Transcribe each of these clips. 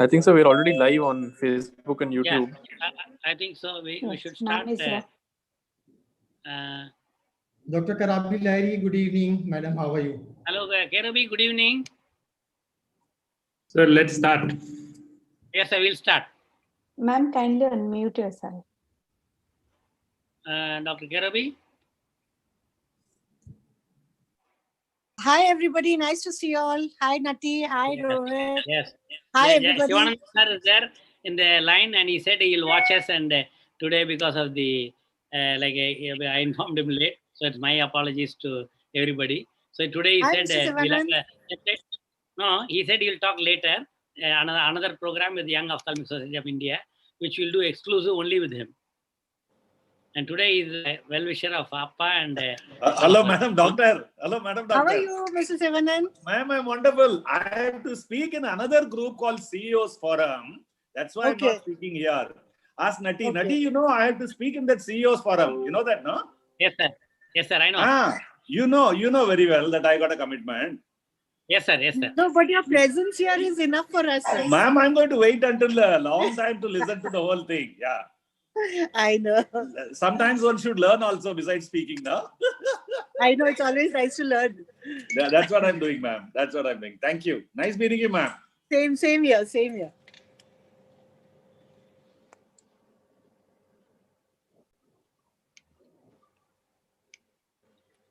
I think so. We're already live on Facebook and Yeah, YouTube. I think so. We Yes, should ma'am start. is there. Dr. Karabi Lahiri, good evening. Madam, how are you? Hello, Kerubi, good evening. So let's start. Yes, I will start. Ma'am, kindly unmute yourself. Dr. Kerubi. Hi, everybody. Nice to see you all. Hi, Nati. Hi, Rohit. Yes. Hi, Yeah, everybody. Shivanand sir is there in the line, and he said he'll watch us. And today, because of the I informed him late, so it's my apologies to everybody. So today he Hi, said Mr. we'll have Shivanand. no. He said he'll talk later. Another program with the Young Ophthalmic Society of India, which we'll do exclusive only with him. And today is a well-wisher of Appa and... hello, Madam Doctor. Hello, Madam Doctor. How are you, Mr. Shivanand? Ma'am, I'm wonderful. I have to speak in another group called CEO's Forum. That's why I'm not speaking here. Ask Nati. Okay. Nati, you know, I have to speak in that CEO's Forum. You know that, no? Yes, sir. Yes, sir. I know. You know very well that I got a commitment. Yes, sir. Yes, sir. No, but your presence here is enough for us. Sir. Ma'am, I'm going to wait until a long time to listen to the whole thing. Yeah. I know. Sometimes one should learn also besides speaking, no? I know. It's always nice to learn. That's what I'm doing, ma'am. That's what I'm doing. Thank you. Nice meeting you, ma'am. Same here. Same here.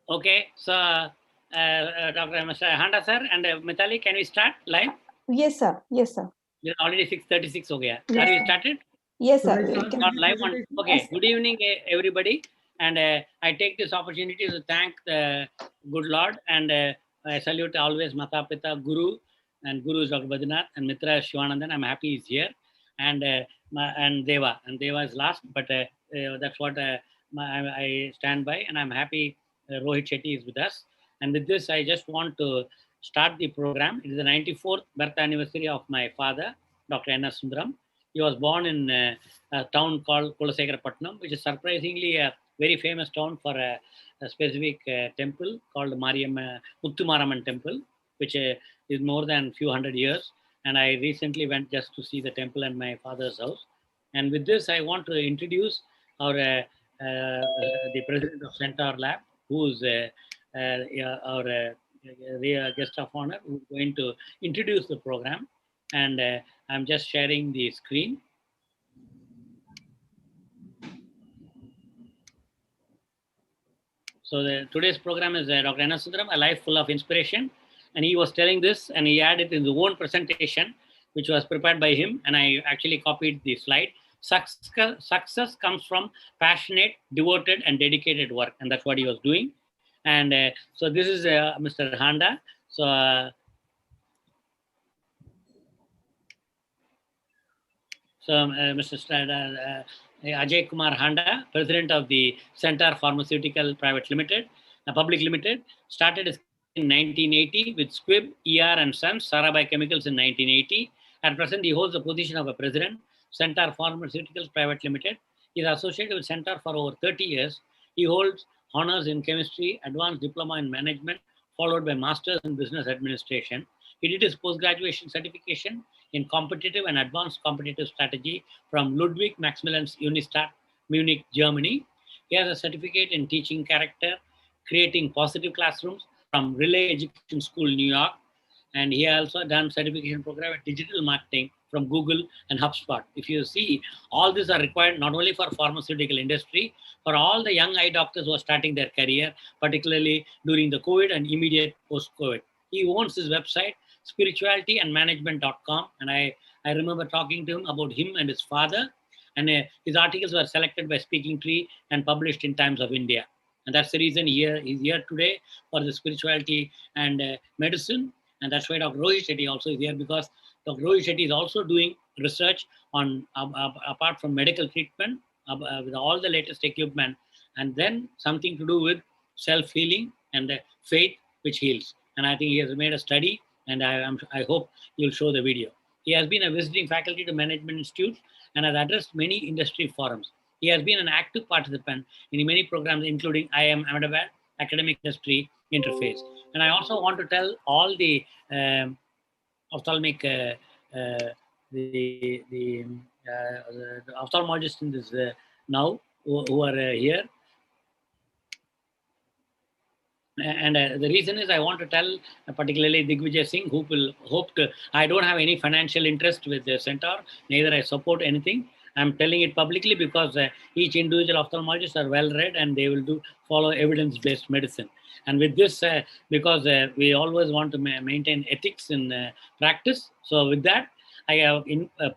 Okay. So, Dr. Mr. Handa, sir, and Mithali, can we start live? Yes, sir. Yes, sir. It's already 6:36 हो गया. Yes, Are we sir. started? Yes, sir. Should I We start can. Not with live the one. presentation? Okay. Yes. Good evening, everybody. And I take this opportunity to thank the good Lord, and I salute always Mata Pita Guru, and Guru is Dr. Badrinath, and Mitra Shivanandan. I'm happy he's here, and Deva, is last, but that's what I stand by, and I'm happy Rohit Shetty is with us. And with this, I just want to start the program. It is the 94th birth anniversary of my father, Dr. S Sundaram. He was born in a town called Kulasegarapatnam, which is surprisingly a very famous town for a specific temple called Muttumaraman temple, which is more than few hundred years. And I recently went just to see the temple and my father's house. And with this, I want to introduce our the president of Centaur Lab, who's our guest of honor, who's going to introduce the program. And I'm just sharing the screen. So today's program is Dr. S Sundaram, a life full of inspiration. And he was telling this, and he had it in his own presentation, which was prepared by him. And I actually copied the slide. Success comes from passionate, devoted, and dedicated work. And that's what he was doing. And so this is Mr. Handa. So Mr. Ajay Kumar Handa, president of the Centaur Pharmaceutical Private Limited, Public Limited, started in 1980 with Squibb, ER and Sons, Sarabhai Chemicals in 1980. At present, he holds the position of a president, Centaur Pharmaceuticals Private Limited. He is associated with Centaur for over 30 years. He holds honors in chemistry, advanced diploma in management, followed by masters in business administration. He did his post-graduation certification in competitive and advanced competitive strategy from Ludwig Maximilians Universität, Munich, Germany. He has a certificate in teaching character, creating positive classrooms from Relay Education School, New York. And he also done certification program in digital marketing from Google and HubSpot. If you see, all these are required not only for pharmaceutical industry, for all the young eye doctors who are starting their career, particularly during the COVID and immediate post-COVID. He owns his website, spiritualityandmanagement.com. And I remember talking to him about him and his father. And his articles were selected by Speaking Tree and published in Times of India. And that's the reason he's here today for the spirituality and medicine. And that's why Dr. Rohit Shetty also is here, because Dr. Rohit Shetty is also doing research on, apart from medical treatment, with all the latest equipment, and then something to do with self-healing and faith, which heals. And I think he has made a study, and I hope you'll show the video. He has been a visiting faculty to management institutes and has addressed many industry forums. He has been an active participant in many programs, including IIM Ahmedabad, Academic Industry Interface. And I also want to tell all the ophthalmic the ophthalmologists in this now who are here. And the reason is I want to tell particularly Digvijay Singh, who will hope to, I don't have any financial interest with the center, neither I support anything. I'm telling it publicly because each individual ophthalmologist are well read and they will follow evidence-based medicine. And with this, because we always want to maintain ethics in practice. So with that, I have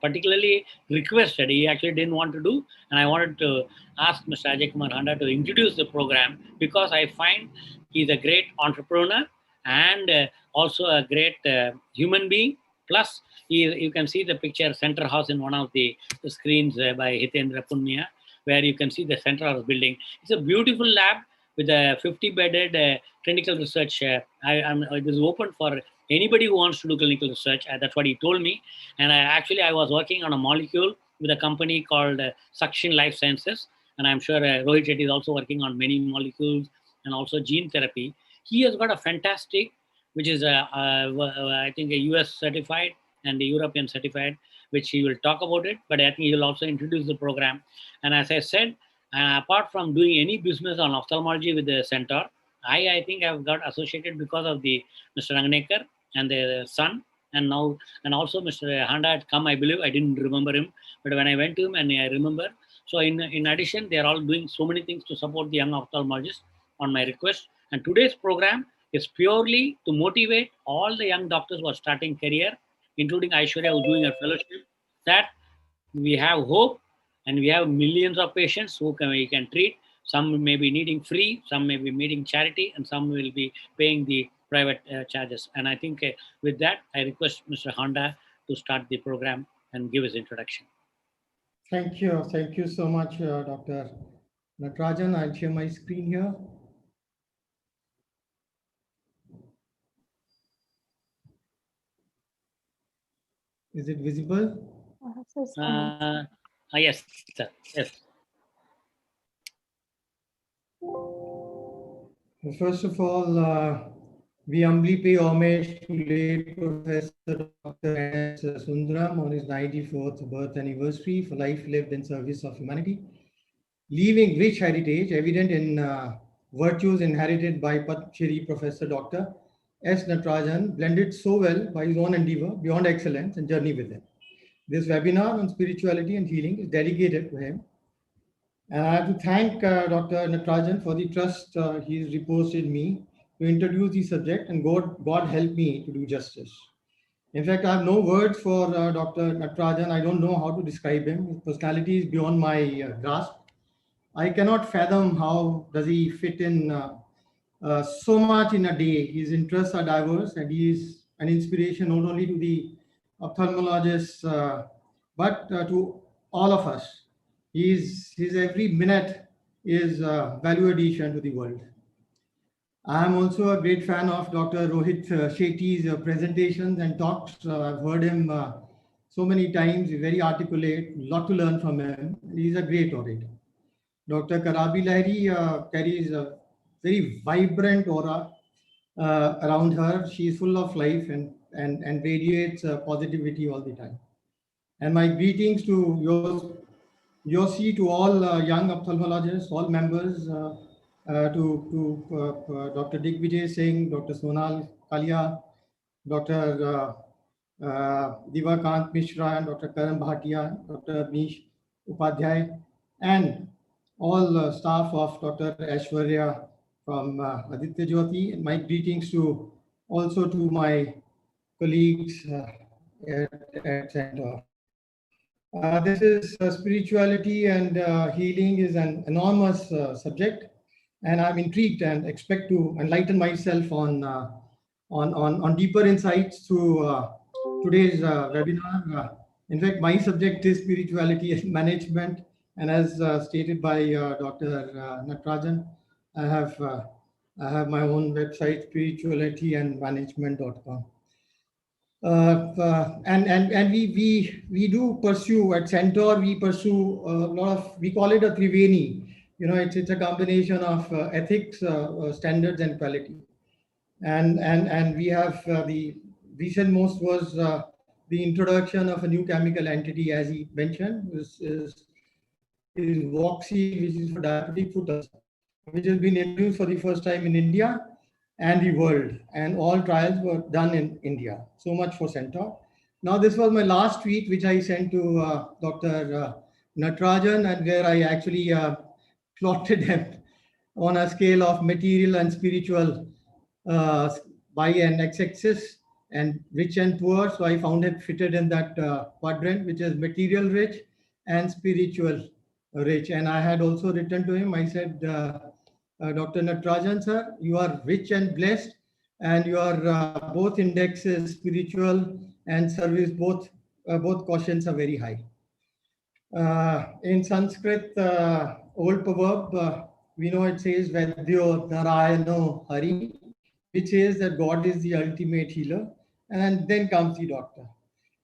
particularly requested, he actually didn't want to do, and I wanted to ask Mr. Ajay Kumar Handa to introduce the program because I find he's a great entrepreneur and also a great human being. Plus, you can see the picture center house in one of the screens by Hitendra Punya, where you can see the center house building. It's a beautiful lab with a 50-bedded clinical research. It is open for anybody who wants to do clinical research. That's what he told me. And I was working on a molecule with a company called Suction Life Sciences. And I'm sure Rohit Shetty is also working on many molecules and also gene therapy. He has got a fantastic, which is I think a US certified and a European certified, which he will talk about it, but I think he will also introduce the program. And as I said, apart from doing any business on ophthalmology with the center, I think I've got associated because of the Mr. Ranganekar and the son, and also Mr. Handa had come, I believe, I didn't remember him, but when I went to him and I remember. So in addition, they are all doing so many things to support the young ophthalmologists on my request. And today's program is purely to motivate all the young doctors who are starting career, including Aishwarya who's doing a fellowship, that we have hope and we have millions of patients who we can treat. Some may be needing free, some may be needing charity, and some will be paying the private charges. And I think with that, I request Mr. Handa to start the program and give his introduction. Thank you. Thank you so much, Dr. Natarajan. I'll share my screen here. Is it visible? Yes, sir. Yes. First of all, we humbly pay homage to late Professor Dr. S Sundaram on his 94th birth anniversary for life lived in service of humanity, leaving rich heritage evident in virtues inherited by Padma Shri Professor Dr. S Natarajan, blended so well by his own endeavor beyond excellence and journey with him. This webinar on spirituality and healing is dedicated to him. And I have to thank Dr. Natarajan for the trust he's reposed in me to introduce the subject, and God help me to do justice. In fact, I have no words for Dr. Natarajan. I don't know how to describe him. His personality is beyond my grasp. I cannot fathom how does he fit in so much in a day. His interests are diverse, and he is an inspiration not only to the ophthalmologists, but to all of us. His every minute is value addition to the world. I am also a great fan of Dr. Rohit Shetty's presentations and talks. I've heard him so many times. He's very articulate, a lot to learn from him. He's a great orator. Dr. Karabi Lahiri carries a very vibrant aura around her. She's full of life and radiates positivity all the time. And my greetings to YOSI, to all young ophthalmologists, all members, to Dr. Digvijay Singh, Dr. Sonal Kalia, Dr. Divakant Mishra, and Dr. Karan Bhatia, Dr. Nish Upadhyay, and all staff of Dr. Aishwarya from Aditya Jyoti. And my greetings also to my colleagues at Center. This is spirituality and healing is an enormous subject, and I'm intrigued and expect to enlighten myself on deeper insights through today's webinar. In fact, my subject is spirituality and management, and as stated by Dr. Natarajan, I have my own website, spiritualityandmanagement.com. And we do pursue at Centaur, we pursue a lot of, we call it a Triveni. You know, it's a combination of ethics, standards, and quality. And we have the recent most was the introduction of a new chemical entity, as he mentioned, is YOSI, which is for diabetic foot ulcer, which has been introduced for the first time in India and the world. And all trials were done in India. So much for Centaur. Now, this was my last tweet, which I sent to Dr. Natarajan, and where I actually plotted him on a scale of material and spiritual by an x-axis and rich and poor. So I found it fitted in that quadrant, which is material rich and spiritual rich. And I had also written to him, I said, Dr. Natarajan, sir, you are rich and blessed, and your both indexes, spiritual and service, both quotients are very high. In Sanskrit, old proverb, we know it says, Vedyo Narayano Hari, which says that God is the ultimate healer, and then comes the doctor.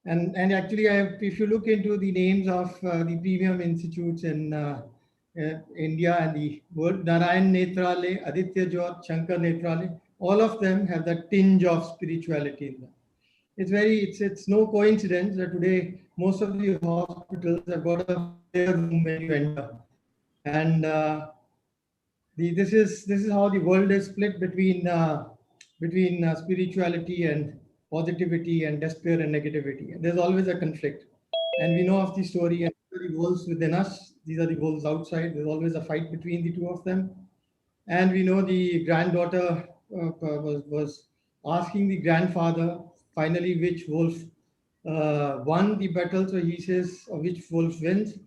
And actually, if you look into the names of the premium institutes in India and the world, Narayan Netrale, Aditya Jyot, Shankar Netrale, all of them have that tinge of spirituality in them. It's no coincidence that today most of the hospitals have got a prayer room when you enter, and this is how the world is split between spirituality and positivity and despair and negativity. There's always a conflict, and we know of the story. And the wolves within us; these are the wolves outside. There's always a fight between the two of them, and we know the granddaughter was asking the grandfather finally which wolf won the battle. So he says, which wolf wins?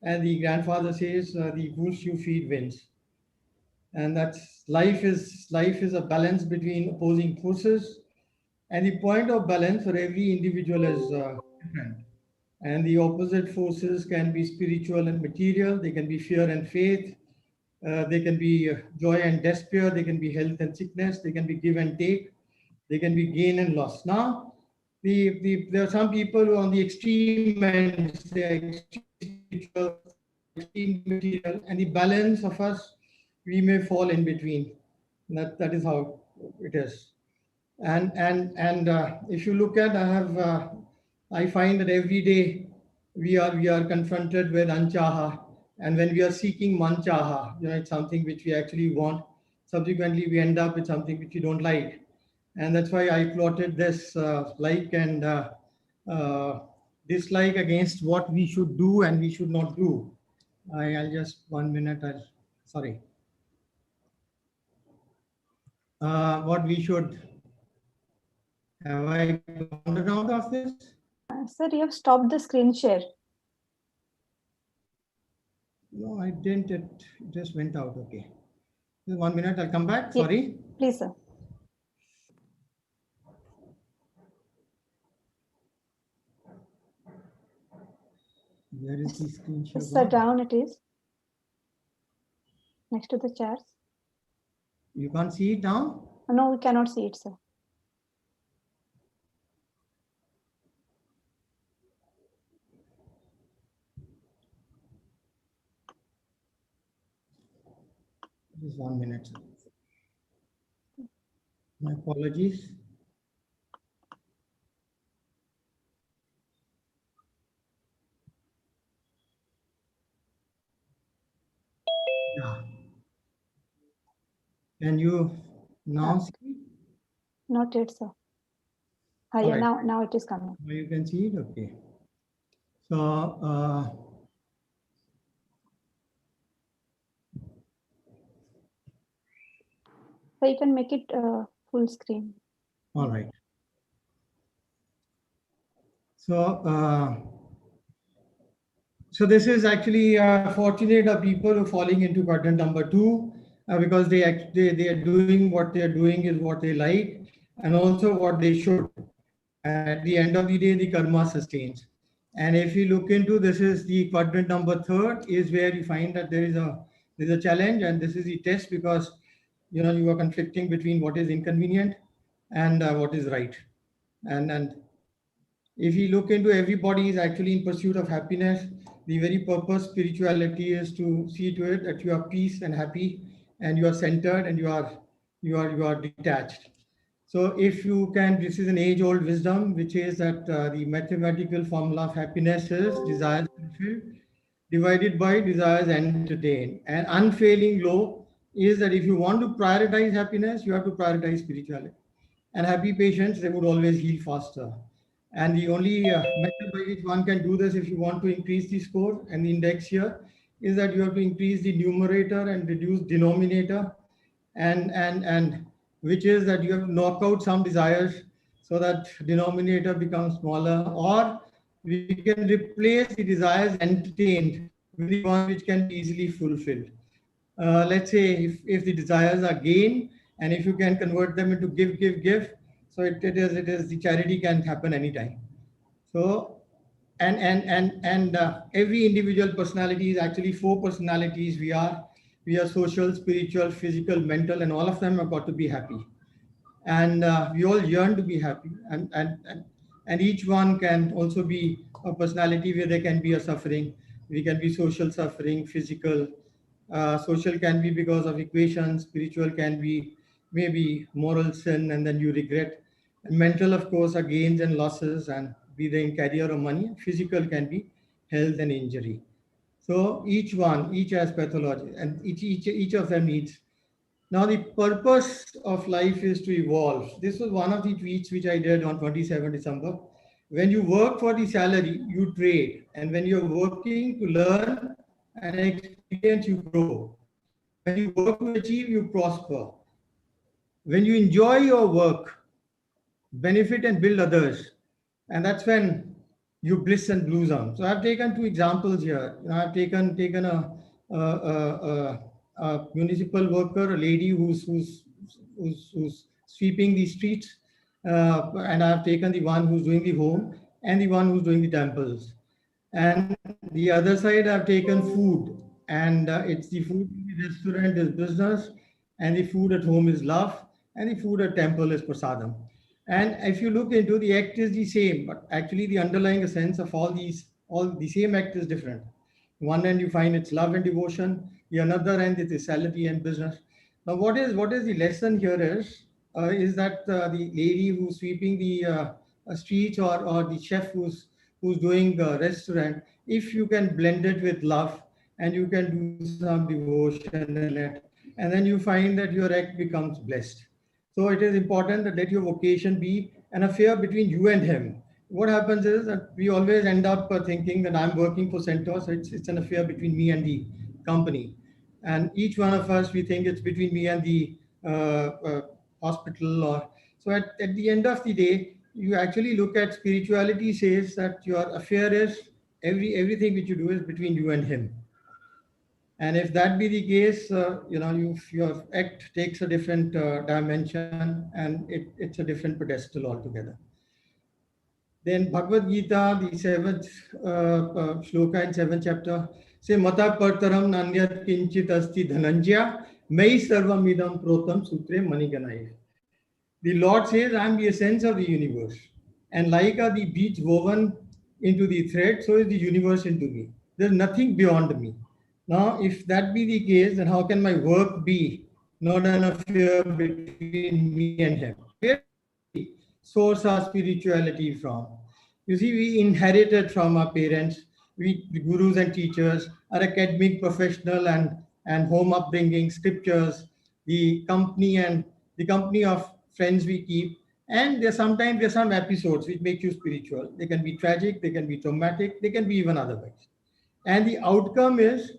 And the grandfather says, the wolf you feed wins. And that's life is a balance between opposing forces. And the point of balance for every individual is different. And the opposite forces can be spiritual and material. They can be fear and faith. They can be joy and despair. They can be health and sickness. They can be give and take. They can be gain and loss. Now, there are some people who are on the extreme ends. They are extreme spiritual, extreme material, and the balance of us, we may fall in between. That is how it is. And if you look at, I find that every day we are confronted with anchaha, and when we are seeking manchaha, it's something which we actually want. Subsequently, we end up with something which we don't like. And that's why I plotted this like and dislike against what we should do and we should not do. I'll just 1 minute. Sorry. What we should. Have I gone out of this? Sir, you have stopped the screen share. No, I didn't. It just went out. Okay. 1 minute. I'll come back. Yeah. Sorry. Please, sir. Where is the screen share? Sir, down it is. Next to the chairs. You can't see it down? No, we cannot see it, sir. Just 1 minute. My apologies. Yeah. Can you now see? Not yet, sir. All Yeah, right. now it is coming. Now you can see it. Okay. So So you can make it full screen. all right. So so this is actually fortunate of people who are falling into quadrant number 2 because they are doing what they are doing is what they like and also what they should. At the end of the day, the karma sustains. And if you look into this is the quadrant number 3 is where you find that there is a challenge, and this is the test because you are conflicting between what is inconvenient and what is right. And if you look into everybody is actually in pursuit of happiness, the very purpose spirituality is to see to it that you are peace and happy and you are centered and you are detached. So if you can, this is an age-old wisdom, which is that the mathematical formula of happiness is desires fulfilled divided by desires entertained. And unfailing law is that if you want to prioritize happiness, you have to prioritize spirituality. And happy patients, they would always heal faster. And the only method by which one can do this, if you want to increase the score and the index here, is that you have to increase the numerator and reduce denominator, and which is that you have to knock out some desires so that denominator becomes smaller, or we can replace the desires entertained with the one which can be easily fulfilled. Let's say if the desires are gain, and if you can convert them into give, so it is the charity can happen anytime. So and every individual personality is actually 4 personalities. We are social, spiritual, physical, mental, and all of them have got to be happy. And we all yearn to be happy, and each one can also be a personality where there can be a suffering. We can be social suffering, physical. Social can be because of equations, spiritual can be maybe moral sin, and then you regret. And mental, of course, are gains and losses, and be they in career or money. Physical can be health and injury. So each has pathology, and each of them needs. Now the purpose of life is to evolve. This was one of the tweets which I did on 27 December. When you work for the salary, you trade, and when you're working to learn and experience, you grow. When you work to achieve, you prosper. When you enjoy your work, benefit and build others, and that's when you bliss and blossom. So I've taken 2 examples here. I've taken a municipal worker, a lady who's sweeping the streets, and I've taken the one who's doing the home and the one who's doing the temples. And the other side, I've taken food, and it's the food in the restaurant is business, and the food at home is love, and the food at temple is prasadam. And if you look into, the act is the same, but actually the underlying essence of all the same act is different. One end you find it's love and devotion, the another end it is salary and business. Now what is the lesson here is that the lady who's sweeping the streets, or the chef who's doing a restaurant, if you can blend it with love and you can do some devotion in it, and then you find that your act becomes blessed. So it is important that let your vocation be an affair between you and him. What happens is that we always end up thinking that I'm working for Centaur, so it's an affair between me and the company. And each one of us, we think it's between me and the hospital. Or so at the end of the day, you actually look at spirituality says that your affair is everything which you do is between you and him. And if that be the case, your act takes a different dimension, and it's a different pedestal altogether. Then Bhagavad Gita, the 7th shloka in 7th chapter, say Mata Partaram Nanyat Kinchit Asti Dhananjaya Mai Sarvam Idam Protam Sutre Maniganai. The Lord says, I am the essence of the universe. And like are the beads woven into the thread, so is the universe into me. There's nothing beyond me. Now, if that be the case, then how can my work be not an affair between me and him? Where we source our spirituality from? You see, we inherited from our parents, we the gurus and teachers, our academic, professional, and home upbringing, scriptures, the company of friends we keep, and sometimes there's some episodes which make you spiritual. They can be tragic, they can be traumatic, they can be even otherwise. And the outcome is,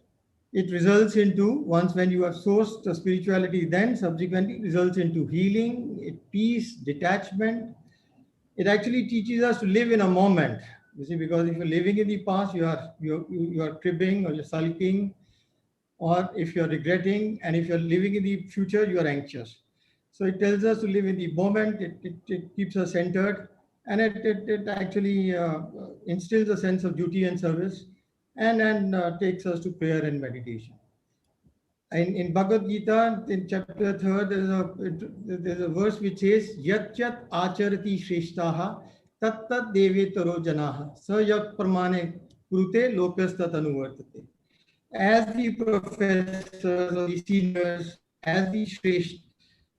it results into, once when you have sourced the spirituality, then subsequently results into healing, peace, detachment. It actually teaches us to live in a moment. You see, because if you're living in the past, you are cribbing, or you're sulking, or if you're regretting, and if you're living in the future, you are anxious. So it tells us to live in the moment. It keeps us centered, and it actually instills a sense of duty and service, and takes us to prayer and meditation. In Bhagavad Gita, in chapter 3, there's a verse which says, Yat Yat Acharati Shreshtaha Tat Tat Devetaro Janaha Sa Yak Pramane Kurute Lokas Tat Anuvartate. As the professors or the seniors, as the Shresht,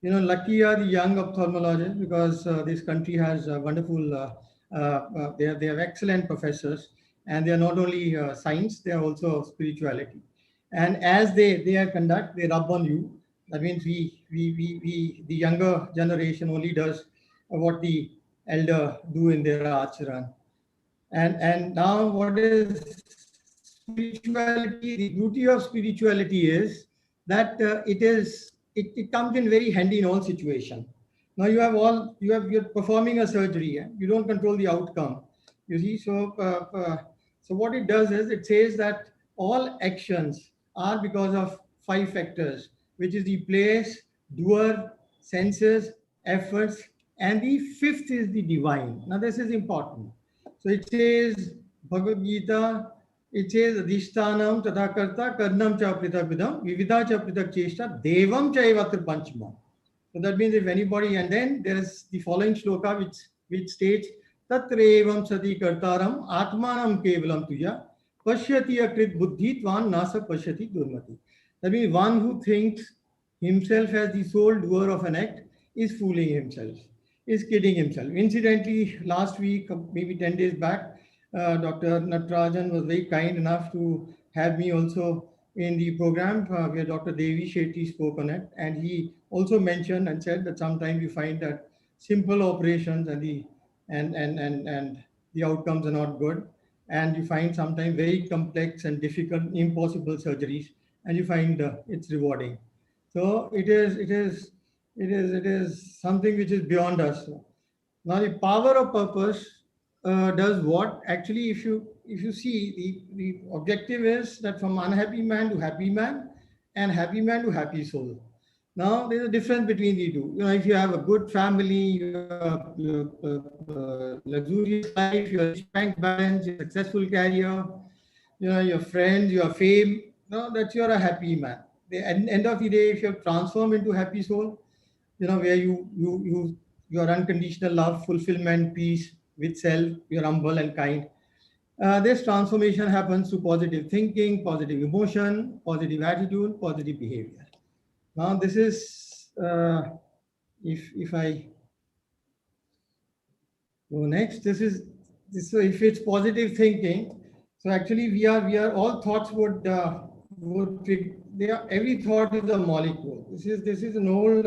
lucky are the young ophthalmologists because this country has wonderful, they have excellent professors, and they are not only science, they are also spirituality. And as they are conduct, they rub on you. That means the younger generation only does what the elder do in their acharan. And now what is spirituality? The beauty of spirituality is that it comes in very handy in all situations. Now you're performing a surgery. You don't control the outcome. You see, so what it does is it says that all actions are because of 5 factors, which is the place, doer, senses, efforts, and the 5th is the divine. Now this is important. So it says, Bhagavad Gita, it says, Adhishtanam tatakarta karnam cha prithabidam vividha cha prithak cheshta devam chaivatr panchama. So that means if anybody, and then there is the following shloka which states, Tatrevam sati kartaram atmanam kevalam tuja pashyati akrit buddhi tvan nasa pashyati durmati. That means one who thinks himself as the sole doer of an act is fooling himself, is kidding himself. Incidentally, last week, maybe 10 days back, Dr. Natarajan was very kind enough to have me also in the program where Dr. Devi Shetty spoke on it. And he also mentioned and said that sometimes you find that simple operations and the outcomes are not good. And you find sometimes very complex and difficult, impossible surgeries, and you find it's rewarding. So it is something which is beyond us. Now the power of purpose does what? Actually, if you see, the objective is that from unhappy man to happy man, and happy man to happy soul. Now there's a difference between the two. If you have a good family, you have luxurious life, your rich bank balance, your successful career, your friends, your fame, that you're a happy man. The end of the day, if you're transformed into happy soul, where your unconditional love, fulfillment, peace with self, you're humble and kind. This transformation happens through positive thinking, positive emotion, positive attitude, positive behavior. Now this is, if I go next, so if it's positive thinking, so actually we are all thoughts would every thought is a molecule. This is an old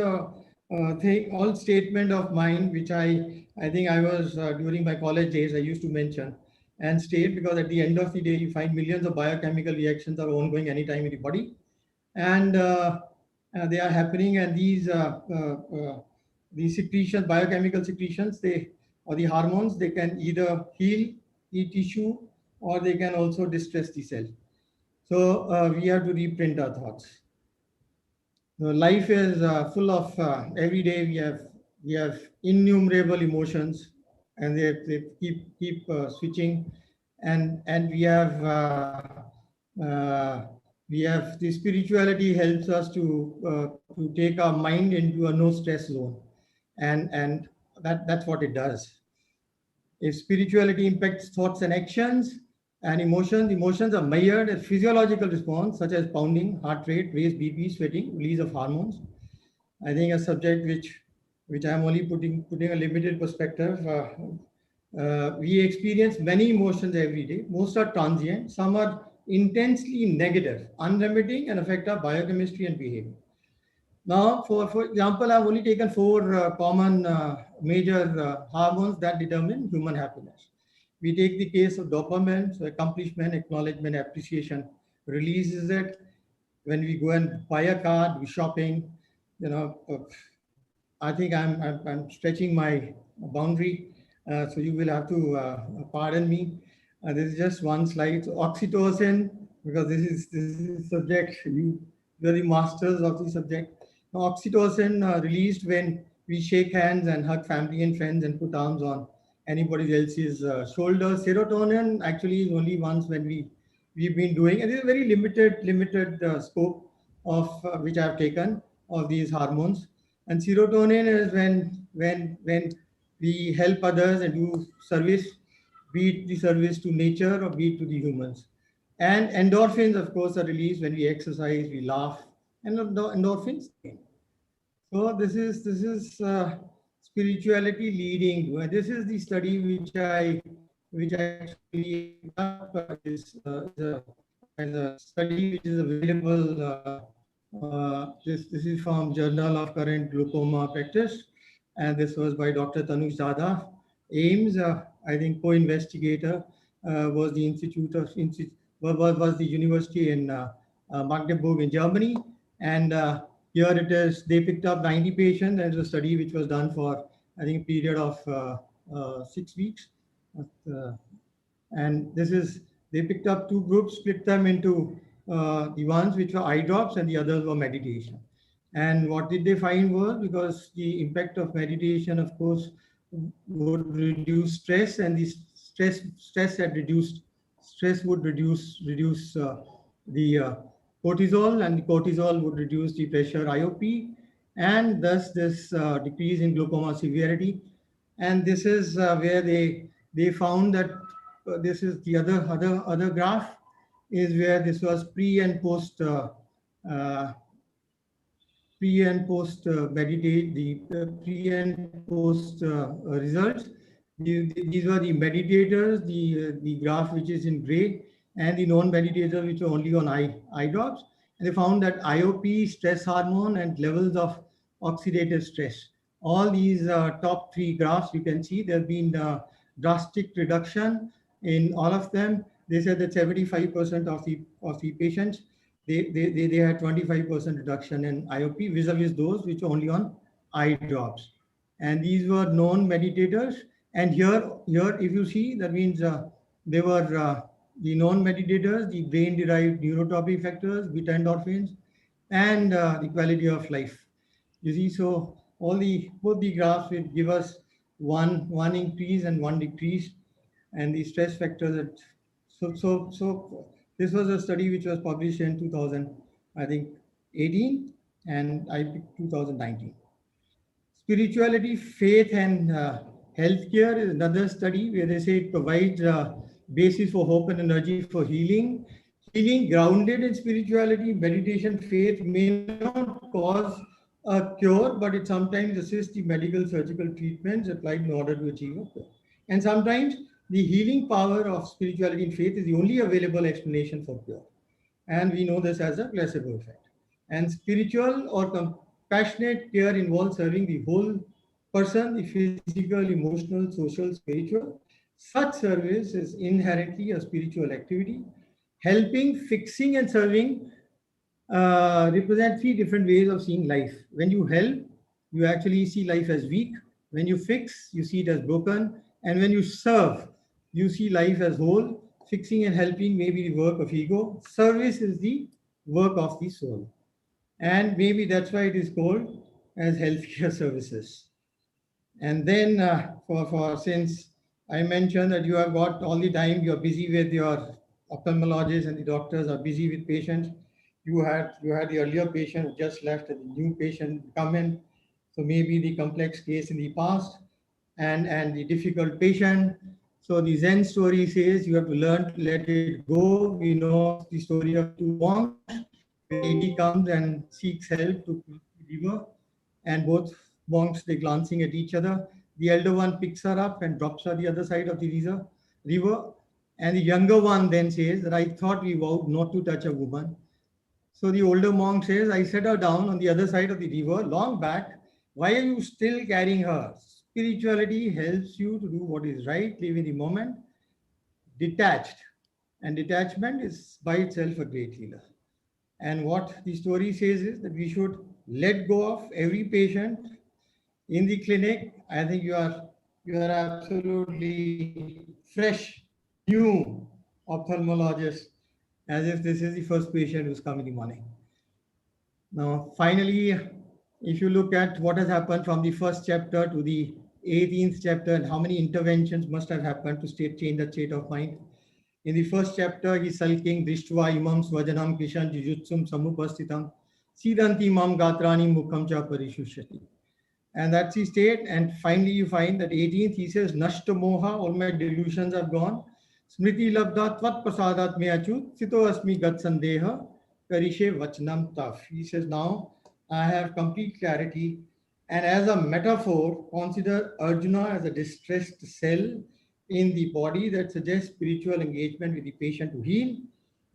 old statement of mine, which I think I was during my college days I used to mention and state, because at the end of the day you find millions of biochemical reactions are ongoing anytime in the body, and they are happening, and these secretions, biochemical secretions, or the hormones, they can either heal the tissue or they can also distress the cell. So we have to reprint our thoughts. So life is full of every day we have innumerable emotions, and they keep switching, and we have the spirituality helps us to take our mind into a no stress zone, and that's what it does. If spirituality impacts thoughts and actions and emotions are measured as physiological response, such as pounding, heart rate, raised BP, sweating, release of hormones. I think a subject which I'm only putting a limited perspective. We experience many emotions every day. Most are transient. Some are intensely negative, unremitting, and affect our biochemistry and behavior. Now, for example, I've only taken 4 common major hormones that determine human happiness. We take the case of dopamine, so accomplishment, acknowledgement, appreciation, releases it. When we go and buy a car, do shopping, I think I'm stretching my boundary, so you will have to pardon me. This is just one slide. So oxytocin, because this is subject, you're the masters of the subject. Now, oxytocin released when we shake hands and hug family and friends and put arms on anybody else's shoulders. Serotonin actually is only once when we've been doing, and this is a very limited scope of which I've taken of these hormones. And serotonin is when we help others and do service, be it the service to nature or be it to the humans. And endorphins, of course, are released when we exercise, we laugh, and endorphins. So this is spirituality leading. This is the study which I actually is a study which is available. This is from Journal of Current Glaucoma Practice, and this was by Dr. Tanuj Dada. Ames, I think, co-investigator was the was the university in Magdeburg in Germany, and here it is. They picked up 90 patients, and it was a study which was done for, I think, a period of 6 weeks. And this is, they picked up two groups, split them into the ones which were eye drops and the others were meditation. And what did they find was, because the impact of meditation, of course, would reduce stress, and the stress would reduce the cortisol, and the cortisol would reduce the pressure IOP, and thus this decrease in glaucoma severity. And this is where they found that this is the other graph, is where this was pre and post meditate, the pre and post results. These were the meditators, the graph which is in gray, and the non-meditators which are only on eye drops. And they found that IOP, stress hormone, and levels of oxidative stress, all these top three graphs, you can see there have been drastic reduction in all of them. They said that 75% of the patients, they had 25% reduction in IOP vis-a-vis those which are only on eye drops. And these were known meditators. And here if you see, that means they were the known meditators, the brain-derived neurotropic factors, beta endorphins, and the quality of life. You see, so both the graphs will give us one increase and one decrease, and the stress factors. So this was a study which was published in 2018, and I picked 2019. Spirituality, faith, and healthcare is another study where they say it provides a basis for hope and energy for healing. Healing grounded in spirituality, meditation, faith may not cause a cure, but it sometimes assists the medical surgical treatments applied in order to achieve a cure. And sometimes the healing power of spirituality and faith is the only available explanation for cure. And we know this as a placebo effect. And spiritual or compassionate care involves serving the whole person, the physical, emotional, social, spiritual. Such service is inherently a spiritual activity. Helping, fixing, and serving represent three different ways of seeing life. When you help, you actually see life as weak. When you fix, you see it as broken. And when you serve, you see life as whole. Fixing and helping may be the work of ego. Service is the work of the soul. And maybe that's why it is called as healthcare services. And then since I mentioned that you have got all the time, you're busy with your ophthalmologists and the doctors are busy with patients. You had the earlier patient who just left and the new patient come in. So maybe the complex case in the past and the difficult patient. So the Zen story says you have to learn to let it go. We know the story of two monks. The lady comes and seeks help to the river, and both monks, they glancing at each other. The elder one picks her up and drops her the other side of the river. And the younger one then says that I thought we vowed not to touch a woman. So the older monk says, I set her down on the other side of the river long back. Why are you still carrying her? Spirituality helps you to do what is right, live in the moment, detached. And detachment is by itself a great healer. And what the story says is that we should let go of every patient in the clinic. I think you are absolutely fresh, new ophthalmologist, as if this is the first patient who's come in the morning. Now, finally, if you look at what has happened from the first chapter to the 18th chapter and how many interventions must have happened to change the state of mind. In the first chapter, he's sulking, Drishtva imam svajanam kishan jujutsum samupastitam siddhanti mam gatrani mukham cha parishushati. And that's the state. And finally, you find that 18th, he says, Nashta moha, all my delusions are gone. Smriti labda tvat prasadat me achut, sito asmi gat sandeha, karishe vachnam taf. He says, now I have complete clarity. And as a metaphor, consider Arjuna as a distressed cell in the body that suggests spiritual engagement with the patient to heal.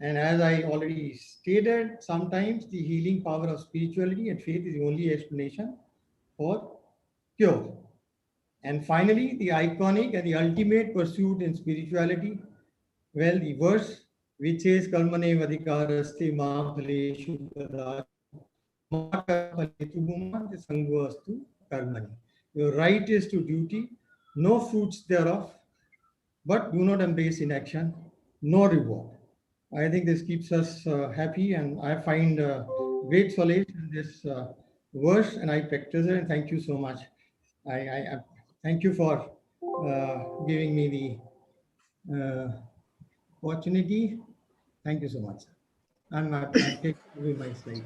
And as I already stated, sometimes the healing power of spirituality and faith is the only explanation for cure. And finally, the iconic and the ultimate pursuit in spirituality, well, the verse which says Karmane Vadikaraste Ma Phaleshu Kadachana Ma Karma Phaletu Bhuma Sangvastu Karmani. Your right is to duty, no fruits thereof, but do not embrace inaction, no reward. I think this keeps us happy, and I find great solace in this verse, and I practice it. And thank you so much. I thank you for giving me the opportunity. Thank you so much. I take away my slide.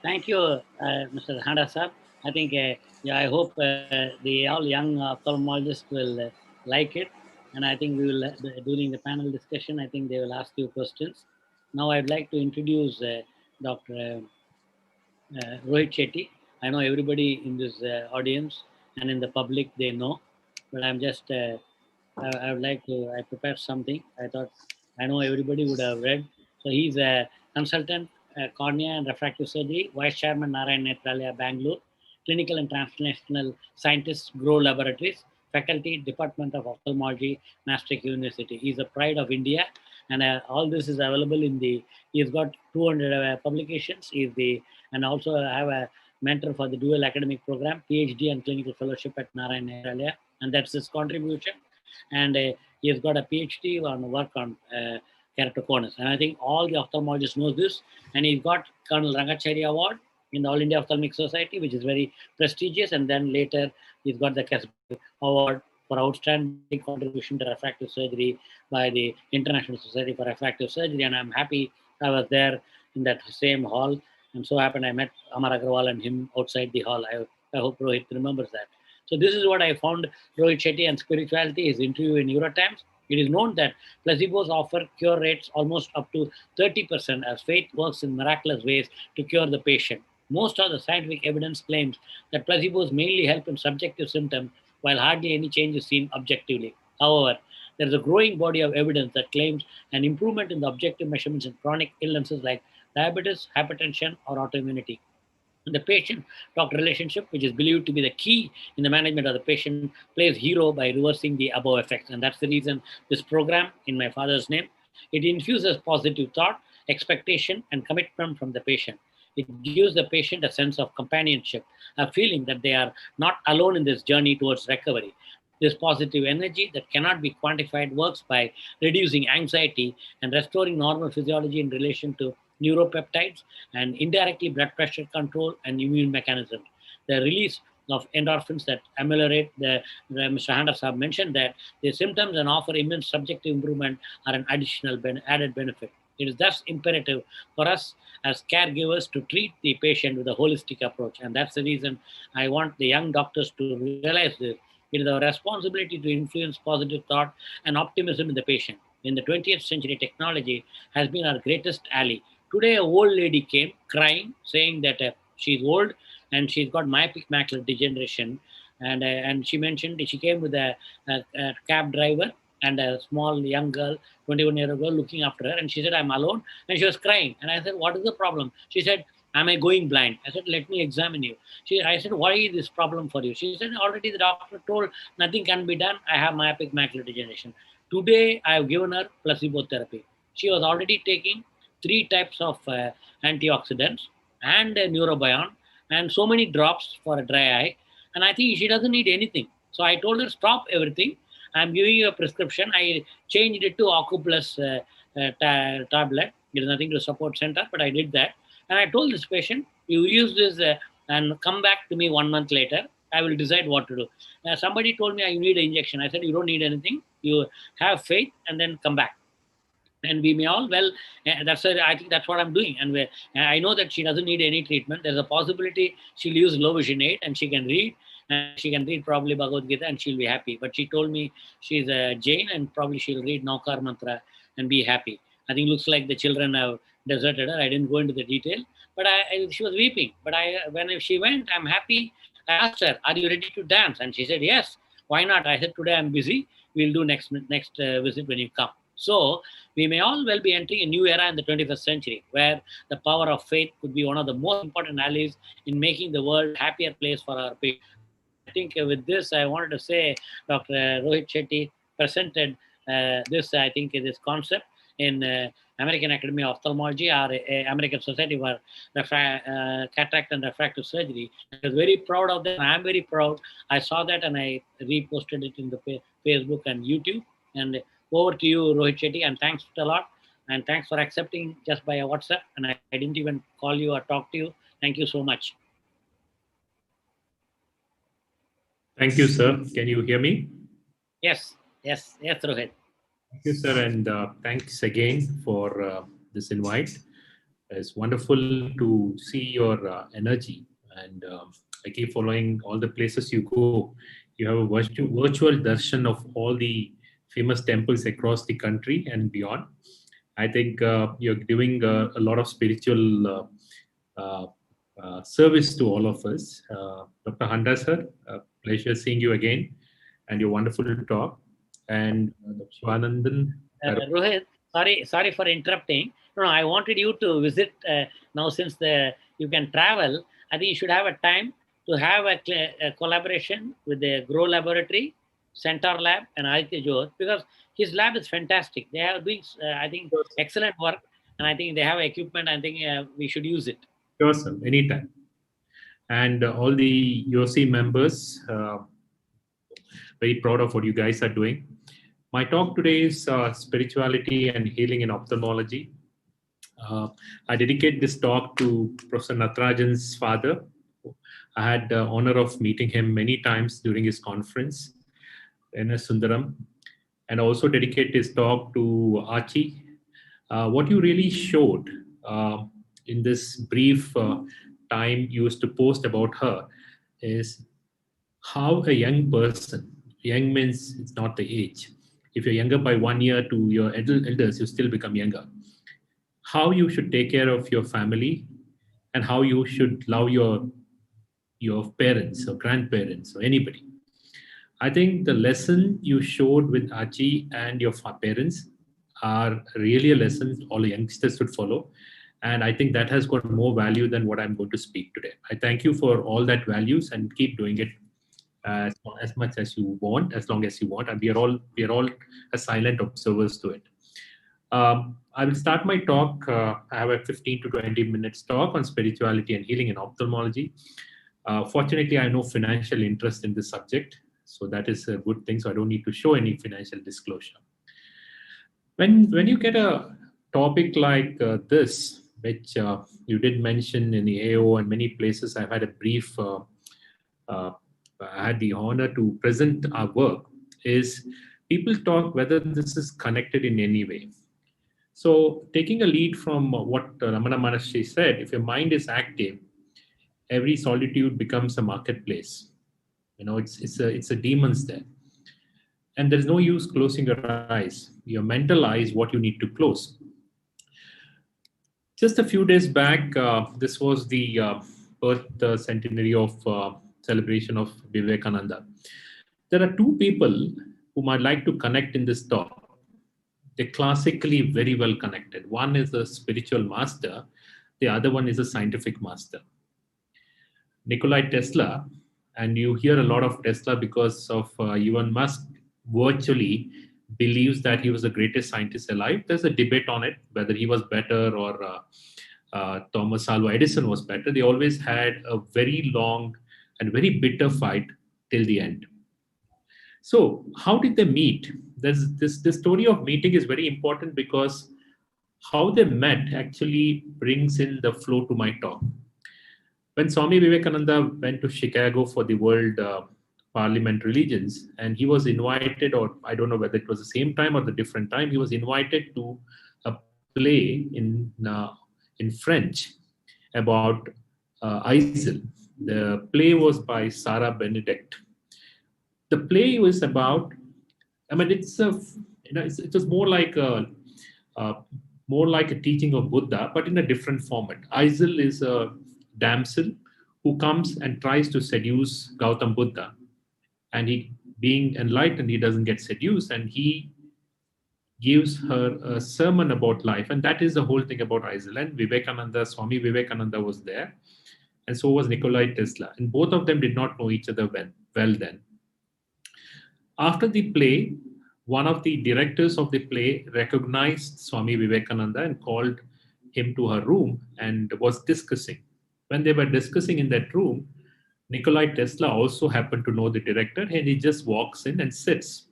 Thank you, Mr. Handa sir. I think, yeah, I hope the all young ophthalmologists will like it. And I think we will, during the panel discussion, I think they will ask you questions. Now I'd like to introduce Dr. Rohit Shetty. I know everybody in this audience and in the public, they know, but I'm just, I would like to, I prepared something. I thought, I know everybody would have read. So he's a consultant, cornea and refractive surgery, Vice Chairman Narayan Nethralaya, Bangalore, clinical and translational scientist, Grow Laboratories, faculty, Department of Ophthalmology, Maastricht University. He's a pride of India, and all this is available in the, he's got 200 publications. He's the, and also have a mentor for the dual academic program, PhD and clinical fellowship at Narayan Nethralaya, and that's his contribution. And he has got a PhD on work on keratoconus. And I think all the ophthalmologists know this. And he's got Colonel Rangachari Award in the All India Ophthalmic Society, which is very prestigious. And then later, he's got the Kasbah Award for outstanding contribution to refractive surgery by the International Society for Refractive Surgery. And I'm happy I was there in that same hall. And so happened I met Amar Agrawal and him outside the hall. I hope Rohit remembers that. So this is what I found Rohit Shetty and Spirituality, his interview in Eurotimes. It is known that placebos offer cure rates almost up to 30% as faith works in miraculous ways to cure the patient. Most of the scientific evidence claims that placebos mainly help in subjective symptoms while hardly any change is seen objectively. However, there is a growing body of evidence that claims an improvement in the objective measurements in chronic illnesses like diabetes, hypertension, or autoimmunity. The patient-doctor relationship, which is believed to be the key in the management of the patient, plays hero by reversing the above effects. And that's the reason this program, in my father's name, it infuses positive thought, expectation, and commitment from the patient. It gives the patient a sense of companionship, a feeling that they are not alone in this journey towards recovery. This positive energy that cannot be quantified works by reducing anxiety and restoring normal physiology in relation to neuropeptides and indirectly blood pressure control and immune mechanisms. The release of endorphins that ameliorate Mr. Handas have mentioned that the symptoms and offer immense subjective improvement are an additional added benefit. It is thus imperative for us as caregivers to treat the patient with a holistic approach. And that's the reason I want the young doctors to realize this. It is our responsibility to influence positive thought and optimism in the patient. In the 20th century, technology has been our greatest ally. Today, an old lady came crying, saying that she's old and she's got myopic macular degeneration. And she mentioned she came with a cab driver and a small young girl, 21-year-old girl, looking after her. And she said, I'm alone. And she was crying. And I said, what is the problem? She said, am I going blind? I said, let me examine you. I said, why is this problem for you? She said, already the doctor told nothing can be done. I have myopic macular degeneration. Today, I have given her placebo therapy. She was already taking 3 types of antioxidants and a neurobion and so many drops for a dry eye. And I think she doesn't need anything. So I told her, stop everything. I'm giving you a prescription. I changed it to Ocuplus tablet. There is nothing to support center, but I did that. And I told this patient, you use this and come back to me 1 month later. I will decide what to do. Somebody told me, you need an injection. I said, you don't need anything. You have faith and then come back. And we may all, well, that's I think that's what I'm doing. And I know that she doesn't need any treatment. There's a possibility she'll use low vision aid and she can read. And she can read probably Bhagavad Gita and she'll be happy. But she told me she's a Jain and probably she'll read Naukar Mantra and be happy. I think it looks like the children have deserted her. I didn't go into the detail. But she was weeping. But when she went, I'm happy. I asked her, "Are you ready to dance?" And she said, "Yes. Why not?" I said, "Today I'm busy. We'll do next visit when you come." So we may all well be entering a new era in the 21st century, where the power of faith could be one of the most important allies in making the world a happier place for our people. I think with this, I wanted to say Dr. Rohit Shetty presented this, I think, this concept in American Academy of Ophthalmology or American Society for Cataract and Refractive Surgery. I was very proud of that. I'm very proud. I saw that and I reposted it in the Facebook and YouTube. And over to you, Rohit Shetty, and thanks a lot. And thanks for accepting just by a WhatsApp. And I didn't even call you or talk to you. Thank you so much. Thank you, sir. Can you hear me? Yes, Rohit. Thank you, sir, and thanks again for this invite. It's wonderful to see your energy, and I keep following all the places you go. You have a virtual darshan of all the famous temples across the country and beyond. I think you're doing a lot of spiritual service to all of us. Dr. Handa, sir, pleasure seeing you again, and you're wonderful to talk. And Shivanandan. Rohit, sorry for interrupting. No, I wanted you to visit now since you can travel. I think you should have a time to have a collaboration with the Grow Laboratory, Centaur Lab, and Aditya Jyot, because his lab is fantastic. They are doing, I think, excellent work, and I think they have equipment. I think we should use it. Sure, sir. Anytime. And all the YOSI members, very proud of what you guys are doing. My talk today is spirituality and healing in ophthalmology. I dedicate this talk to Professor Natarajan's father. I had the honor of meeting him many times during his conference in Sundaram, and also dedicate this talk to Archie. What you really showed in this brief time you used to post about her is how a young person, young means it's not the age. If you're younger by 1 year to your elders, you still become younger. How you should take care of your family and how you should love your parents or grandparents or anybody. I think the lesson you showed with Archie and your parents are really a lesson all youngsters should follow. And I think that has got more value than what I'm going to speak today. I thank you for all that values and keep doing it as much as you want, as long as you want. And we are all as silent observers to it. I will start my talk. I have a 15 to 20 minutes talk on spirituality and healing in ophthalmology. Fortunately, I have no financial interest in this subject. So that is a good thing. So I don't need to show any financial disclosure. When you get a topic like this, which you did mention in the AO and many places, I've had a brief, I had the honor to present our work, is people talk whether this is connected in any way. So taking a lead from what Ramana Maharshi said, if your mind is active, every solitude becomes a marketplace. You know, it's a demon's there. And there's no use closing your eyes. Your mental eye is what you need to close. Just a few days back, this was the birth centenary of celebration of Vivekananda. There are two people whom I'd like to connect in this talk. They're classically very well connected. One is a spiritual master. The other one is a scientific master. Nikola Tesla, and you hear a lot of Tesla because of Elon Musk virtually believes that he was the greatest scientist alive. There's a debate on it, whether he was better or Thomas Alva Edison was better. They always had a very long and very bitter fight till the end. So how did they meet? This story of meeting is very important because how they met actually brings in the flow to my talk. When Swami Vivekananda went to Chicago for the World Parliament Religions, and he was invited, or I don't know whether it was the same time or the different time, he was invited to a play in French about Aegis. The play was by Sarah Benedict. The play was about, I mean, it was more like a more like a teaching of Buddha, but in a different format. Aizil is a damsel who comes and tries to seduce Gautam Buddha. And he, being enlightened, he doesn't get seduced, and he gives her a sermon about life. And that is the whole thing about Aizil. And Vivekananda, Swami Vivekananda was there, and so was Nikolai Tesla. And both of them did not know each other well then. After the play, one of the directors of the play recognized Swami Vivekananda and called him to her room and was discussing. When they were discussing in that room, Nikolai Tesla also happened to know the director, and he just walks in and sits.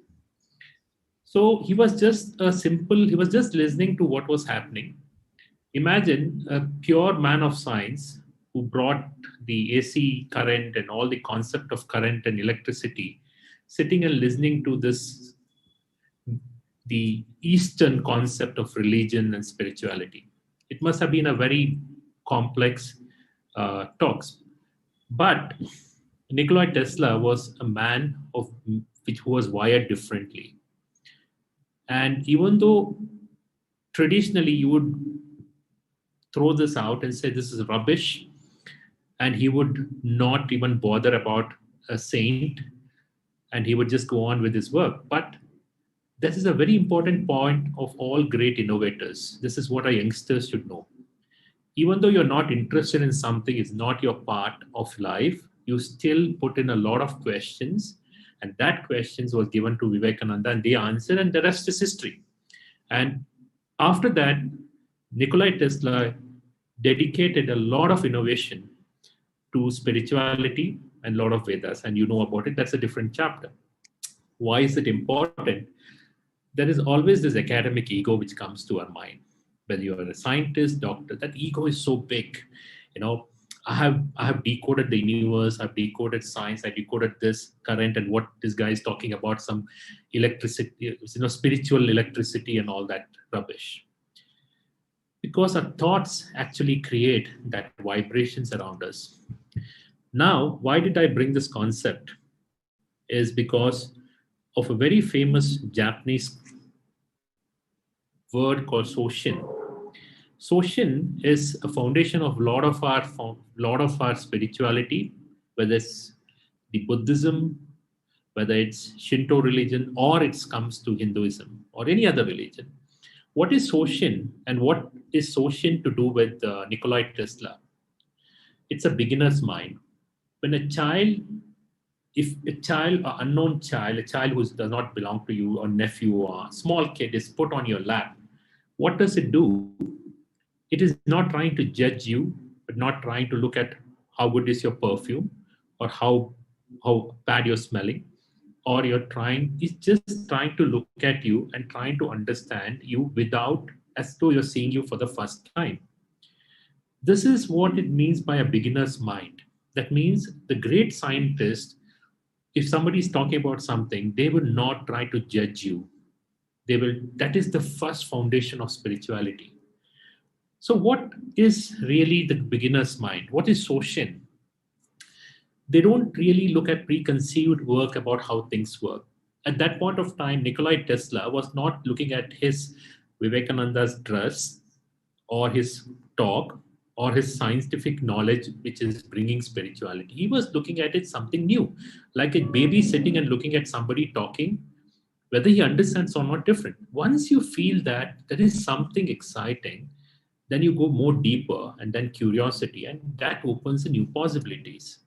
So he was just listening to what was happening. Imagine a pure man of science who brought the AC current and all the concept of current and electricity, sitting and listening to this, the Eastern concept of religion and spirituality. It must have been a very complex talks. But Nikola Tesla was a man who was wired differently. And even though traditionally you would throw this out and say this is rubbish, and he would not even bother about a saint, and he would just go on with his work. But this is a very important point of all great innovators. This is what our youngsters should know. Even though you're not interested in something, it's not your part of life, you still put in a lot of questions, and that questions was given to Vivekananda, and they answered, and the rest is history. And after that, Nikola Tesla dedicated a lot of innovation to spirituality and a lot of Vedas, and you know about it. That's a different chapter. Why is it important? There is always this academic ego which comes to our mind. Whether you're a scientist, doctor, that ego is so big. You know, I have decoded the universe, I've decoded science, I decoded this current and what this guy is talking about, some electricity, spiritual electricity and all that rubbish. Because our thoughts actually create that vibrations around us. Now, why did I bring this concept? Is because of a very famous Japanese word called Soshin. Soshin is a foundation of a lot of our spirituality, whether it's the Buddhism, whether it's Shinto religion, or it comes to Hinduism or any other religion. What is Soshin, and what is Soshin to do with Nikola Tesla? It's a beginner's mind. When a child, an unknown child, a child who does not belong to you, or nephew, or a small kid is put on your lap, what does it do? It is not trying to judge you, but not trying to look at how good is your perfume or how bad you're smelling, or it's just trying to look at you and trying to understand you without, as though you're seeing you for the first time. This is what it means by a beginner's mind. That means the great scientist, if somebody is talking about something, they will not try to judge you. That is the first foundation of spirituality. So what is really the beginner's mind? What is Soshin? They don't really look at preconceived work about how things work. At that point of time, Nikola Tesla was not looking at his Vivekananda's dress or his talk or his scientific knowledge, which is bringing spirituality. He was looking at it something new, like a baby sitting and looking at somebody talking, whether he understands or not, different. Once you feel that there is something exciting, then you go more deeper, and then curiosity, and that opens the new possibilities.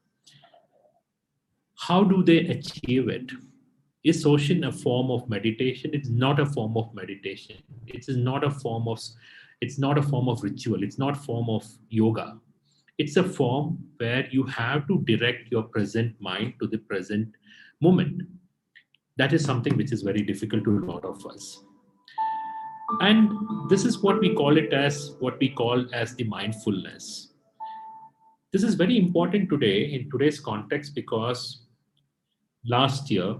How do they achieve it? Is Soshin a form of meditation? It's not a form of meditation. It's not a form of ritual. It's not a form of yoga. It's a form where you have to direct your present mind to the present moment. That is something which is very difficult to a lot of us. And this is what we call as the mindfulness. This is very important today in today's context, because last year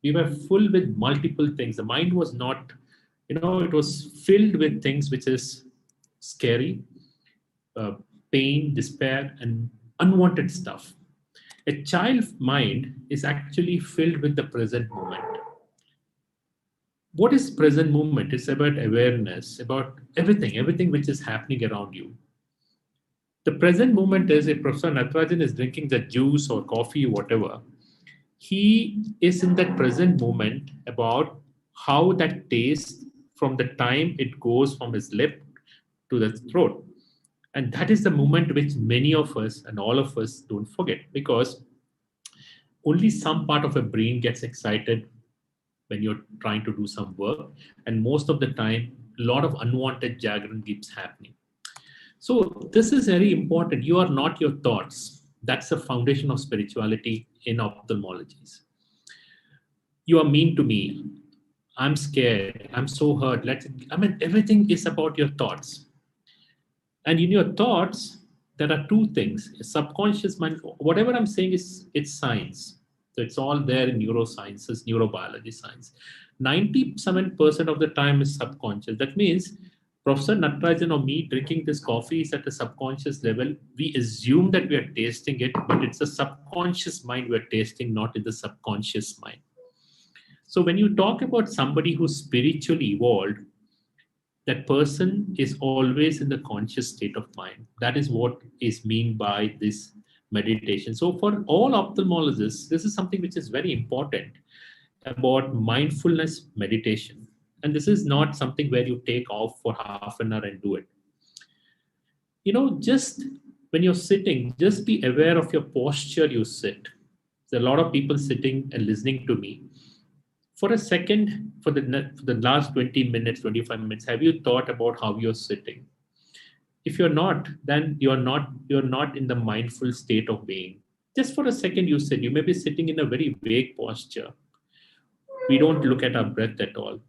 we were full with multiple things. The mind was not, it was filled with things which is scary, pain, despair, and unwanted stuff. A child's mind is actually filled with the present moment. what is present moment? It's about awareness, about everything which is happening around you. The present moment is if Professor Natarajan is drinking the juice or coffee, whatever, he is in that present moment about how that tastes from the time it goes from his lip to the throat. And that is the moment which many of us and all of us don't forget, because only some part of a brain gets excited when you're trying to do some work. And most of the time, a lot of unwanted jagran keeps happening. So this is very important. You are not your thoughts. That's the foundation of spirituality in ophthalmologies. You are mean to me. I'm scared. I'm so hurt. Everything is about your thoughts. And in your thoughts, there are two things. Subconscious mind, whatever I'm saying it's science. So it's all there in neurosciences, neurobiology science. 97% of the time is subconscious. That means Professor Natarajan or me drinking this coffee is at a subconscious level. We assume that we are tasting it, but it's the subconscious mind we're tasting, not in the subconscious mind. So when you talk about somebody who's spiritually evolved, that person is always in the conscious state of mind. That is what is meant by this meditation. So for all ophthalmologists, this is something which is very important about mindfulness meditation. And this is not something where you take off for half an hour and do it. Just when you're sitting, just be aware of your posture you sit. There's a lot of people sitting and listening to me. For a second, for the last 20 minutes, 25 minutes, have you thought about how you're sitting? If you're not, then you're not in the mindful state of being. Just for a second you sit. You may be sitting in a very vague posture. We don't look at our breath at all.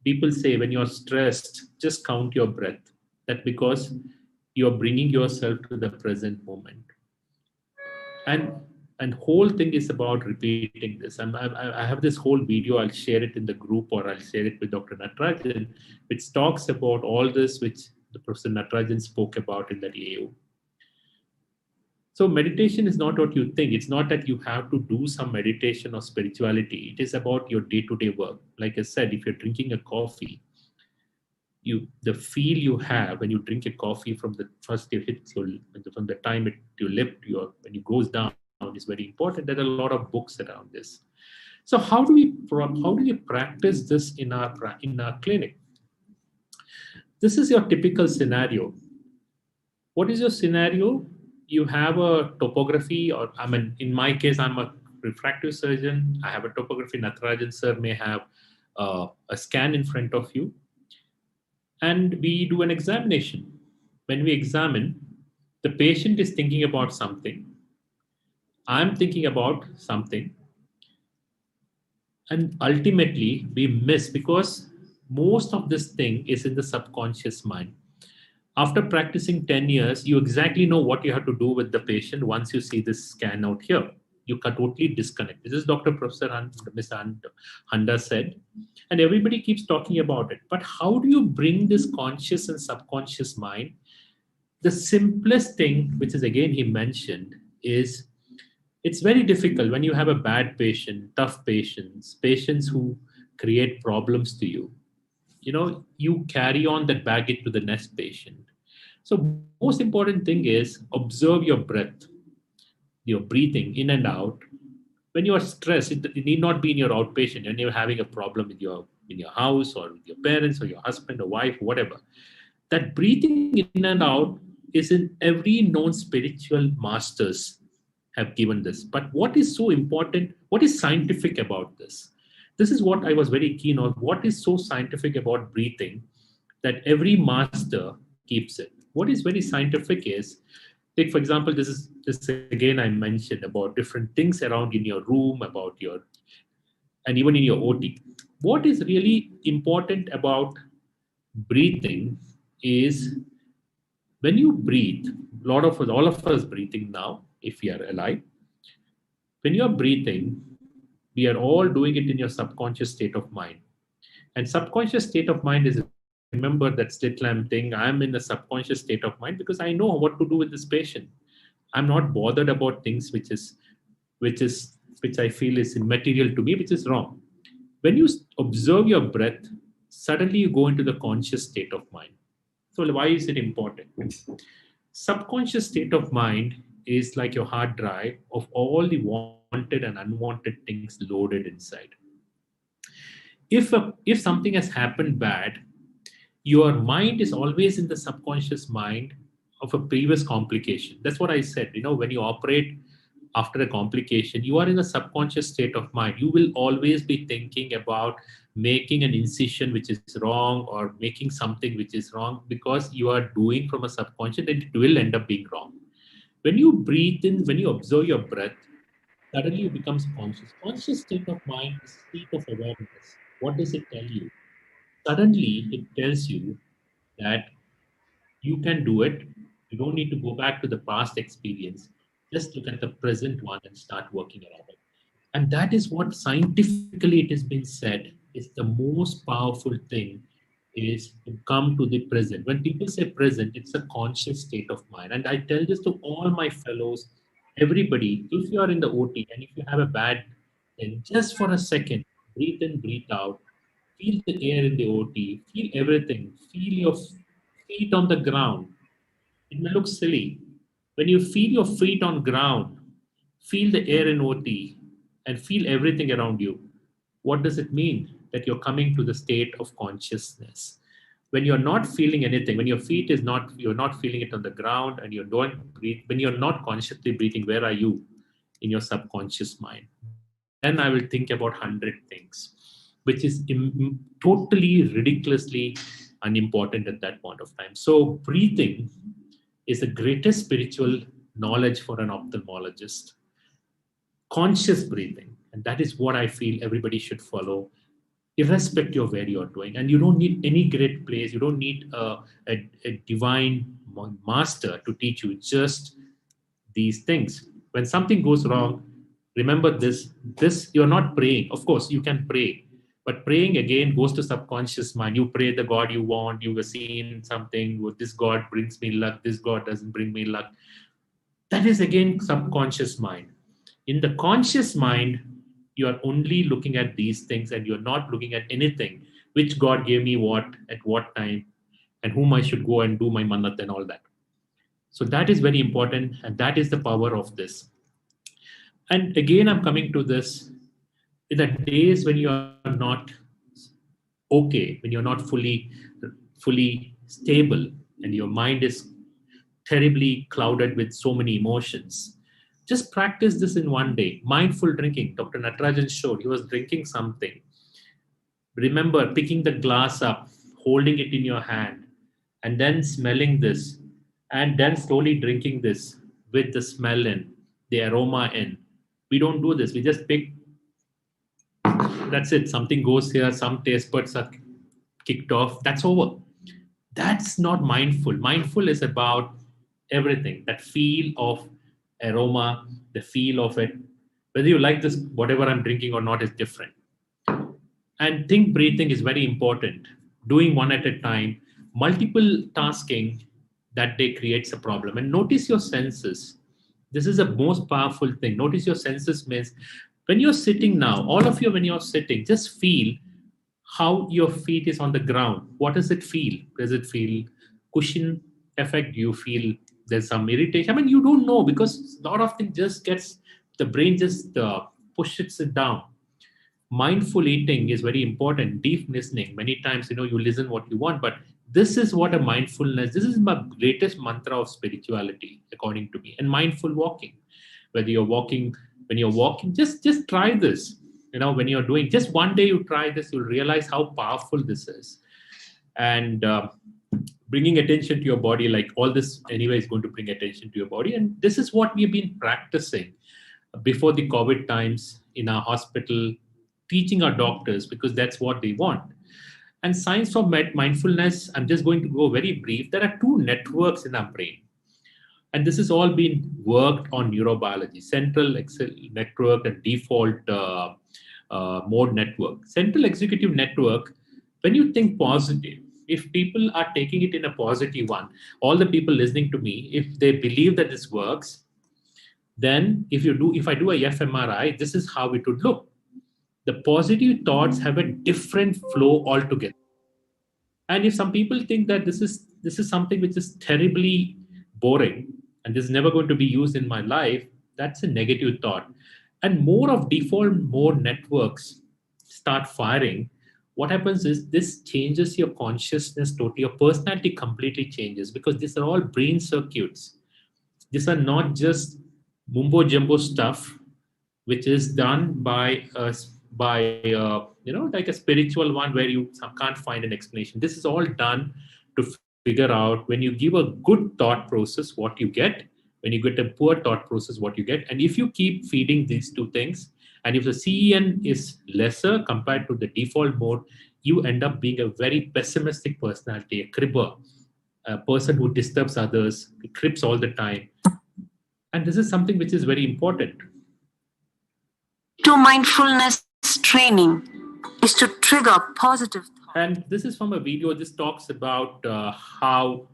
People say when you're stressed, just count your breath. That's because you're bringing yourself to the present moment. And whole thing is about repeating this. I have this whole video. I'll share it in the group, or I'll share it with Dr. Natarajan, which talks about all this, which the Professor Natarajan spoke about in that AO. So meditation is not what you think. It's not that you have to do some meditation or spirituality. It is about your day-to-day work. Like I said, if you're drinking a coffee, the feel you have when you drink a coffee from the first it hits from the time your lip when it goes down is very important. There are a lot of books around this. So how do we practice this in our clinic? This is your typical scenario. What is your scenario? You have a topography, or in my case, I'm a refractive surgeon. I have a topography. Natarajan sir may have a scan in front of you. And we do an examination. When we examine, the patient is thinking about something. I'm thinking about something. And ultimately, we miss, because most of this thing is in the subconscious mind. After practicing 10 years, you exactly know what you have to do with the patient once you see this scan out here. You can totally disconnect. This is Dr. Professor Mr. Handa said, and everybody keeps talking about it. But how do you bring this conscious and subconscious mind? The simplest thing, which is again he mentioned, is it's very difficult when you have a bad patient, tough patients who create problems to you. You carry on that baggage to the next patient. So most important thing is observe your breath, your breathing in and out. When you are stressed, it need not be in your outpatient, and you're having a problem in your house or with your parents or your husband or wife, whatever. That breathing in and out is in every known spiritual masters have given this. But what is so important, what is scientific about this? This is what I was very keen on. What is so scientific about breathing that every master keeps it? What is very scientific is, take for example, this again I mentioned about different things around in your room, and even in your OT. What is really important about breathing is when you breathe, all of us breathing now, if we are alive, when you are breathing, we are all doing it in your subconscious state of mind. And subconscious state of mind is, remember that slit lamp thing, I'm in the subconscious state of mind because I know what to do with this patient. I'm not bothered about things which I feel is immaterial to me, which is wrong. When you observe your breath, suddenly you go into the conscious state of mind. So why is it important? Subconscious state of mind is like your hard drive of all the wanted and unwanted things loaded inside. If something has happened bad, your mind is always in the subconscious mind of a previous complication. That's what I said. When you operate after a complication, you are in a subconscious state of mind. You will always be thinking about making an incision which is wrong or making something which is wrong, because you are doing from a subconscious, and it will end up being wrong. When you breathe in, when you observe your breath, suddenly you become conscious. Conscious state of mind is state of awareness. What does it tell you? Suddenly it tells you that you can do it. You don't need to go back to the past experience. Just look at the present one and start working around it. And that is what scientifically it has been said is the most powerful thing, is to come to the present. When people say present, it's a conscious state of mind. And I tell this to all my fellows, everybody, if you are in the OT and if you have a bad, then just for a second, breathe in, breathe out, feel the air in the OT, feel everything, feel your feet on the ground. It may look silly. When you feel your feet on ground, feel the air in OT, and feel everything around you. What does it mean? That you're coming to the state of consciousness. When you're not feeling anything, when your feet is not, you're not feeling it on the ground, and you don't breathe, when you're not consciously breathing, where are you? In your subconscious mind. Then I will think about 100 things, which is totally ridiculously unimportant at that point of time. So breathing is the greatest spiritual knowledge for an ophthalmologist. Conscious breathing. And that is what I feel everybody should follow, irrespective of where you're doing. And you don't need any great place. You don't need a divine master to teach you just these things. When something goes wrong, remember this, you're not praying. Of course, you can pray. But praying again goes to subconscious mind. You pray the God you want. You were seeing something. This God brings me luck. This God doesn't bring me luck. That is again subconscious mind. In the conscious mind, you are only looking at these things, and you're not looking at anything. Which God gave me what, at what time, and whom I should go and do my manat and all that. So that is very important, and that is the power of this. And again, I'm coming to this. In the days when you are not okay, when you're not fully stable, and your mind is terribly clouded with so many emotions, just practice this in one day. Mindful drinking. Dr. Natarajan showed he was drinking something. Remember picking the glass up, holding it in your hand, and then smelling this, and then slowly drinking this with the smell in, the aroma in. We don't do this. We just pick. That's it. Something goes here. Some taste buds are kicked off. That's over. That's not mindful. Mindful is about everything. That feel of aroma, the feel of it. Whether you like this, whatever I'm drinking or not is different. And think breathing is very important. Doing one at a time. Multiple tasking that day creates a problem. And notice your senses. This is the most powerful thing. Notice your senses means when you're sitting now, all of you, when you're sitting, just feel how your feet is on the ground. What does it feel? Does it feel cushion effect? Do you feel there's some irritation? I mean, you don't know, because a lot of things just gets, the brain just pushes it down. Mindful eating is very important. Deep listening. Many times, you listen what you want, but this is what a mindfulness, this is my greatest mantra of spirituality, according to me. And mindful walking. Whether you're walking, when you're walking, just try this. When you're doing, just one day you try this, you'll realize how powerful this is. And bringing attention to your body, like all this anyway is going to bring attention to your body. And this is what we've been practicing before the COVID times in our hospital, teaching our doctors, because that's what they want. And science for mindfulness, I'm just going to go very brief. There are two networks in our brain. And this has all been worked on neurobiology, central network and default mode network. Central executive network, when you think positive, if people are taking it in a positive one, all the people listening to me, if they believe that this works, then if I do a fMRI, this is how it would look. the positive thoughts have a different flow altogether. And if some people think that this is something which is terribly boring and this is never going to be used in my life, that's a negative thought. And more of default mode networks start firing. What happens is this changes your consciousness totally, your personality completely changes, because these are all brain circuits. These are not just mumbo jumbo stuff which is done by like a spiritual one where you can't find an explanation. This is all done to figure out, when you give a good thought process, what you get, when you get a poor thought process, what you get. And if you keep feeding these two things, and if the CEN is lesser compared to the default mode, you end up being a very pessimistic personality, a cribber, a person who disturbs others, cribs all the time. And this is something which is very important. To mindfulness training is to trigger positive thoughts. And this is from a video. This talks about how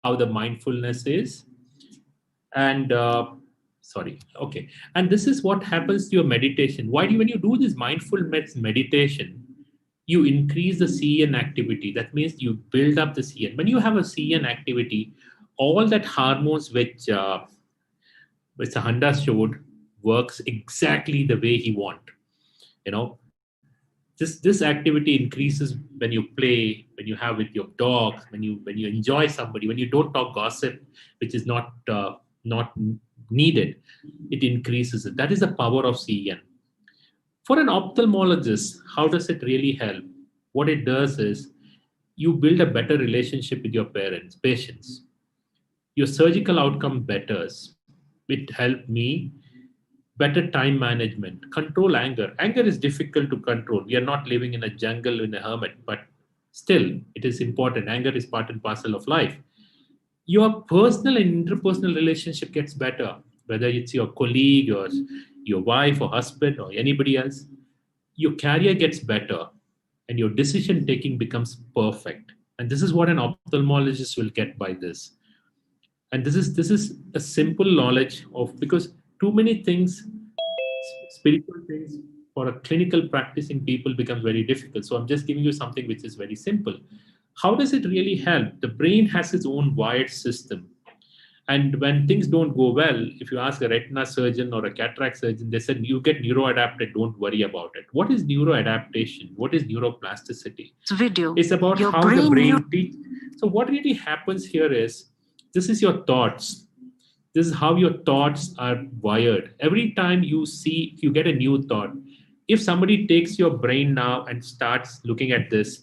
the mindfulness is. And and this is what happens to your meditation. When you do this mindfulness meditation, you increase the CN activity. That means you build up the CN. When you have a CN activity, all that hormones which Sahanda showed works exactly the way he want. This activity increases when you play, when you have with your dog, when you enjoy somebody, when you don't talk gossip, which is not needed. It increases it. That is the power of CN. For an ophthalmologist, how does it really help? What it does is you build a better relationship with your patients. Your surgical outcome betters. It helped me. Better time management, control anger. Anger is difficult to control. We are not living in a jungle in a hermit, but still it is important. Anger is part and parcel of life. Your personal and interpersonal relationship gets better, whether it's your colleague or your wife or husband or anybody else. Your career gets better and your decision taking becomes perfect. And this is what an ophthalmologist will get by this. And this is a simple knowledge of, because too many things, spiritual things, for a clinical practicing people becomes very difficult. So I'm just giving you something which is very simple. How does it really help? The brain has its own wired system. And when things don't go well, if you ask a retina surgeon or a cataract surgeon, they said, you get neuroadapted, don't worry about it. What is neuroadaptation? What is neuroplasticity? It's about how the brain teaches. So what really happens here is, this is your thoughts. This is how your thoughts are wired. Every time you get a new thought. If somebody takes your brain now and starts looking at this,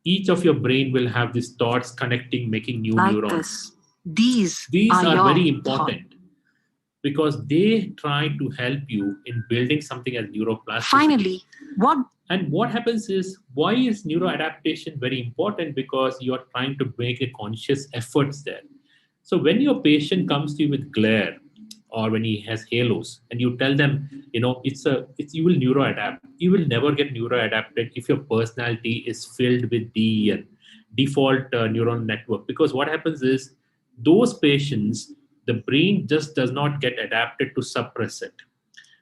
each of your brain will have these thoughts connecting, making new neurons. These are very important because they try to help you in building something as neuroplasticity. Finally, what happens is, why is neuroadaptation very important? Because you are trying to make a conscious efforts there. So when your patient comes to you with glare, or when he has halos, and you tell them, you will neuroadapt. You will never get neuroadapted if your personality is filled with the default neuron network. Because what happens is, those patients, the brain just does not get adapted to suppress it.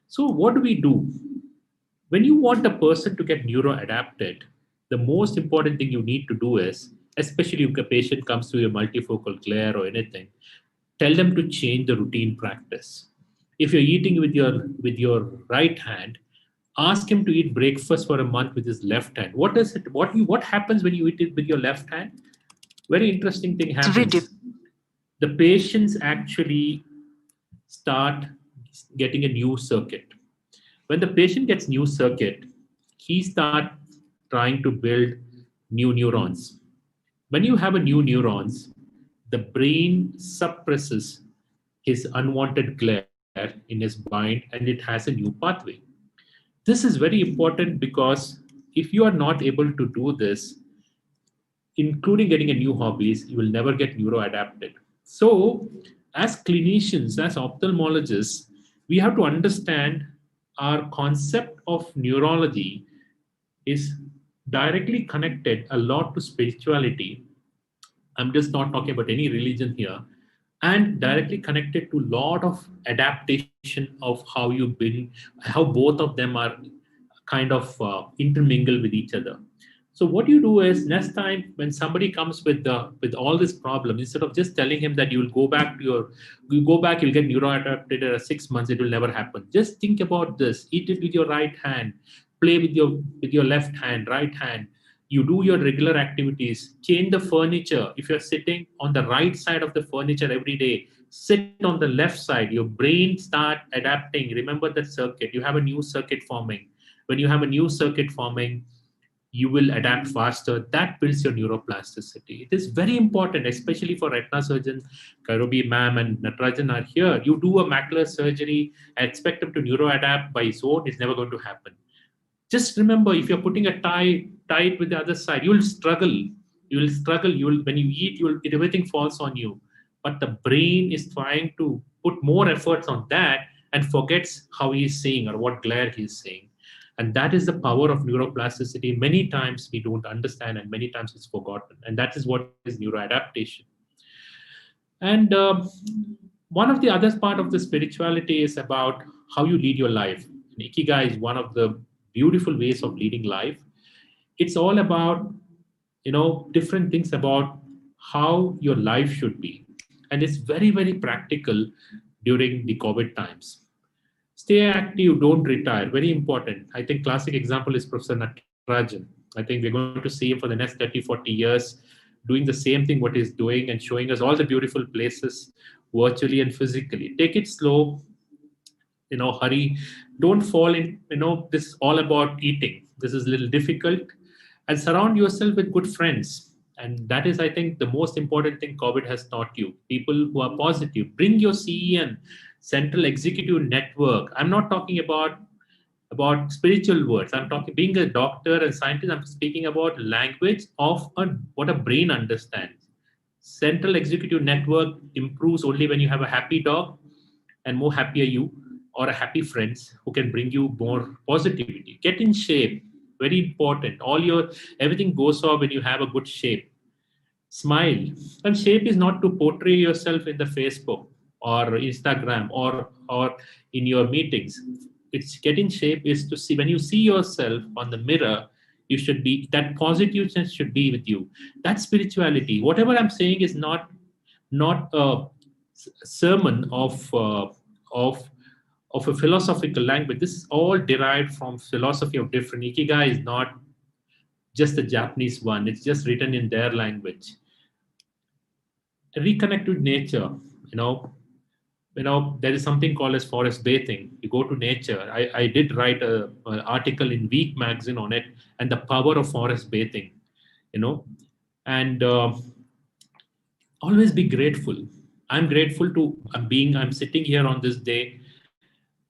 So what do? When you want a person to get neuroadapted, the most important thing you need to do is, especially if a patient comes to a multifocal glare or anything, tell them to change the routine practice. If you're eating with your right hand, ask him to eat breakfast for a month with his left hand. What happens when you eat it with your left hand? Very interesting thing happens. The patients actually start getting a new circuit. When the patient gets new circuit, he starts trying to build new neurons. When you have a new neurons, the brain suppresses his unwanted glare in his mind and it has a new pathway. This is very important because if you are not able to do this, including getting a new hobbies, you will never get neuroadapted. So as clinicians, as ophthalmologists, we have to understand our concept of neurology is directly connected a lot to spirituality. I'm just not talking about any religion here, and directly connected to a lot of adaptation of how you build, how both of them are kind of intermingle with each other. So what you do is next time when somebody comes with all this problem, instead of just telling him that you'll get neuroadapted at 6 months, it will never happen. Just think about this. Eat it with your right hand, play with your left hand, right hand. You do your regular activities, change the furniture. If you're sitting on the right side of the furniture every day, sit on the left side. Your brain start adapting. Remember that circuit. You have a new circuit forming. When you have a new circuit forming, you will adapt faster. That builds your neuroplasticity. It is very important, especially for retina surgeons. Kairobi ma'am and Natarajan are here. You do a macular surgery and expect them to neuroadapt by his own, it's never going to happen. Just remember, if you're putting a tie it with the other side, you'll struggle. When you eat, everything falls on you. But the brain is trying to put more efforts on that and forgets how he's seeing or what glare he's seeing. And that is the power of neuroplasticity. Many times we don't understand, and many times it's forgotten. And that is what is neuroadaptation. And one of the other part of the spirituality is about how you lead your life. And Ikigai is one of the beautiful ways of leading life. It's all about, different things about how your life should be. And it's very, very practical during the COVID times. Stay active, don't retire. Very important. I think classic example is Professor Natarajan. I think we're going to see him for the next 30, 40 years doing the same thing what he's doing and showing us all the beautiful places virtually and physically. Take it slow, hurry. Don't fall in, this is all about eating. This is a little difficult. And surround yourself with good friends. And that is, I think, the most important thing COVID has taught you. People who are positive. Bring your CEN, Central Executive Network. I'm not talking about spiritual words. I'm talking being a doctor and scientist. I'm speaking about language of what a brain understands. Central Executive Network improves only when you have a happy dog and more happier you, or a happy friends who can bring you more positivity. Get in shape. Very important. Everything goes off when you have a good shape. Smile. And shape is not to portray yourself in the Facebook or Instagram or in your meetings. It's get in shape is to see, when you see yourself on the mirror, you should be, that positiveness should be with you. That's spirituality. Whatever I'm saying is not a sermon of a philosophical language. This is all derived from philosophy of different. Ikigai is not just the Japanese one. It's just written in their language. Reconnect with nature. There is something called as forest bathing. You go to nature. I did write an article in Week magazine on it and the power of forest bathing, and always be grateful. I'm grateful to I'm sitting here on this day,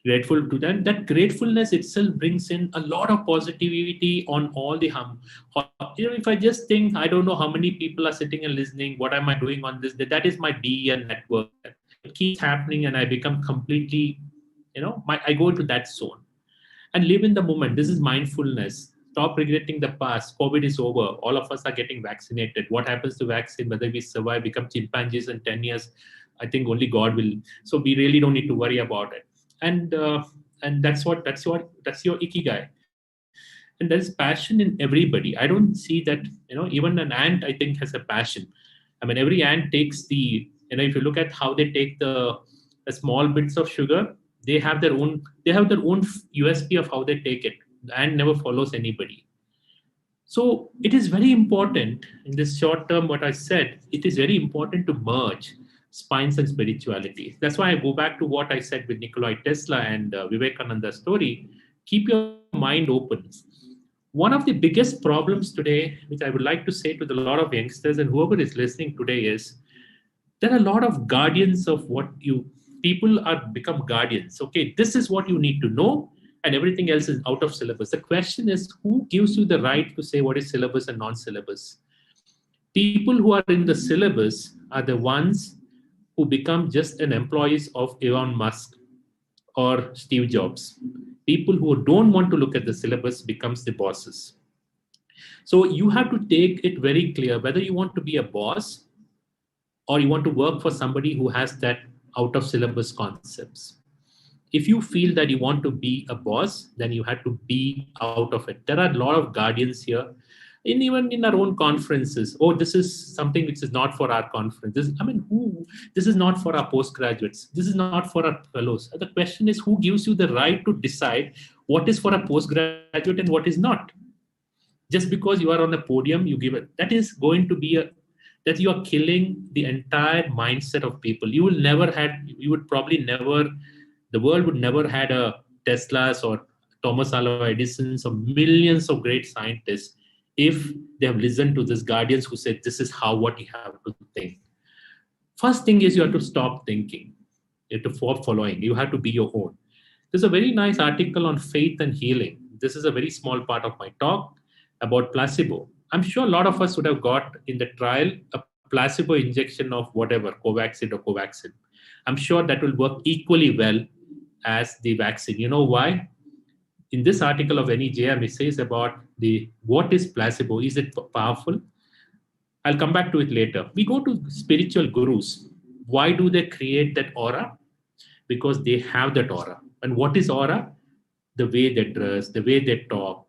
grateful to that. That gratefulness itself brings in a lot of positivity on all the if I just think, I don't know how many people are sitting and listening, what am I doing on this day? That is my DEN network. It keeps happening and I become completely, I go into that zone and live in the moment. This is mindfulness. Stop regretting the past. COVID is over. All of us are getting vaccinated. What happens to vaccine, whether we survive, become chimpanzees in 10 years, I think only God will. So we really don't need to worry about it. And that's your Ikigai. And there's passion in everybody. I don't see that, even an ant, I think, has a passion. I mean, every ant takes if you look at how they take the small bits of sugar, they have their own USP of how they take it. The ant never follows anybody. So it is very important in this short term, what I said, it is very important to merge science and spirituality. That's why I go back to what I said with Nikola Tesla and Vivekananda's story. Keep your mind open. One of the biggest problems today, which I would like to say to a lot of youngsters and whoever is listening today, is there are a lot of guardians of people are become guardians. Okay, this is what you need to know and everything else is out of syllabus. The question is, who gives you the right to say what is syllabus and non-syllabus? People who are in the syllabus are the ones who become just an employees of Elon Musk or Steve Jobs. People who don't want to look at the syllabus becomes the bosses. So you have to take it very clear whether you want to be a boss or you want to work for somebody who has that out of syllabus concepts. If you feel that you want to be a boss, then you have to be out of it. There are a lot of guardians here, and even in our own conferences. Oh, this is something which is not for our conference. This is not for our postgraduates. This is not for our fellows. The question is, who gives you the right to decide what is for a postgraduate and what is not? Just because you are on a podium, you give it. That is going to be that you are killing the entire mindset of people. You would probably never, the world would never had a Teslas or Thomas Alva Edisons or millions of great scientists if they have listened to these guardians who said, this is what you have to think. First thing is you have to stop thinking. You have to stop following. You have to be your own. There's a very nice article on faith and healing. This is a very small part of my talk about placebo. I'm sure a lot of us would have got in the trial a placebo injection of whatever, Covaxin or Covaxin. I'm sure that will work equally well as the vaccine. You know why? In this article of NEJM, it says about what is placebo. Is it powerful? I'll come back to it later. We go to spiritual gurus. Why do they create that aura? Because they have that aura. And what is aura? The way they dress, the way they talk,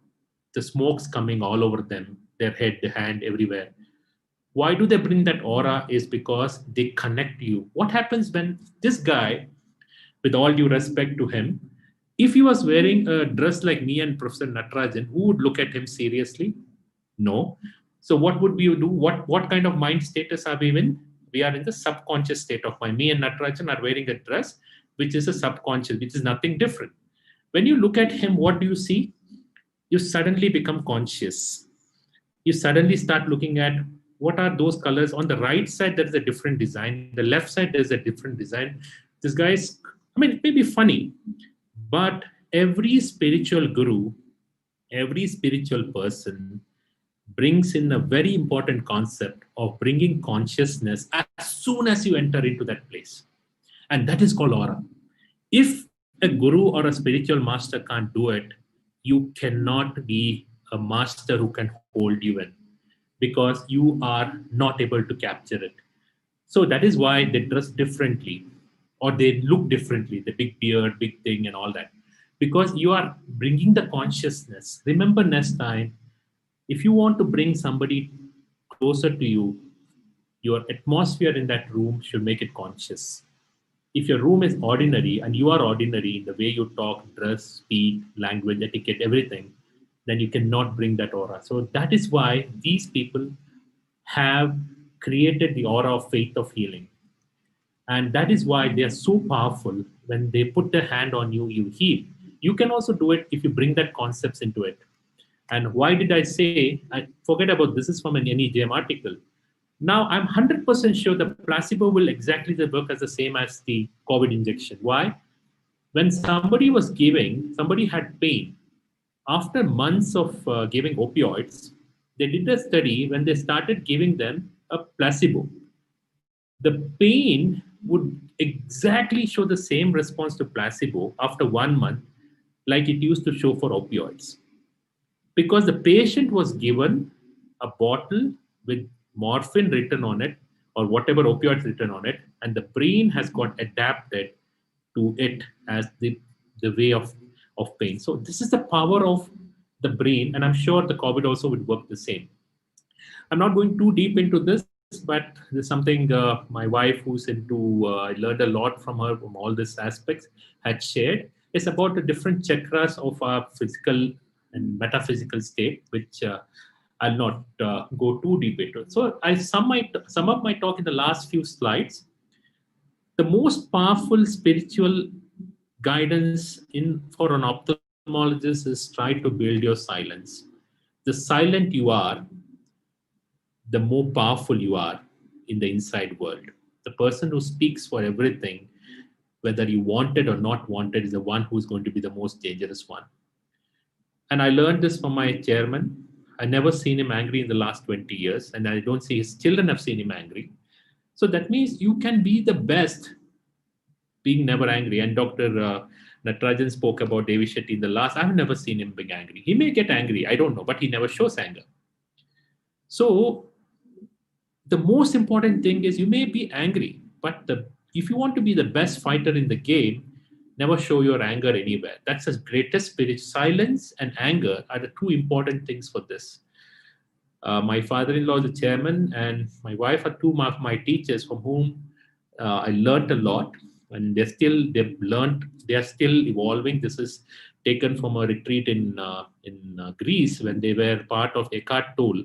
the smoke's coming all over them, their head, the hand, everywhere. Why do they bring that aura? Is because they connect you. What happens when this guy, with all due respect to him, if he was wearing a dress like me and Professor Natarajan, who would look at him seriously? No. So what would we do? What kind of mind status are we in? We are in the subconscious state of mind. Me and Natarajan are wearing a dress, which is a subconscious, which is nothing different. When you look at him, what do you see? You suddenly become conscious. You suddenly start looking at what are those colors. On the right side, there is a different design. The left side, there's a different design. This guy's, it may be funny, but every spiritual guru, every spiritual person brings in a very important concept of bringing consciousness as soon as you enter into that place. And that is called aura. If a guru or a spiritual master can't do it, you cannot be a master who can hold you in, because you are not able to capture it. So that is why they dress differently, or they look differently, the big beard, big thing and all that, because you are bringing the consciousness. Remember, next time, if you want to bring somebody closer to you, your atmosphere in that room should make it conscious. If your room is ordinary and you are ordinary in the way you talk, dress, speak, language, etiquette, everything, then you cannot bring that aura. So that is why these people have created the aura of faith of healing. And that is why they are so powerful. When they put their hand on you, you heal. You can also do it if you bring that concepts into it. And why did I say, I forget about this is from an NEJM article. Now I'm 100% sure the placebo will exactly work as the same as the COVID injection. Why? When somebody had pain, after months of giving opioids, they did a study when they started giving them a placebo. The pain would exactly show the same response to placebo after 1 month like it used to show for opioids. Because the patient was given a bottle with morphine written on it or whatever opioids written on it, and the brain has got adapted to it as the way of pain. So this is the power of the brain, and I'm sure the COVID also would work the same. I'm not going too deep into this, but there's something my wife, who's into, I learned a lot from her from all these aspects, had shared. It's about the different chakras of our physical and metaphysical state, which I'll not go too deep into it. So I sum up my talk in the last few slides. The most powerful spiritual guidance for an ophthalmologist is try to build your silence. The silent you are, the more powerful you are in the inside world. The person who speaks for everything, whether you want it or not want it, is the one who's going to be the most dangerous one. And I learned this from my chairman. I never seen him angry in the last 20 years, and I don't see his children have seen him angry. So that means you can be the best being never angry. And Dr. Natarajan spoke about Devi Shetty in the last. I've never seen him being angry. He may get angry, I don't know, but he never shows anger. So the most important thing is you may be angry, but if you want to be the best fighter in the game, Never show your anger anywhere. That's the greatest spirit. Silence and anger are the two important things for this. My father-in-law is the chairman, and my wife are two of my teachers from whom I learned a lot, and they are still evolving. This is taken from a retreat in Greece when they were part of Eckhart Tolle.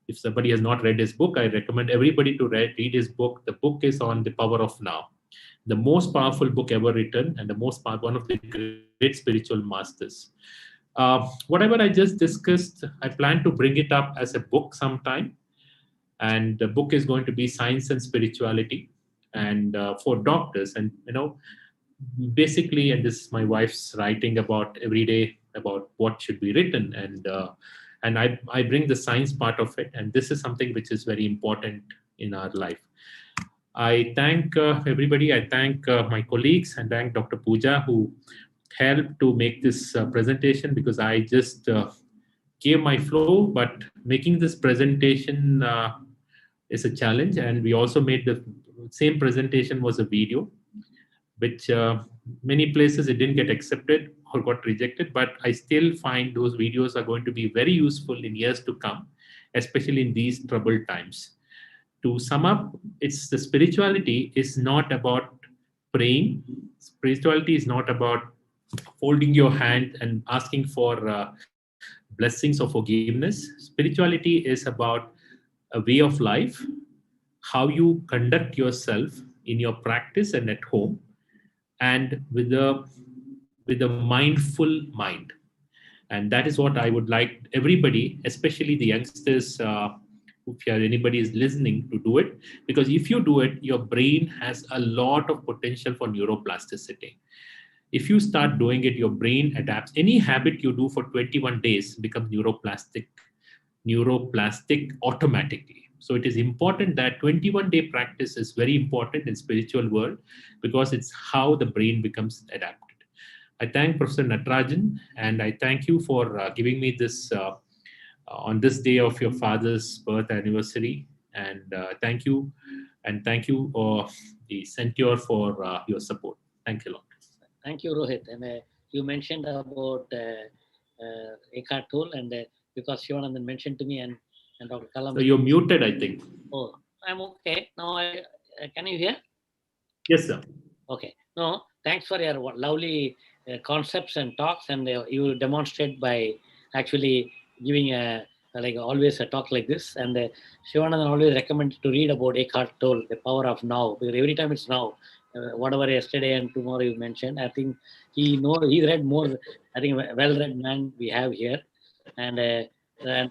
If somebody has not read his book, I recommend everybody to read his book. The book is on the power of now, the most powerful book ever written, and one of the great spiritual masters. Whatever I just discussed, I plan to bring it up as a book sometime. And the book is going to be Science and Spirituality, and for doctors. And basically, and this is my wife's writing about every day about what should be written, and I bring the science part of it. And this is something which is very important in our life. I thank everybody. I thank my colleagues, and thank Dr. Pooja, who helped to make this presentation, because I just gave my flow, but making this presentation is a challenge. And we also made the same presentation was a video, which many places it didn't get accepted or got rejected, but I still find those videos are going to be very useful in years to come, especially in these troubled times. To sum up, it's the spirituality is not about praying. Spirituality is not about folding your hand and asking for blessings or forgiveness. Spirituality is about a way of life, how you conduct yourself in your practice and at home, and with a mindful mind. And that is what I would like everybody, especially the youngsters, if anybody is listening, to do it. Because if you do it, your brain has a lot of potential for neuroplasticity. If you start doing it, your brain adapts. Any habit you do for 21 days becomes neuroplastic automatically. So it is important that 21-day practice is very important in spiritual world, because it's how the brain becomes adapted. I thank Professor Natarajan, and I thank you for giving me this on this day of your father's birth anniversary. And thank you, the Centaur, for your support. Thank you a lot. Thank you, Rohit. And you mentioned about Eckhart Tolle, and because Shivanandan mentioned to me and Dr. Kalam. So you're muted, I think. Oh, I'm okay. Now, can you hear? Yes, sir. Okay. No, thanks for your lovely concepts and talks, and you demonstrate by actually giving always a talk like this. And Shivanandan always recommended to read about Eckhart Tolle, the power of now, because every time it's now. Whatever yesterday and tomorrow you mentioned, I think he read more. I think well-read man we have here, and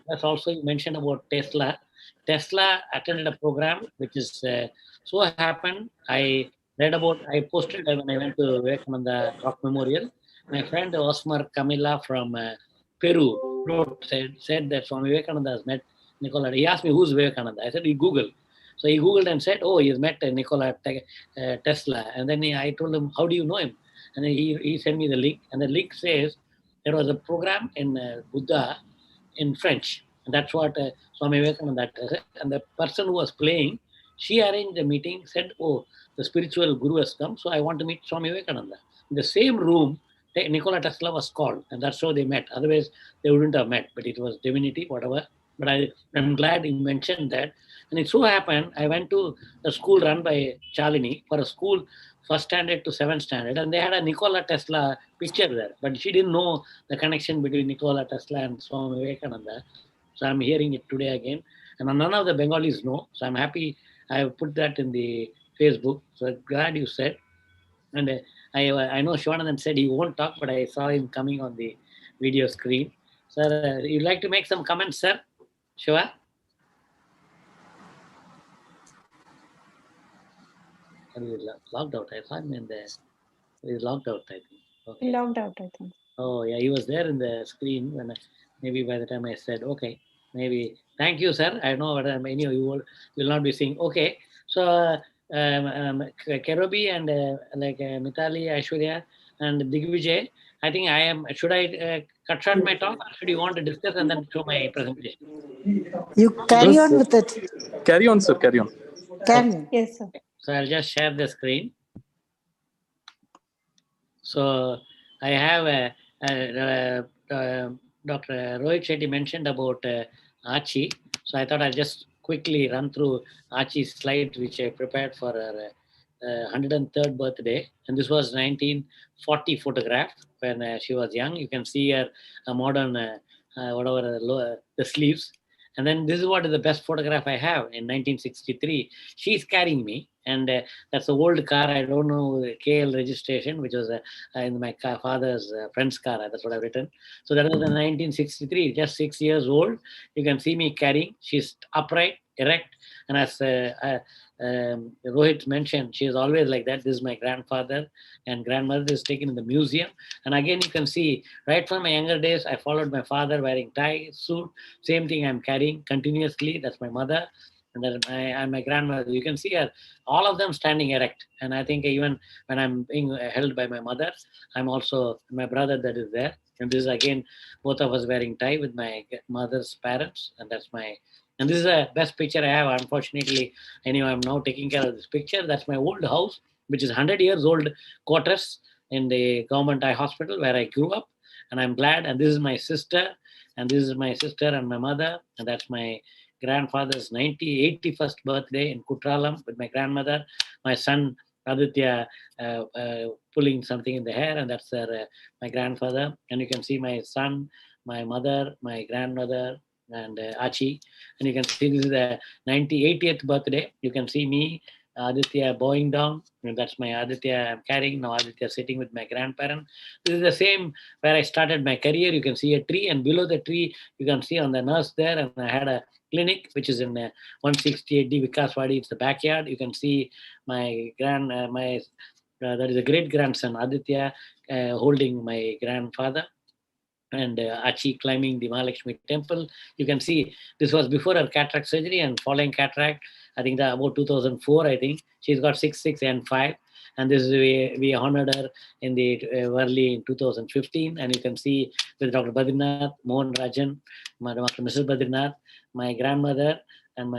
plus also you mentioned about Tesla. Tesla attended a program which is so happened. I posted when I went to Vivekananda Rock Memorial. My friend Osmar Camilla from Peru said that Swami Vivekananda has met Nikola. He asked me who's Vivekananda. I said he Google. So he Googled and said, oh, he's met Nikola Tesla. And then I told him, how do you know him? And then he sent me the link. And the link says there was a program in Buddha in French. And that's what Swami Vivekananda said. And the person who was playing, she arranged the meeting, said, oh, the spiritual guru has come, so I want to meet Swami Vivekananda. In the same room, Nikola Tesla was called. And that's how they met. Otherwise, they wouldn't have met. But it was divinity, whatever. But I'm glad you mentioned that. And it so happened, I went to a school run by Chalini for a school 1st standard to 7th standard, and they had a Nikola Tesla picture there. But she didn't know the connection between Nikola Tesla and Swami Vivekananda. So I'm hearing it today again. And none of the Bengalis know. So I'm happy I put that in the Facebook. So I'm glad you said. And I know Shivanandan said he won't talk, but I saw him coming on the video screen. Sir, you'd like to make some comments, sir? Shiva? He's logged out. I saw him in there. He's logged out, I think. Okay. Logged out, I think. Oh, yeah, he was there in the screen when maybe by the time I said, okay, maybe. Thank you, sir. I know what many of you will not be seeing. Okay, so Kerobi and Mitali, Aishwarya, and Digvijay, I think I am. Should I cut short my talk, or should you want to discuss and then show my presentation? You carry on with it. Carry on, sir. Carry on. Carry on. Yes, sir. So I'll just share the screen. So I have Dr. Rohit Shetty mentioned about Archie. So I thought I'll just quickly run through Archie's slides, which I prepared for her 103rd birthday. And this was 1940 photograph when she was young. You can see her modern, the sleeves. And then this is what is the best photograph I have in 1963. She's carrying me, and that's an old car. I don't know the KL registration, which was in my father's friend's car. That's what I've written. So that was in 1963, just 6 years old. You can see me carrying. She's upright, erect, and as Rohit mentioned, she is always like that. This is my grandfather and grandmother is taken in the museum. And again, you can see right from my younger days, I followed my father wearing tie, suit, same thing I'm carrying continuously. That's my mother. And that's my grandmother. You can see her, all of them standing erect. And I think even when I'm being held by my mother, I'm also my brother that is there. And this is again, both of us wearing tie with my mother's parents. And this is the best picture I have. Unfortunately, anyway, I'm now taking care of this picture. That's my old house, which is 100 years old quarters in the government eye hospital where I grew up. And I'm glad. And this is my sister. And this is my sister and my mother. And that's my grandfather's 81st birthday in Kutralam with my grandmother. My son, Aditya, pulling something in the hair. And that's my grandfather. And you can see my son, my mother, my grandmother, and Archie. And you can see this is the 80th birthday. You can see me, Aditya bowing down. And that's my Aditya I'm carrying. Now Aditya sitting with my grandparent. This is the same where I started my career. You can see a tree, and below the tree, you can see on the nurse there. And I had a clinic, which is in 168D Vikaswadi. It's the backyard. You can see my that is a great grandson, Aditya, holding my grandfather. And Archie climbing the Mahalakshmi temple. You can see this was before her cataract surgery, and following cataract, I think about 2004, I think. She's got 6, 6, and 5. And this is we honored her in the early in 2015. And you can see with Dr. Badrinath, Mohan Rajan, Dr. Mrs. Badrinath, my grandmother, and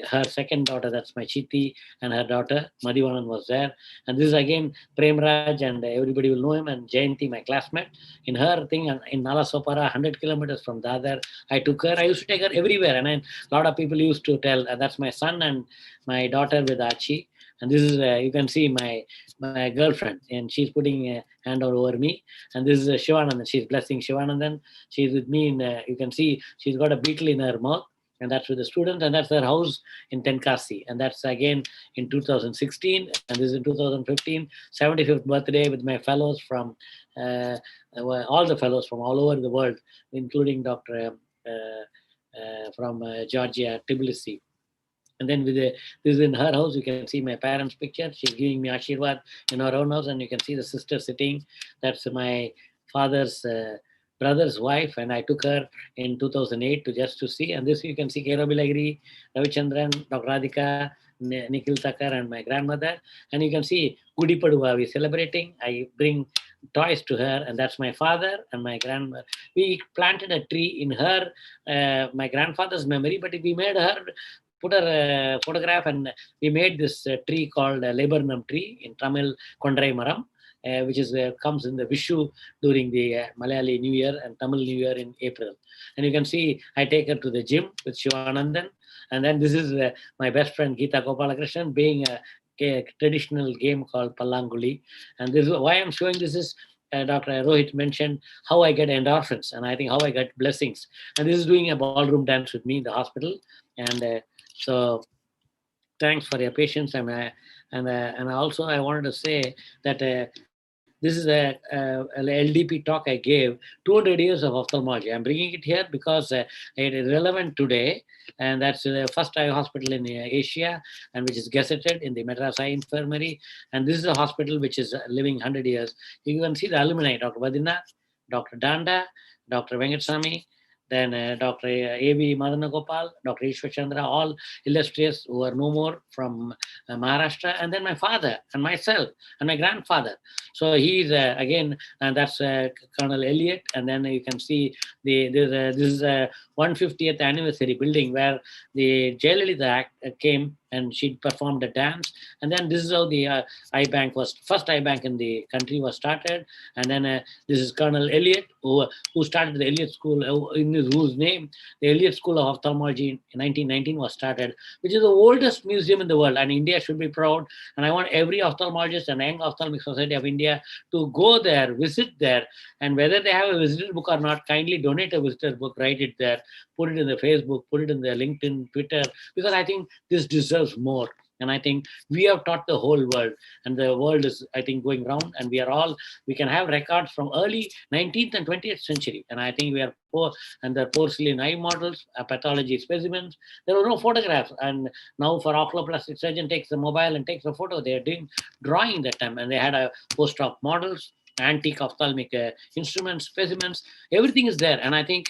her second daughter, that's my Chiti, and her daughter, Madhivanan, was there. And this is again Premraj, and everybody will know him, and Jayanti, my classmate. In her thing in Nalasopara, 100 kilometers from Dadar, I took her. I used to take her everywhere, and a lot of people used to tell, that's my son and my daughter with Archie. And this is, you can see my girlfriend, and she's putting a hand over me. And this is Shivanandan. She's blessing Shivanandan. She's with me. You can see she's got a beetle in her mouth. And that's with the students, and that's their house in Tenkasi. And that's again in 2016, and this is in 2015, 75th birthday with my fellows from all the fellows from all over the world, including Dr. From Georgia, Tbilisi. And then this is in her house. You can see my parents' picture. She's giving me Ashirwad in her own house, and you can see the sister sitting. That's my father's brother's wife, and I took her in 2008 just to see. And this you can see Kero Bilagiri, Ravichandran, Dr. Radhika, Nikhil Thakkar, and my grandmother. And you can see Gudi Padua, we're celebrating. I bring toys to her, and that's my father and my grandmother. We planted a tree in her, my grandfather's memory, but we made her put her photograph, and we made this tree called Laburnum tree in Tamil Kondrai Maram. Which is comes in the Vishu during the Malayali New Year and Tamil New Year in April. And you can see I take her to the gym with Shivanandan. And then this is my best friend Geeta Gopalakrishnan being a traditional game called Pallanguli. And this is why I'm showing this is Dr. Rohit mentioned how I get endorphins, and I think how I get blessings. And this is doing a ballroom dance with me in the hospital. And so thanks for your patience. And also I wanted to say that this is a LDP talk I gave, 200 years of ophthalmology. I'm bringing it here because it is relevant today, and that's the first eye hospital in Asia, and which is gazetted in the Madras Eye Infirmary. And this is a hospital which is living 100 years. You can see the alumni, Dr. Badrinath, Dr. Danda, Dr. Venkateswamy, then Dr. A.V. Madanagopal, Dr. Ishwar Chandra, all illustrious who are no more from Maharashtra, and then my father and myself and my grandfather. So he's again, and that's Colonel Elliott, and then you can see this is a 150th anniversary building where the Jayalalitha Act came and she performed a dance. And then this is how the eye bank was, first eye bank in the country was started. And then this is Colonel Elliot, who started the Elliot School, whose name the Elliot School of Ophthalmology in 1919 was started, which is the oldest museum in the world, and India should be proud. And I want every ophthalmologist and Young Ophthalmic Society of India to go there, visit there, and whether they have a visitor book or not, kindly donate a visitor book, write it there, put it in the Facebook, put it in the LinkedIn, Twitter, because I think this deserves more. And I think we have taught the whole world, and the world is, I think, going round, and we can have records from early 19th and 20th century. And I think we are poor, and the porcelain eye models, pathology specimens. There were no photographs. And now for oculoplastic surgeon takes the mobile and takes a photo. They are doing drawing that time, and they had a post-op models, antique ophthalmic instruments, specimens, everything is there. And I think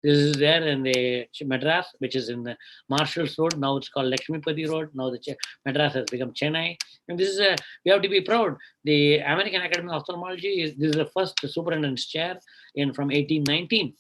this is there in the Madras, which is in the Marshall's Road. Now it's called Lakshmipati Road. Now the Madras has become Chennai. And this is we have to be proud. The American Academy of Ophthalmology this is the first superintendent's chair from 1819.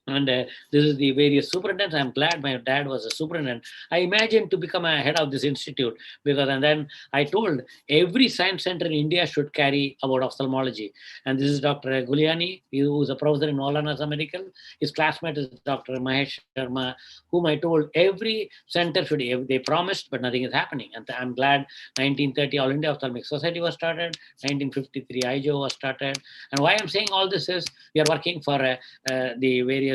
And this is the various superintendents. I'm glad my dad was a superintendent. I imagined to become a head of this institute, and then I told every science center in India should carry about ophthalmology. And this is Dr. Guliani, who is a professor in Maulana Medical. His classmate is Dr. Mahesh Sharma, whom I told every center should. They promised, but nothing is happening. And I'm glad 1930 All India Ophthalmic Society was started. 1953 IJO was started. And why I'm saying all this is we are working for the various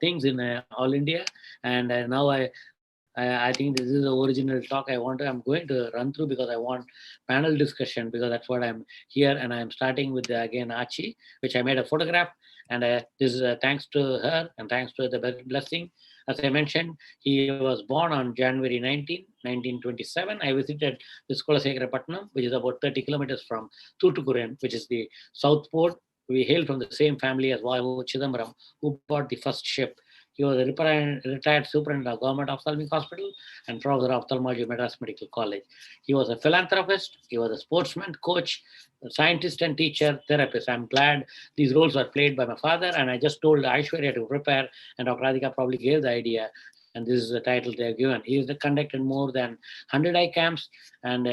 things in all India, and now I think this is the original talk I'm going to run through, because I want panel discussion, because that's what I'm here. And I'm starting with again Achi, which I made a photograph, and this is thanks to her and thanks to the blessing. As I mentioned, he was born on January 19, 1927. I visited the Skolasekharapatnam, which is about 30 kilometers from Thoothukudi, which is the south port. We hail from the same family as Vayu Chidambaram, who bought the first ship. He was a retired superintendent of Government Ophthalmic Hospital and professor of ophthalmology at Madras Medical College. He was a philanthropist. He was a sportsman, coach, scientist and teacher, therapist. I'm glad these roles were played by my father, and I just told Aishwarya to prepare, and Dr. Radhika probably gave the idea. And this is the title they have given. He has conducted more than 100 eye camps, and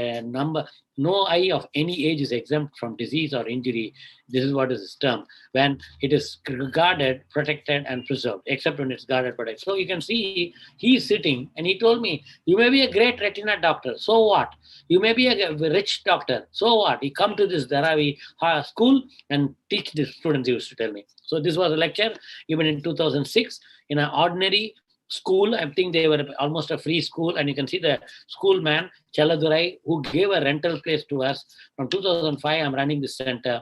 no eye of any age is exempt from disease or injury. This is what is his term. When it is guarded, protected, and preserved, except when it's guarded, protected. So you can see he's sitting, and he told me, you may be a great retina doctor. So what? You may be a rich doctor. So what? You come to this Dharavi school and teach the students, he used to tell me. So this was a lecture given in 2006 in an ordinary school. I think they were almost a free school, and you can see the school man, Chaladurai, who gave a rental place to us. From 2005, I'm running this center.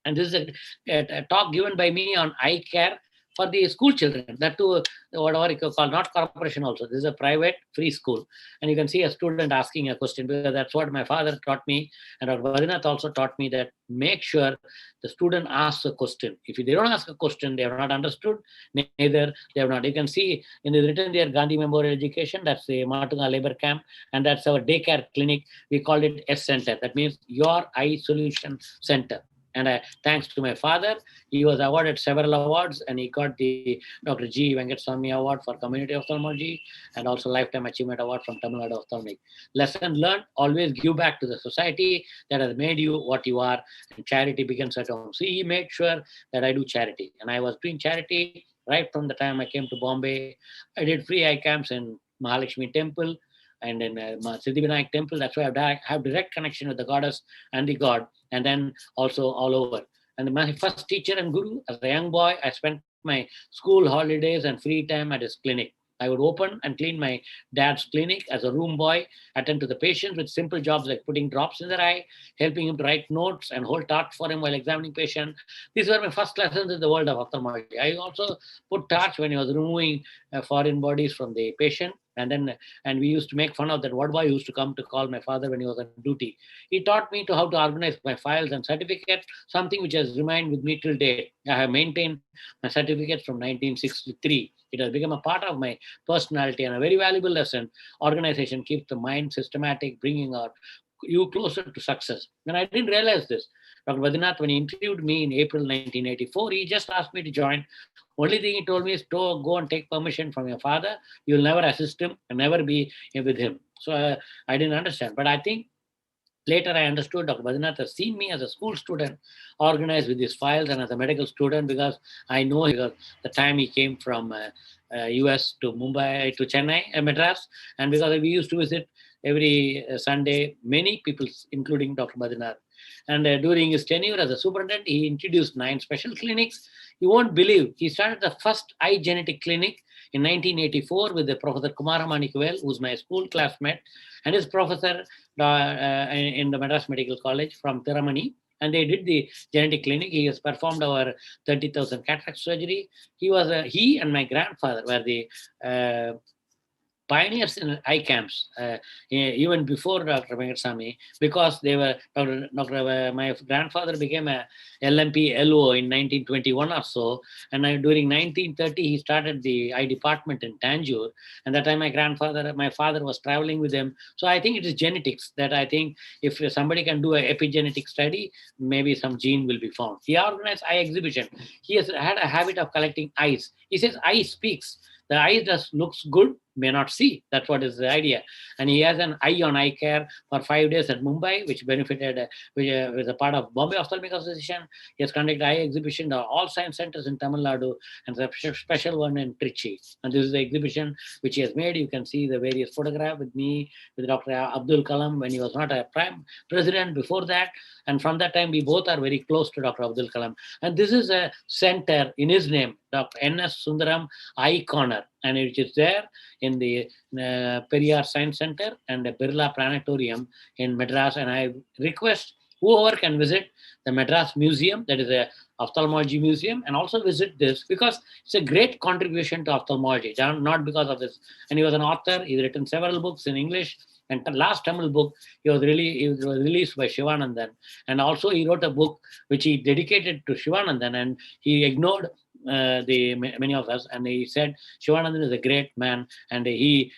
And this is a talk given by me on eye care for the school children. That too, whatever you call, not corporation also. This is a private free school. And you can see a student asking a question, because that's what my father taught me. And Dr. Badrinath also taught me that make sure the student asks a question. If they don't ask a question, they have not understood, neither they have not. You can see in the written there, Gandhi Memorial Education, that's the Matunga Labor Camp, and that's our daycare clinic. We called it S Center. That means Your Eye Solution Center. And thanks to my father, he was awarded several awards, and he got the Dr. G. Venkateswamy Award for Community Ophthalmology, and also Lifetime Achievement Award from Tamil Nadu Ophthalmic. Lesson learned, always give back to the society that has made you what you are, and charity begins at home. So he made sure that I do charity. And I was doing charity right from the time I came to Bombay. I did free eye camps in Mahalakshmi Temple and in Siddhivinayak Temple. That's why I have direct connection with the goddess and the god, and then also all over. And my first teacher and guru, as a young boy, I spent my school holidays and free time at his clinic. I would open and clean my dad's clinic as a room boy, attend to the patients with simple jobs like putting drops in their eye, helping him to write notes and hold torch for him while examining patient. These were my first lessons in the world of ophthalmology. I also put torch when he was removing foreign bodies from the patient. And we used to make fun of that. What boy used to come to call my father when he was on duty. He taught me how to organize my files and certificates, something which has remained with me till date. I have maintained my certificates from 1963. It has become a part of my personality and a very valuable lesson. Organization keeps the mind systematic, bringing you closer to success. And I didn't realize this. Dr. Badrinath, when he interviewed me in April 1984, he just asked me to join. Only thing he told me is to go and take permission from your father. You'll never assist him and never be with him. So I didn't understand. But I think later I understood Dr. Badrinath has seen me as a school student, organized with his files, and as a medical student, because I know because the time he came from US to Mumbai, to Chennai, Madras, and because we used to visit every Sunday, many people, including Dr. Badrinath. And during his tenure as a superintendent, he introduced 9 special clinics. You won't believe, he started the first eye genetic clinic in 1984 with the Professor Kumara Manikvel, who's my school classmate, and his professor in the Madras Medical College from Tiramani. And they did the genetic clinic. He has performed over 30,000 cataract surgery. He and my grandfather were the pioneers in eye camps, even before Dr. Venkateswamy, because they were, my grandfather became a LMP LO in 1921 or so, and during 1930, he started the eye department in Tanjore, and that time my father was traveling with him. So I think it is genetics that I think if somebody can do an epigenetic study, maybe some gene will be found. He organized eye exhibition. He has had a habit of collecting eyes. He says eye speaks. The eye just looks good, may not see. That's what is the idea. And he has an eye on eye care for 5 days at Mumbai, which benefited, which was a part of Bombay Ophthalmic Association. He has conducted eye exhibition at all science centers in Tamil Nadu and a special one in Trichy. And this is the exhibition which he has made. You can see the various photographs with me, with Dr. Abdul Kalam when he was not a prime president before that. And from that time, we both are very close to Dr. Abdul Kalam. And this is a center in his name, Dr. N.S. Sundaram Eye Corner. And it is there in the Periyar Science Center and the Birla Planetarium in Madras. And I request whoever can visit the Madras Museum, that is a ophthalmology museum, and also visit this because it's a great contribution to ophthalmology, not because of this. And he was an author. He's written several books in English. And the last Tamil book, he was released by Shivanandan. And also he wrote a book which he dedicated to Shivanandan, and he ignored many of us, and he said Shivanandan is a great man, and the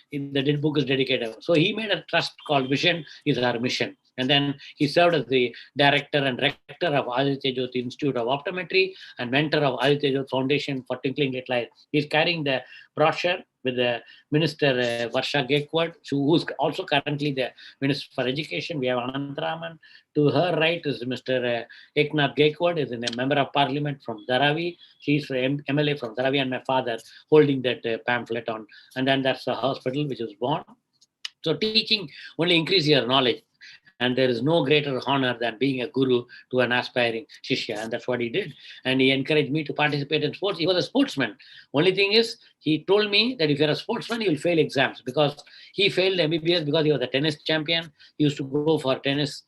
book is dedicated. So he made a trust called Vision is Our Mission. And then he served as the director and rector of Aditya Jyoti Institute of Optometry and mentor of Aditya Jyoti Foundation for Twinkling Little Light. He's carrying the brochure with the Minister Varsha Gaikwad, who's also currently the Minister for Education. We have Anantaraman. To her right is Mr. Eknath Gaikwad, is a member of parliament from Dharavi. She's MLA from Dharavi, and my father holding that pamphlet on. And then that's the hospital which was born. So teaching only increases your knowledge. And there is no greater honor than being a guru to an aspiring shishya. And that's what he did. And he encouraged me to participate in sports. He was a sportsman. Only thing is, he told me that if you're a sportsman, you'll fail exams, because he failed MBBS because he was a tennis champion. He used to go for tennis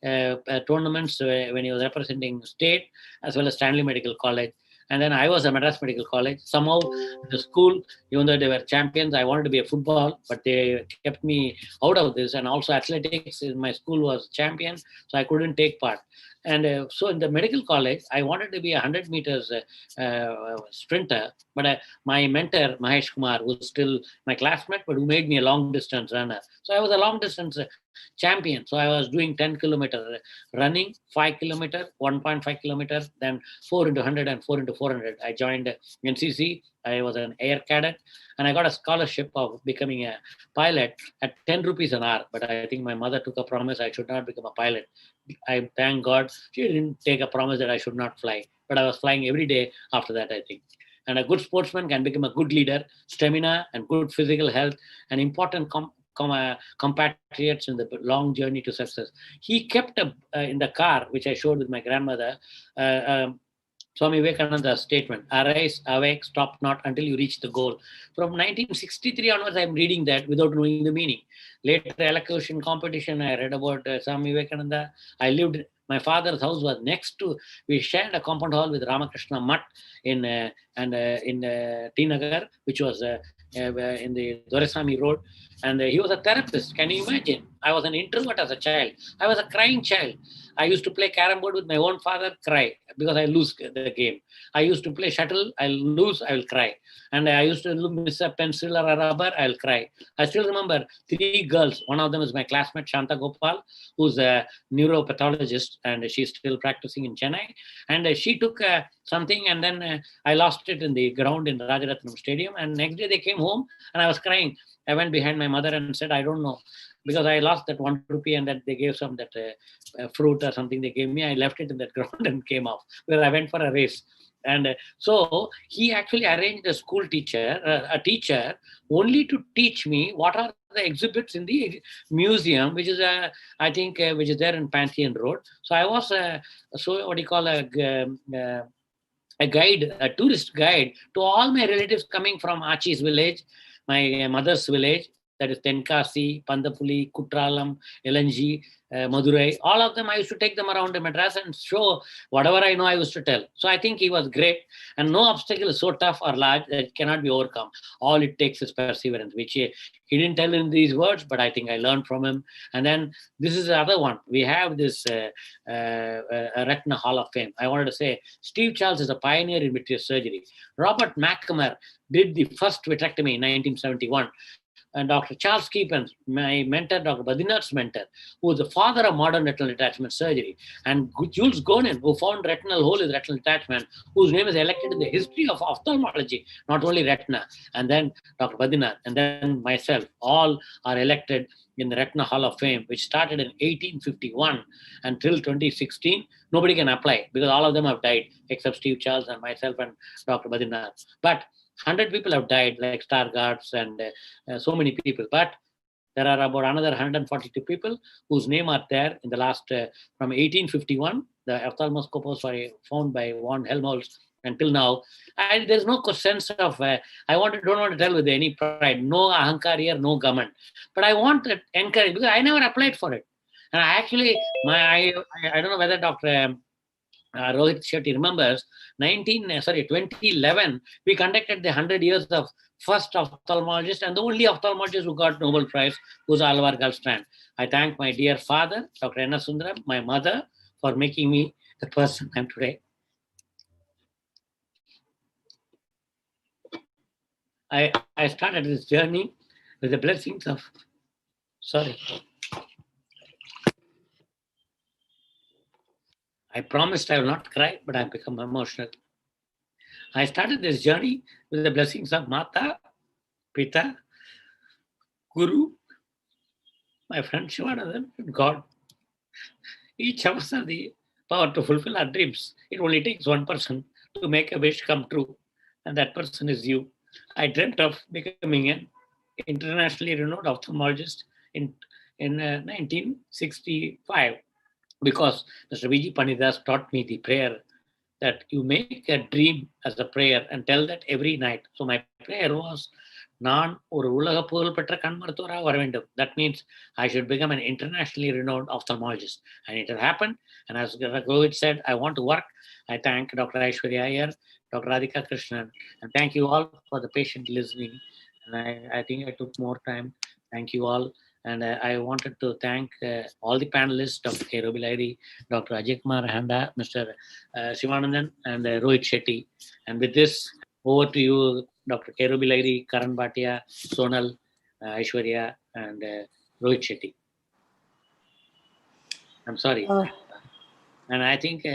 tournaments when he was representing state, as well as Stanley Medical College. And then I was at Madras Medical College. Somehow the school, even though they were champions, I wanted to be a football, but they kept me out of this. And also athletics in my school was champion, so I couldn't take part. And so in the medical college, I wanted to be a 100 meters sprinter, but my mentor, Mahesh Kumar, was still my classmate, but who made me a long distance runner. So I was a long distance champion. So I was doing 10 kilometer running, 5 kilometer, 1.5 kilometer, then 4 into 100 and 4 into 400. I joined NCC. I was an air cadet, and I got a scholarship of becoming a pilot at 10 rupees an hour. But I think my mother took a promise I should not become a pilot. I thank God she didn't take a promise that I should not fly. But I was flying every day after that, I think. And a good sportsman can become a good leader, stamina and good physical health, and important compatriots in the long journey to success. He kept in the car, which I showed with my grandmother, Swami Vivekananda's statement, arise, awake, stop not until you reach the goal. From 1963 onwards, I'm reading that without knowing the meaning. Later, elocution competition, I read about Swami Vivekananda. My father's house was next to, we shared a compound hall with Ramakrishna Mutt in T Nagar, which was in the Doresami Road. And he was a therapist. Can you imagine? I was an introvert as a child. I was a crying child. I used to play carom board with my own father, cry because I lose the game. I used to play shuttle, I'll lose, I will cry. And I used to miss a pencil or a rubber, I'll cry. I still remember 3 girls. One of them is my classmate, Shanta Gopal, who's a neuropathologist, and she's still practicing in Chennai. And she took something, and then I lost it in the ground in Rajaratnam Stadium. And next day they came home, and I was crying. I went behind my mother and said, I don't know, because I lost that 1 rupee, and that they gave some fruit or something they gave me. I left it in that ground and came off, where I went for a race. And so he actually arranged a school teacher, a teacher, only to teach me what are the exhibits in the museum, which is I think which is there in Pantheon Road. So I was so what do you call a guide, a tourist guide to all my relatives coming from Achi's village, my mother's village, that is Tenkasi, Pandapuli, Kutralam, LNG, Madurai. All of them, I used to take them around in Madras and show whatever I know I used to tell. So I think he was great. And no obstacle is so tough or large that it cannot be overcome. All it takes is perseverance, which he didn't tell in these words, but I think I learned from him. And then this is the other one. We have this Retina Hall of Fame. I wanted to say, Steve Charles is a pioneer in vitreous surgery. Robert McNamara did the first vitrectomy in 1971. And Dr. Charles Keepens, my mentor, Dr. Badinath's mentor, who is the father of modern retinal detachment surgery, and Jules Gonin, who found retinal hole is retinal detachment, whose name is elected in the history of ophthalmology, not only retina, and then Dr. Badinath, and then myself, all are elected in the Retina Hall of Fame, which started in 1851 until 2016. Nobody can apply because all of them have died, except Steve Charles and myself and Dr. Badinath. But 100 people have died, like Stargards and so many people. But there are about another 142 people whose name are there in the last, from 1851, the ophthalmoscopes were found by von Helmholtz until now. And there's no sense of, don't want to tell with any pride, no ahankar here, no government. But I want to encourage, because I never applied for it. And I actually, I don't know whether Dr. Rohit Shetty remembers, 2011, we conducted the 100 years of first ophthalmologist and the only ophthalmologist who got Nobel Prize, who's Alvar Gulfstrand. I thank my dear father, Dr. N. Sundaram, my mother, for making me the person I am today. I started this journey with the blessings of, I promised I will not cry, but I've become emotional. I started this journey with the blessings of Mata, Pita, Guru, my friend Shivanandan, and God. Each of us has the power to fulfill our dreams. It only takes one person to make a wish come true, and that person is you. I dreamt of becoming an internationally renowned ophthalmologist in 1965. Because Mr. V.G. Panidas taught me the prayer that you make a dream as a prayer and tell that every night. So my prayer was, Naan or Ulaga Pugal Petra Kanmarthora Varavendum. That means I should become an internationally renowned ophthalmologist. And it has happened. And as Rohit said, I want to work. I thank Dr. Aishwarya Iyer, Dr. Radhika Krishnan, and thank you all for the patient listening. And I think I took more time. Thank you all. And I wanted to thank all the panelists, Dr. K. Robilairi, Dr. Ajay Kumar Handa, Mr. Shivanandan, and Rohit Shetty. And with this, over to you, Dr. K. Robilairi, Karan Bhatia, Sonal, Aishwarya, and Rohit Shetty. I'm sorry. And I think,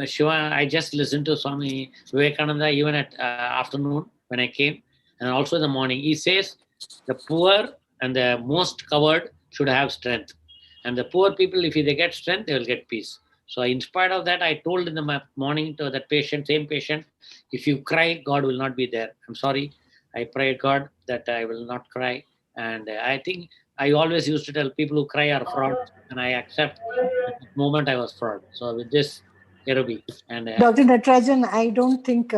Shiva, I just listened to Swami Vivekananda even at afternoon when I came, and also in the morning. He says, the poor and the most covered should have strength. And the poor people, if they get strength, they will get peace. So in spite of that, I told in the morning to that patient, same patient, if you cry, God will not be there. I'm sorry. I prayed God that I will not cry. And I think I always used to tell people who cry are fraud. And I accept at the moment I was fraud. So with this, Kerubi. And Dr. Natarajan, I don't think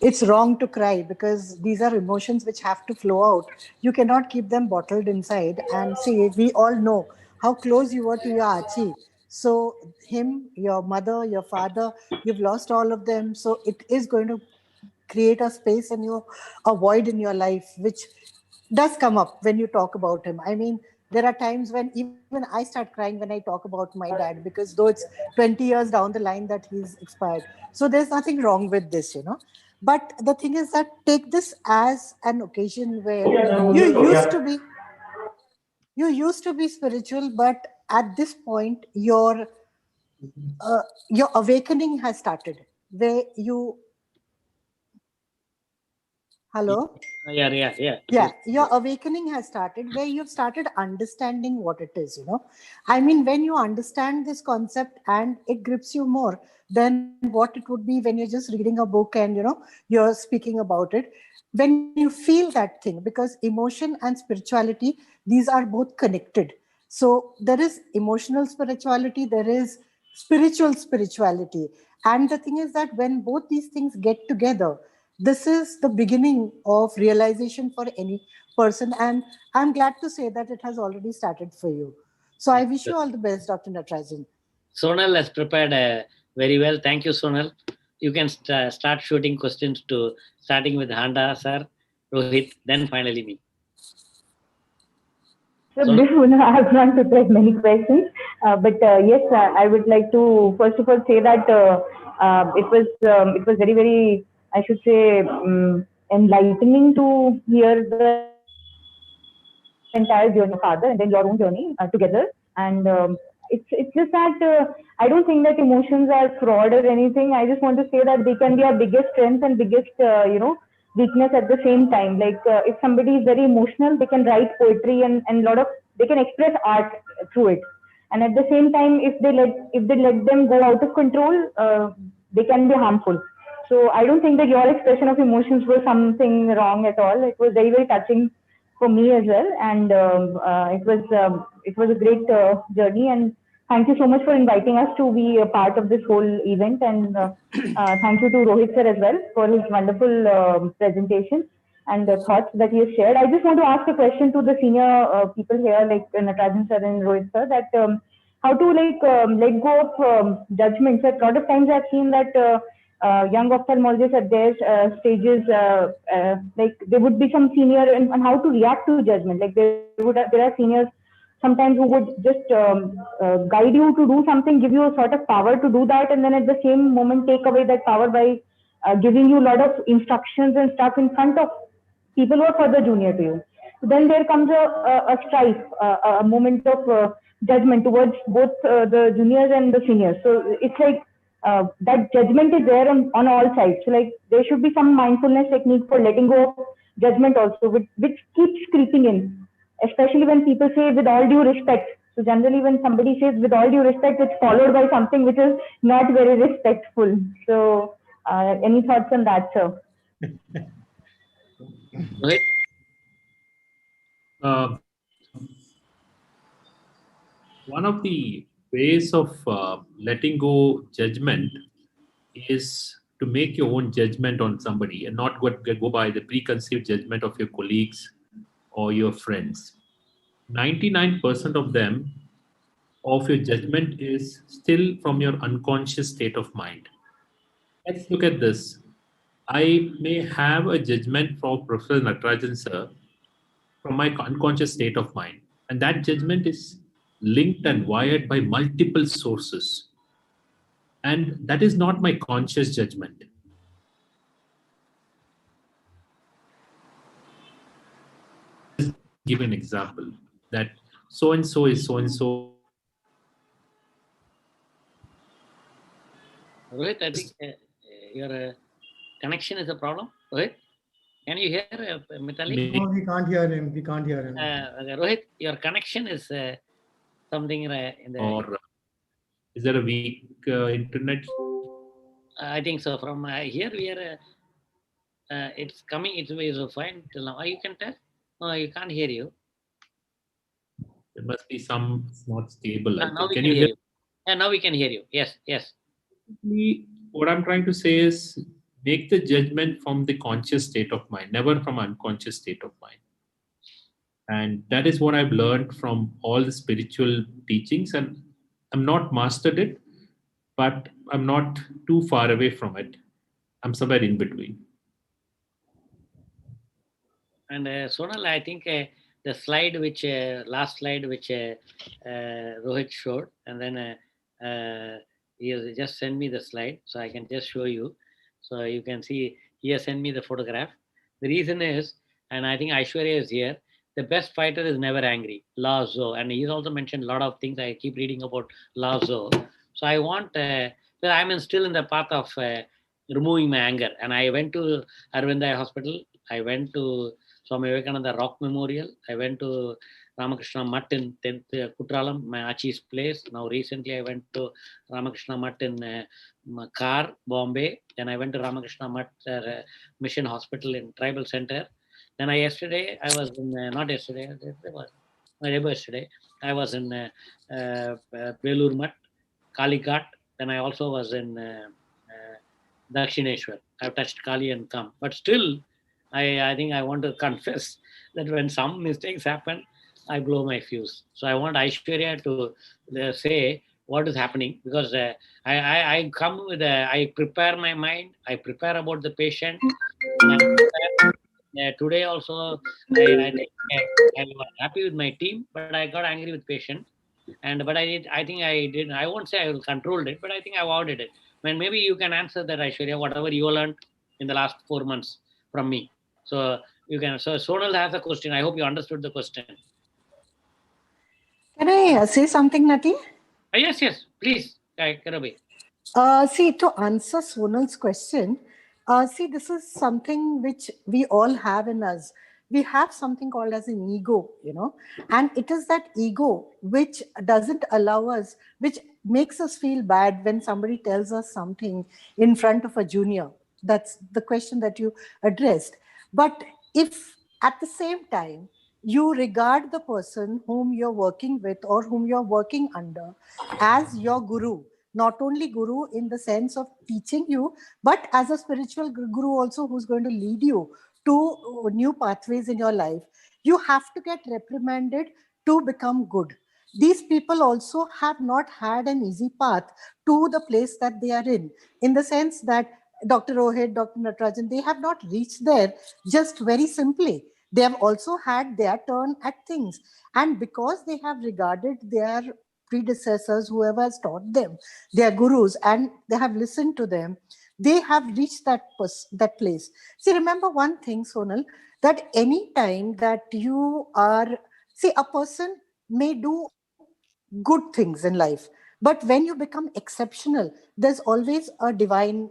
it's wrong to cry, because these are emotions which have to flow out. You cannot keep them bottled inside. And see, we all know how close you were to your Achi. So him, your mother, your father, you've lost all of them. So it is going to create a space in you, a void in your life, which does come up when you talk about him. I mean, there are times when even I start crying when I talk about my dad, because though it's 20 years down the line that he's expired. So there's nothing wrong with this, But the thing is that take this as an occasion where you used to be spiritual, but at this point your awakening has started, where you hello. Yeah. Your awakening has started, where you've started understanding what it is, I mean, when you understand this concept and it grips you more than what it would be when you're just reading a book and, you're speaking about it. When you feel that thing, because emotion and spirituality, these are both connected. So there is emotional spirituality, there is spirituality. And the thing is that when both these things get together, this is the beginning of realization for any person. And I'm glad to say that it has already started for you. So I wish you all the best, Dr. Natarajan. Sonal has prepared very well. Thank you, Sonal. You can start shooting questions starting with Handa, sir, Rohit, then finally me. So I have not prepared many questions, but yes, I would like to first of all say that it was very, very, I should say, enlightening to hear the entire journey of father and then your own journey together. And it's just that I don't think that emotions are fraud or anything. I just want to say that they can be our biggest strength and biggest weakness at the same time. Like if somebody is very emotional, they can write poetry and they can express art through it. And at the same time, if they let them go out of control, they can be harmful. So I don't think that your expression of emotions was something wrong at all. It was very, very touching for me as well, and it was a great journey. And thank you so much for inviting us to be a part of this whole event. And thank you to Rohit sir as well for his wonderful presentation and the thoughts that he has shared. I just want to ask a question to the senior people here, like Natarajan sir and Rohit sir, that how to let go of judgments. At a lot of times I've seen that young ophthalmologists at their stages, like there would be some senior and how to react to judgment. Like there are seniors sometimes who would just guide you to do something, give you a sort of power to do that, and then at the same moment take away that power by giving you a lot of instructions and stuff in front of people who are further junior to you. So then there comes a strife, a moment of judgment towards both the juniors and the seniors. So it's like that judgment is there on all sides. So like there should be some mindfulness technique for letting go of judgment also, which keeps creeping in, especially when people say with all due respect. So generally when somebody says with all due respect, it's followed by something which is not very respectful. So any thoughts on that, sir? One of the ways of letting go judgment is to make your own judgment on somebody and not go by the preconceived judgment of your colleagues or your friends. 99% of your judgment is still from your unconscious state of mind. Let's look at this. I may have a judgment for Professor Natarajan sir from my unconscious state of mind, and that judgment is linked and wired by multiple sources, and that is not my conscious judgment. Give an example that so and so is so and so. Rohit, I think your connection is a problem. Rohit, can you hear Mitali? No, we can't hear him. We can't hear him. Rohit, your connection is something in the. Or is there a weak internet? I think so. From here, we are. It's coming. It's fine till now. You can tell. No, you can't hear you. There must be some not stable. Now we can hear you. Yeah, now we can hear you. Yes, yes. What I'm trying to say is make the judgment from the conscious state of mind, never from unconscious state of mind. And that is what I've learned from all the spiritual teachings. And I'm not mastered it, but I'm not too far away from it. I'm somewhere in between. And Sonal, I think the slide which last slide which Rohit showed, and then he has just sent me the slide, so I can just show you. So you can see he has sent me the photograph. The reason is, and I think Aishwarya is here, the best fighter is never angry. Lao Tzu, and he's also mentioned a lot of things. I keep reading about Lao Tzu. So I want, well, I'm still in the path of removing my anger. And I went to Arvindai Hospital. I went to Swami Vivekananda Rock Memorial. I went to Ramakrishna Mutt in Kutralam, my Achi's place. Now recently I went to Ramakrishna Mutt in Kar, Bombay. Then I went to Ramakrishna Mutt Mission Hospital in Tribal Center. Then yesterday I was in, not yesterday, yesterday, I was in Belur Mutt, Kalighat. Then I also was in Dakshineshwar. I've touched Kali and come. But still, I think I want to confess that when some mistakes happen, I blow my fuse. So I want Aishwarya to say what is happening, because I come with I prepare my mind, I prepare about the patient. Today also, I think I was happy with my team, but I got angry with patient. But I won't say I controlled it, but I think I avoided it. When maybe you can answer that, Aishwarya, whatever you learned in the last 4 months from me. So you can. So Sonal has a question. I hope you understood the question. Can I say something, Nati? Yes, please, Karabi. See, to answer Sonal's question, see, this is something which we all have in us. We have something called as an ego, and it is that ego which doesn't allow us, which makes us feel bad when somebody tells us something in front of a junior. That's the question that you addressed. But if at the same time, you regard the person whom you're working with or whom you're working under as your guru, not only guru in the sense of teaching you, but as a spiritual guru also, who's going to lead you to new pathways in your life, you have to get reprimanded to become good. These people also have not had an easy path to the place that they are in the sense that Dr. Rohit, Dr. Natarajan, they have not reached there just very simply. They have also had their turn at things. And because they have regarded their predecessors, whoever has taught them, their gurus, and they have listened to them, they have reached that place. See, remember one thing, Sonal, that any time that you are, see, a person may do good things in life, but when you become exceptional, there's always a divine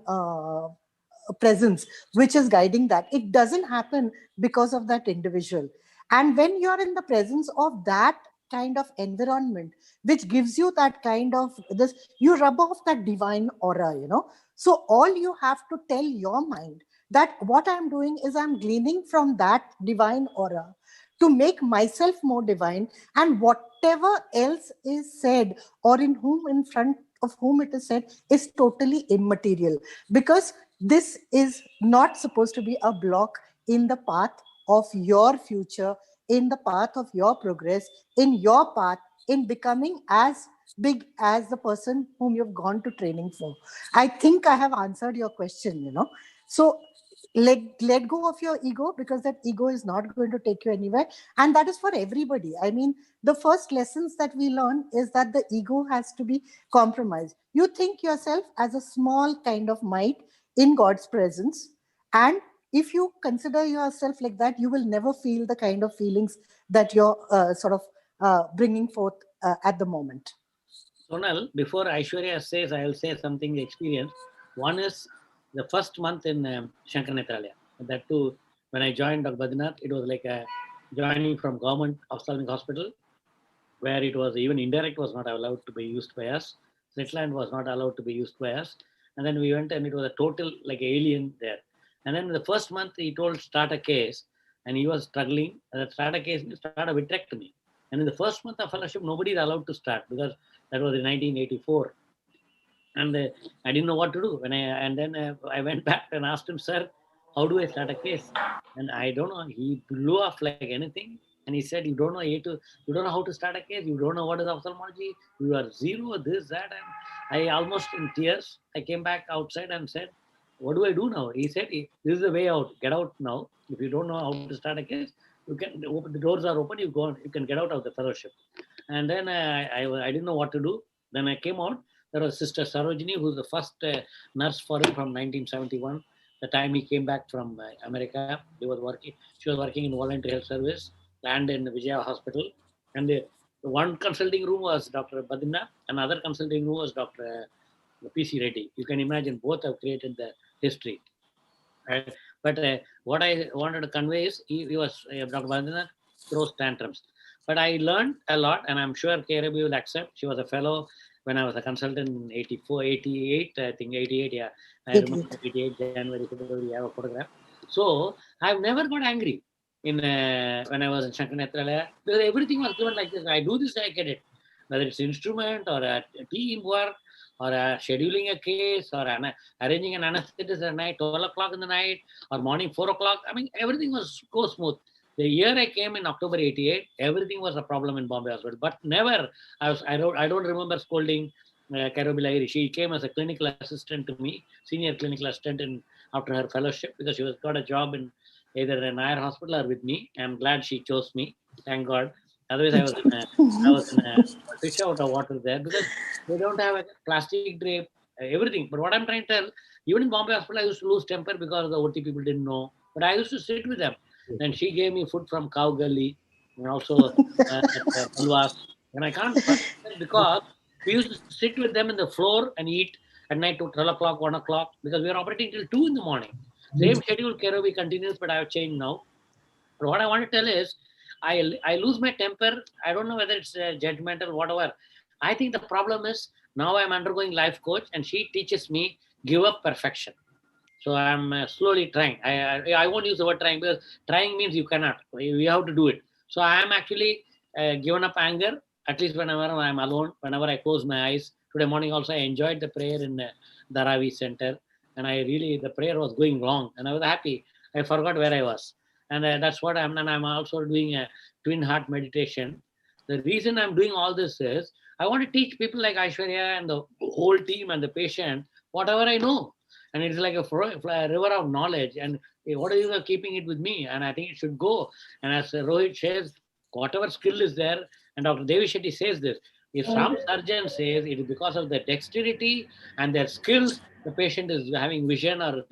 presence which is guiding that. It doesn't happen because of that individual. And when you're in the presence of that kind of environment which gives you that kind of this, you rub off that divine aura. So all you have to tell your mind that what I'm doing is I'm gleaning from that divine aura to make myself more divine, and whatever else is said or in front of whom it is said is totally immaterial, because this is not supposed to be a block in the path of your future, in the path of your progress, in your path in becoming as big as the person whom you've gone to training for. I think I have answered your question, So let go of your ego, because that ego is not going to take you anywhere. And that is for everybody. I mean, the first lessons that we learn is that the ego has to be compromised. You think yourself as a small kind of mite in God's presence. And if you consider yourself like that, you will never feel the kind of feelings that you're bringing forth at the moment. Sonal, before Aishwarya says, I will say something experience. One is the first month in Shankar Netralaya. That too, when I joined Dr. Badrinath, it was like joining from government ophthalmic hospital, where it was even indirect was not allowed to be used by us. Switzerland was not allowed to be used by us. And then we went, and it was a total like alien there. And then the first month he told start a case, and he was struggling. Start a case, start a vitrectomy. And in the first month of fellowship, nobody is allowed to start, because that was in 1984. And I didn't know what to do. Then I went back and asked him, sir, how do I start a case? And I don't know. He blew off like anything. And he said, you don't know how to start a case. You don't know what is ophthalmology. You are zero, this, that. And I almost in tears, I came back outside and said, what do I do now? He said, this is the way out. Get out now. If you don't know how to start a case, you can open, the doors are open, you go on, you can get out of the fellowship. And then I didn't know what to do. Then I came out. There was Sister Sarojini, who's the first nurse for him from 1971. The time he came back from America, she was working in voluntary health service, and in Vijaya Hospital. And the one consulting room was Dr. Badina, another consulting room was Dr. PC Reddy. You can imagine both have created the history. But what I wanted to convey is he was Dr. Badina throws tantrums. But I learned a lot, and I'm sure KRB will accept. She was a fellow when I was a consultant in 84, 88, I think 88, yeah. I remember 88, January, February, I have a photograph. So I've never got angry in when I was in Shankarnetralaya, because everything was given like this. I do this, I get it. Whether it's instrument or a team work or scheduling a case or arranging an anesthetist at night, 12 o'clock in the night or morning 4 o'clock. I mean, everything was go smooth. The year I came in October 88, everything was a problem in Bombay Hospital. But never, I don't remember scolding Karobi Lahiri. She came as a clinical assistant to me, senior clinical assistant after her fellowship, because she got a job in either an Nair hospital or with me. I'm glad she chose me. Thank God. Otherwise, I was in a fish out of water there, because they don't have a plastic drape, everything. But what I'm trying to tell, even in Bombay Hospital, I used to lose temper because the OT people didn't know. But I used to sit with them. And she gave me food from Cow Gully and also halwas. And I can't because we used to sit with them in the floor and eat at night to 12 o'clock, 1 o'clock, because we are operating till 2 in the morning. Same schedule, Kerobi continues, but I have changed now. But what I want to tell is, I lose my temper. I don't know whether it's judgmental or whatever. I think the problem is, now I'm undergoing life coach, and she teaches me give up perfection. So I'm slowly trying. I won't use the word trying, because trying means you cannot. We have to do it. So I am actually given up anger, at least whenever I'm alone, whenever I close my eyes. Today morning also I enjoyed the prayer in Dharavi Center. And the prayer was going wrong. And I was happy. I forgot where I was. And that's what I'm also doing a twin heart meditation. The reason I'm doing all this is, I want to teach people like Aishwarya and the whole team and the patient whatever I know. And it's like a river of knowledge. And what are you keeping it with me? And I think it should go. And as Rohit says, whatever skill is there, and Dr. Devi Shetty says this, if some surgeon says it is because of the dexterity and their skills, the patient is having vision or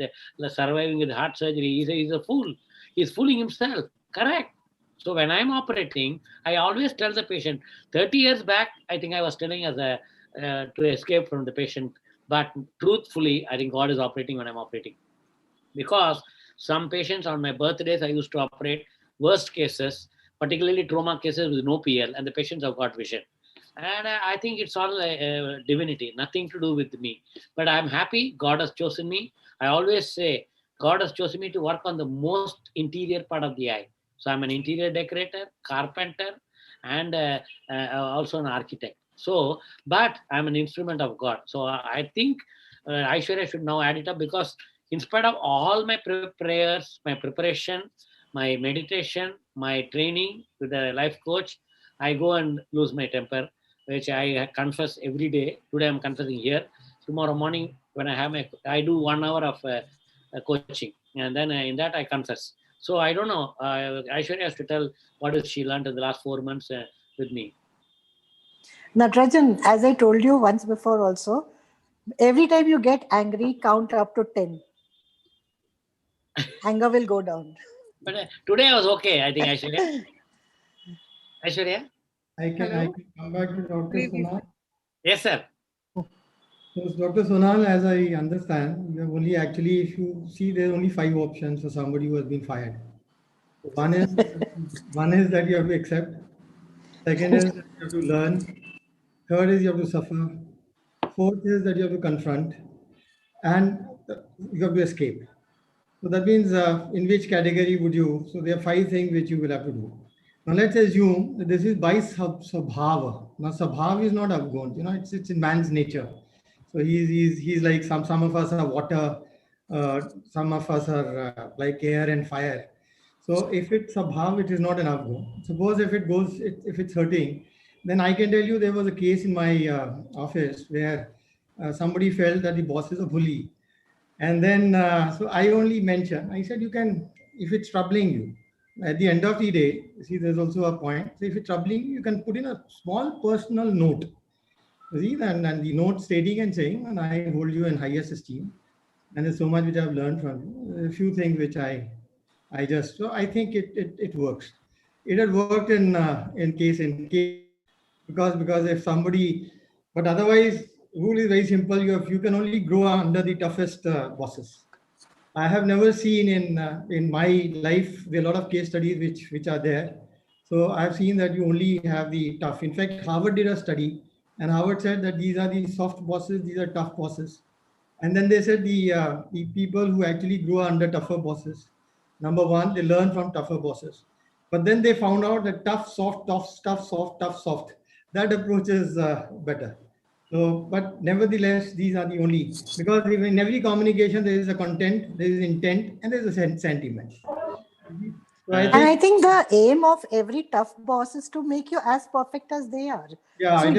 surviving with heart surgery, he's a fool. He's fooling himself. Correct. So when I'm operating, I always tell the patient, 30 years back, I think I was telling as to escape from the patient. But truthfully, I think God is operating when I'm operating. Because some patients on my birthdays, I used to operate worst cases, particularly trauma cases with no PL, and the patients have got vision. And I think it's all divinity, nothing to do with me. But I'm happy God has chosen me. I always say, God has chosen me to work on the most interior part of the eye. So I'm an interior decorator, carpenter, and also an architect. So, but I'm an instrument of God. So I think Aishwarya should now add it up, because in spite of all my prayers, my preparation, my meditation, my training with a life coach, I go and lose my temper, which I confess every day. Today I'm confessing here. Tomorrow morning when I do 1 hour of coaching, and then in that I confess. So I don't know. Aishwarya has to tell what has she learned in the last 4 months with me. Natarajan, as I told you once before also, every time you get angry, count up to 10. Anger will go down. But today I was okay, I think, Aishwarya. Aishwarya? I can come back to Dr. Sonal. Yes, sir. So, Dr. Sonal, as I understand, you have only actually, if you see, there are only 5 options for somebody who has been fired. One is that you have to accept. Second is that you have to learn. Third is you have to suffer. Fourth is that you have to confront. And you have to escape. So that means in which category would you? So there are 5 things which you will have to do. Now let's assume that this is by sabhava. Now sabhava is not outgoing. You know, it's in man's nature. So he's like some of us are water, some of us are like air and fire. So if it's sabhav, it is not an outgoing. Suppose if it's hurting, then I can tell you there was a case in my office where somebody felt that the boss is a bully. And then, so I only mentioned, I said, you can, if it's troubling you, at the end of the day, see, there's also a point. So if it's troubling you, you can put in a small personal note. See, and the note stating and saying, and I hold you in highest esteem. And there's so much which I've learned from you. A few things which I just, so I think it works. It had worked in case, because if somebody, but otherwise, rule is very simple. You can only grow under the toughest bosses. I have never seen in my life, there are a lot of case studies which are there. So I've seen that you only have the tough. In fact, Harvard did a study, and Harvard said that these are the soft bosses, these are tough bosses. And then they said the people who actually grow under tougher bosses, number one, they learn from tougher bosses. But then they found out that tough, soft, tough, soft, tough, soft. That approach is better. So, but nevertheless, these are the only, because in every communication, there is a content, there is intent, and there is a sentiment. So I think the aim of every tough boss is to make you as perfect as they are. Yeah, so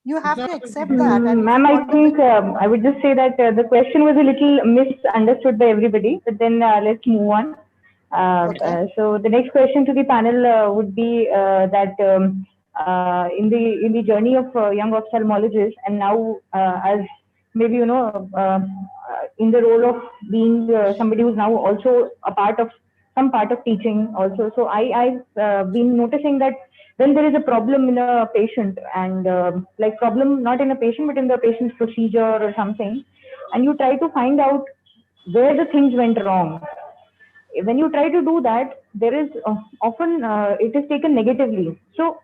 you have to accept that. Ma'am, I think I would just say that the question was a little misunderstood by everybody, but then let's move on. So the next question to the panel would be that in the journey of young ophthalmologists, and now as maybe in the role of being somebody who's now also a part of some part of teaching also. So I've been noticing that when there is a problem in a patient, and like problem not in a patient but in the patient's procedure or something, and you try to find out where the things went wrong. When you try to do that, there is often it is taken negatively. So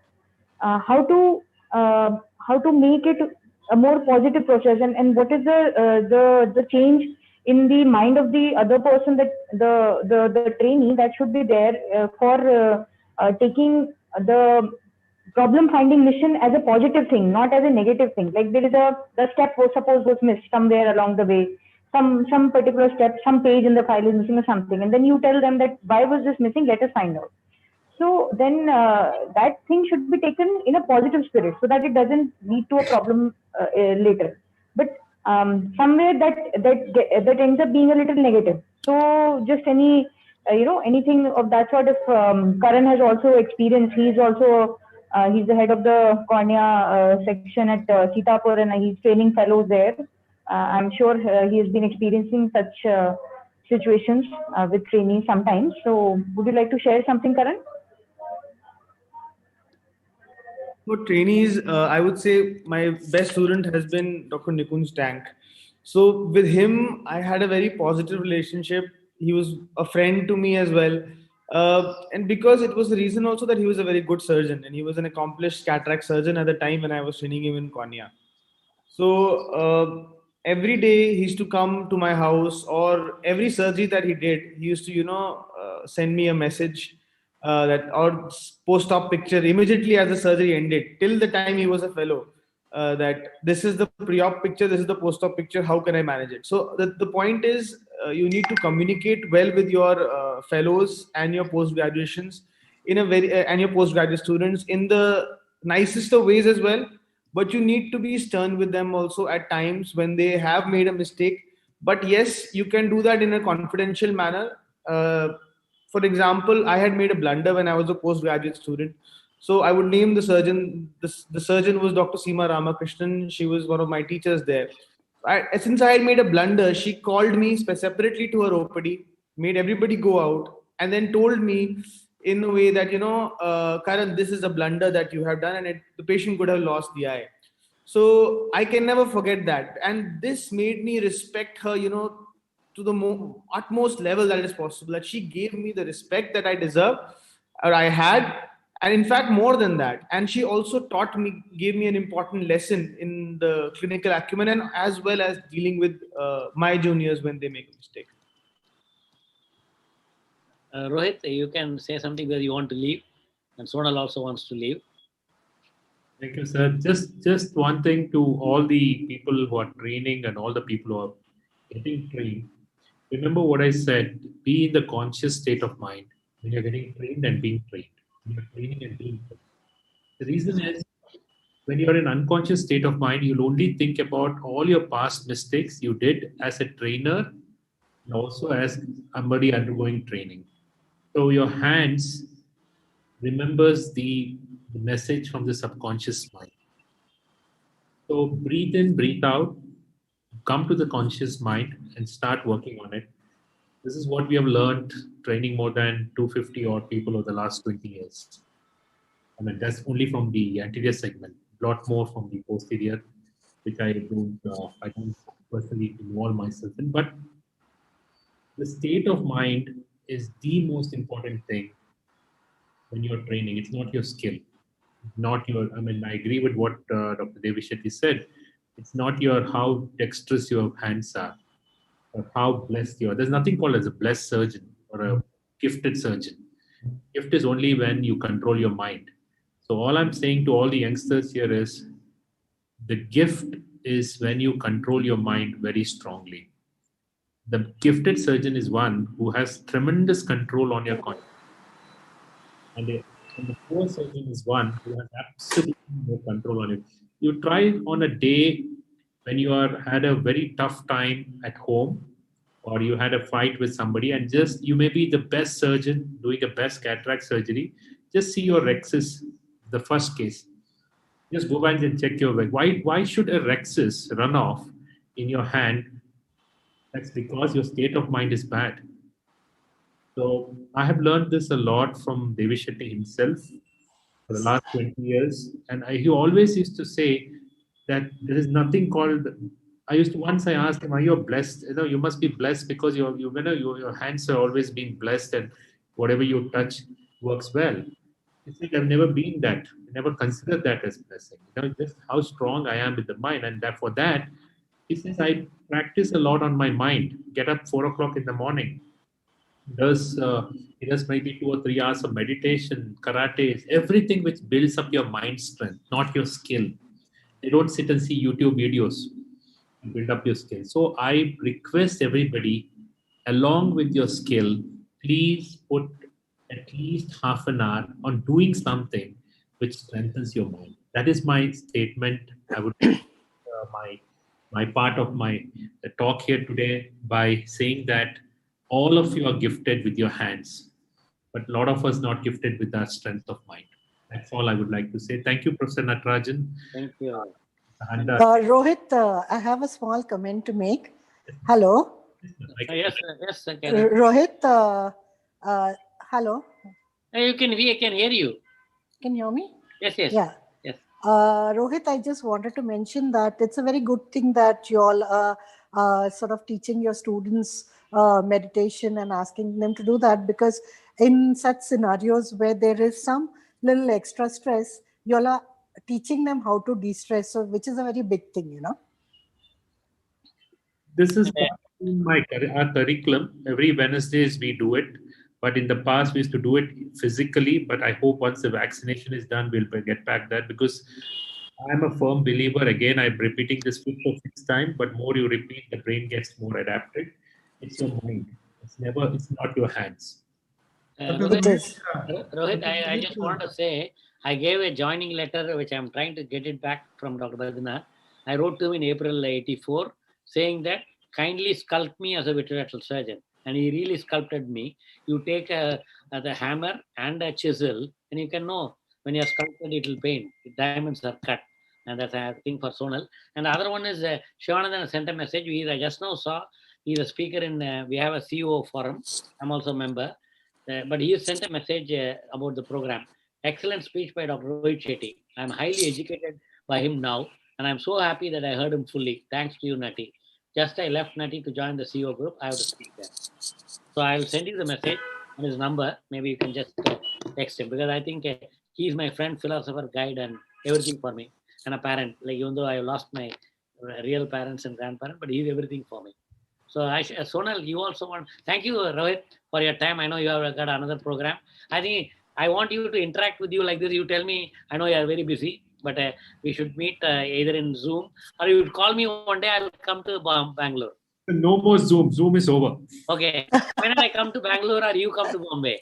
how to make it a more positive process, and what is the change in the mind of the other person, that the trainee that should be there for taking the problem finding mission as a positive thing, not as a negative thing. Like there is the step was suppose was missed somewhere along the way, some particular step, some page in the file is missing or something, and then you tell them that why was this missing, let us find out. So then that thing should be taken in a positive spirit, so that it doesn't lead to a problem later. But somewhere that ends up being a little negative. So just any anything of that sort. If Karan has also experienced, he's also he's the head of the cornea section at Sitapur, and he's training fellows there. I'm sure he has been experiencing such situations with trainees sometimes. So would you like to share something, Karan? For trainees, I would say my best student has been Dr. Nikunj Tank. So with him, I had a very positive relationship. He was a friend to me as well. And because it was the reason also that he was a very good surgeon, and he was an accomplished cataract surgeon at the time when I was training him in cornea. So every day he used to come to my house, or every surgery that he did, he used to, send me a message that or post-op picture immediately as the surgery ended, till the time he was a fellow, that this is the pre-op picture, this is the post-op picture, how can I manage it? So the point is, you need to communicate well with your fellows and your post-graduations in a very and your postgraduate students in the nicest of ways as well. But you need to be stern with them also at times when they have made a mistake. But yes, you can do that in a confidential manner. For example, I had made a blunder when I was a postgraduate student. So I would name the surgeon. The surgeon was Dr. Seema Ramakrishnan. She was one of my teachers there. Since I had made a blunder, she called me separately to her OPD, made everybody go out, and then told me in a way that, Karan, this is a blunder that you have done, and the patient could have lost the eye. So I can never forget that. And this made me respect her, to the utmost level that is possible, that she gave me the respect that I deserve, or I had, and in fact more than that. And she also gave me an important lesson in the clinical acumen, and as well as dealing with my juniors when they make a mistake. Rohit, you can say something where you want to leave, and Sonal also wants to leave. Thank you, sir. Just one thing to all the people who are training and all the people who are getting trained. Remember what I said, be in the conscious state of mind when you're getting trained and being trained. When you're training and being trained. The reason is, When you're in unconscious state of mind, you'll only think about all your past mistakes you did as a trainer and also as somebody undergoing training. So your hands remembers the message from the subconscious mind. So breathe in, breathe out, come to the conscious mind and start working on it. This is what we have learned training more than 250 odd people over the last 20 years. I mean, that's only from the anterior segment, a lot more from the posterior, which I don't personally involve myself in. But the state of mind is the most important thing when you're training. It's not your skill, not your, I mean, I agree with what Dr. Devi Shetty said. It's not your how dexterous your hands are or how blessed you are. There's nothing called as a blessed surgeon or a gifted surgeon. Gift is only when you control your mind. So all I'm saying to all the youngsters here is the gift is when you control your mind very strongly. The gifted surgeon is one who has tremendous control on your conscience. And the poor surgeon is one who has absolutely no control on it. You try on a day when you had a very tough time at home or you had a fight with somebody and just you may be the best surgeon doing the best cataract surgery. Just see your rexus, the first case. Just go back and check your work. Why should a rexus run off in your hand? That's because your state of mind is bad. So I have learned this a lot from Devi Shetty himself for the last 20 years. And he always used to say that there is nothing called, once I asked him, are you blessed? You know, you must be blessed because your hands are always being blessed and whatever you touch works well. He said, I've never been that. I never considered that as blessing. You know, just how strong I am with the mind. And for that, he says, I practice a lot on my mind. Get up 4 o'clock in the morning. He does maybe 2 or 3 hours of meditation, karate, everything which builds up your mind strength, not your skill. They don't sit and see YouTube videos and build up your skill. So I request everybody, along with your skill, please put at least half an hour on doing something which strengthens your mind. That is my statement. I would my part of the talk here today by saying that all of you are gifted with your hands, but a lot of us not gifted with our strength of mind. That's all I would like to say. Thank you, Professor Natarajan. Thank you. And, Rohit, I have a small comment to make. Hello. Yes. Rohit, hello. We can hear you. Can you hear me? Yes. Yeah. Yes. Rohit, I just wanted to mention that it's a very good thing that you all are sort of teaching your students meditation and asking them to do that, because in such scenarios where there is some little extra stress, you all are teaching them how to de-stress, so which is a very big thing, you know. This is our curriculum. Every Wednesdays we do it, but in the past we used to do it physically. But I hope once the vaccination is done, we'll get back that, because I'm a firm believer. Again, I'm repeating this 5th or 6th time, but more you repeat, the brain gets more adapted. It's your mind. It's not your hands. Rohit, I just want to say, I gave a joining letter, which I'm trying to get it back from Dr. Badrinath. I wrote to him in April '84, saying that kindly sculpt me as a vitreoretinal surgeon. And he really sculpted me. You take the hammer and a chisel, and you can know when you're sculpted, it will paint. The diamonds are cut. And that's a thing for Sonal. And the other one is Shivanandan sent a message. I just now saw he's a speaker in, we have a CEO forum. I'm also a member. But he sent a message about the program. Excellent speech by Dr. Rohit Shetty. I'm highly educated by him now. And I'm so happy that I heard him fully. Thanks to you, Nati. Just I left Nati to join the CEO group. I have to speak there. So I'll send you the message and his number. Maybe you can just text him, because I think he's my friend, philosopher, guide, and everything for me. And a parent. Like, even though I lost my real parents and grandparents, but he's everything for me. So Sonal, you also want, thank you, Rohit, for your time. I know you have got another program. I think I want you to interact with you like this. You tell me, I know you are very busy, but we should meet either in Zoom, or you would call me one day. I'll come to Bangalore. No more Zoom. Zoom is over. Okay. When I come to Bangalore, or you come to Bombay?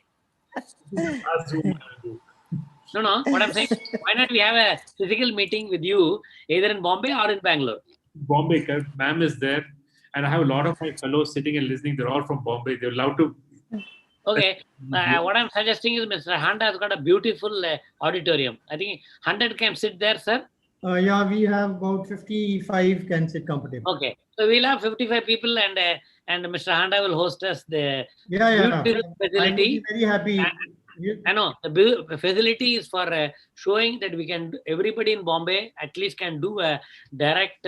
No. What I'm saying, why not we have a physical meeting with you either in Bombay or in Bangalore? Bombay, ma'am is there, and I have a lot of my fellows sitting and listening. They're all from Bombay. They're allowed to. Okay. What I'm suggesting is Mr. Handa has got a beautiful auditorium. I think 100 can sit there, sir. Yeah, we have about 55 can sit comfortable. Okay. So we'll have 55 people and Mr. Handa will host us the beautiful facility. I will be very happy. I know the facility is for showing that we can, everybody in Bombay at least can do a direct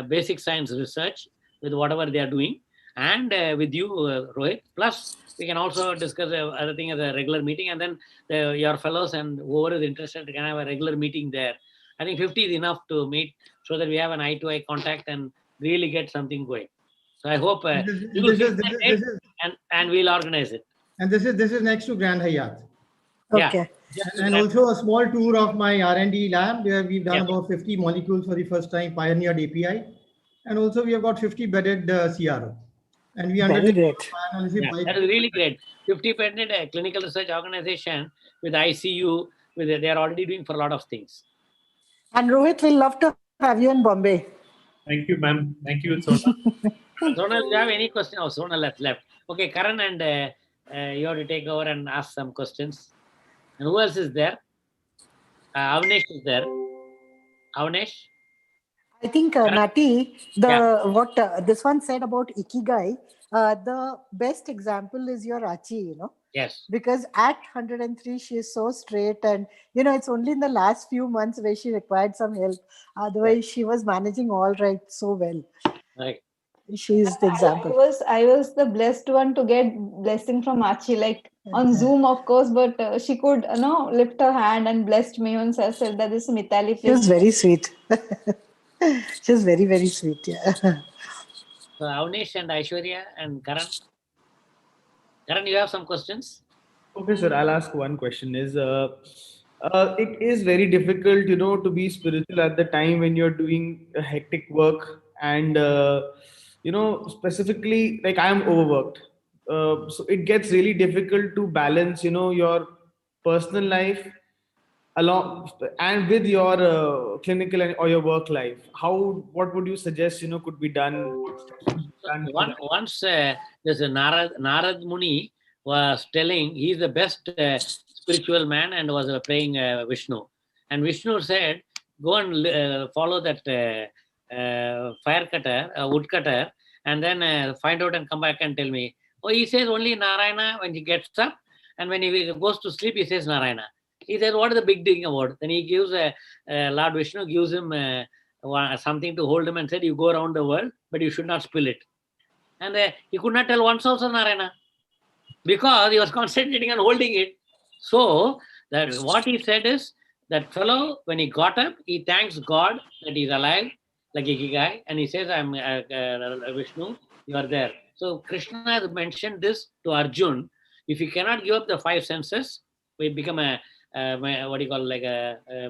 basic science research with whatever they are doing, and with you, Rohit. Plus, we can also discuss other thing as a regular meeting, and then your fellows and whoever is interested can have a regular meeting there. I think 50 is enough to meet so that we have an eye-to-eye contact and really get something going. So I hope you will give that date and we'll organize it. And this is next to Grand Hyatt. Okay. Yeah. And also a small tour of my R&D lab where we've done about 50 molecules for the first time, pioneered API. And also we have got 50 bedded CRO. And we undertake analysis. That is really great. 50 bedded clinical research organization with ICU, they are already doing for a lot of things. And Rohit, we'll love to have you in Bombay. Thank you, ma'am. Thank you, Sonal. Sonal, do you have any question? Oh, Sonal has left. Okay, Karan, and you have to take over and ask some questions. And who else is there? Avnesh is there. Avnesh? I think Nati, what this one said about Ikigai, the best example is your Achi, Yes. Because at 103, she is so straight, and it's only in the last few months where she required some help. Otherwise, she was managing all right so well. Right. She's the example. I was the blessed one to get blessing from Achi, like on Zoom, of course, but she could lift her hand and blessed me and said that this is Mitali. She was very sweet. She was very, very sweet. Yeah. So Avnesh and Aishwarya and Karan. Karan, you have some questions? Okay, sir. I'll ask one question. It is very difficult, to be spiritual at the time when you're doing a hectic work, and specifically, like I am overworked. So it gets really difficult to balance, your personal life along and with your clinical or your work life. What would you suggest, could be done? Once there's a Narad Muni was telling he's the best spiritual man and was playing Vishnu. And Vishnu said, go and follow that woodcutter, and then find out and come back and tell me. Oh, he says only Narayana when he gets up, and when he goes to sleep, he says Narayana. He said, what is the big thing about? Then he gives Lord Vishnu gives him something to hold him and said, you go around the world, but you should not spill it. And he could not tell once also Narayana because he was concentrating on holding it. So that what he said is that fellow, when he got up, he thanks God that he's alive, like Ikigai, and he says, I'm Vishnu, you are there. So Krishna has mentioned this to Arjun. If you cannot give up the five senses, we become a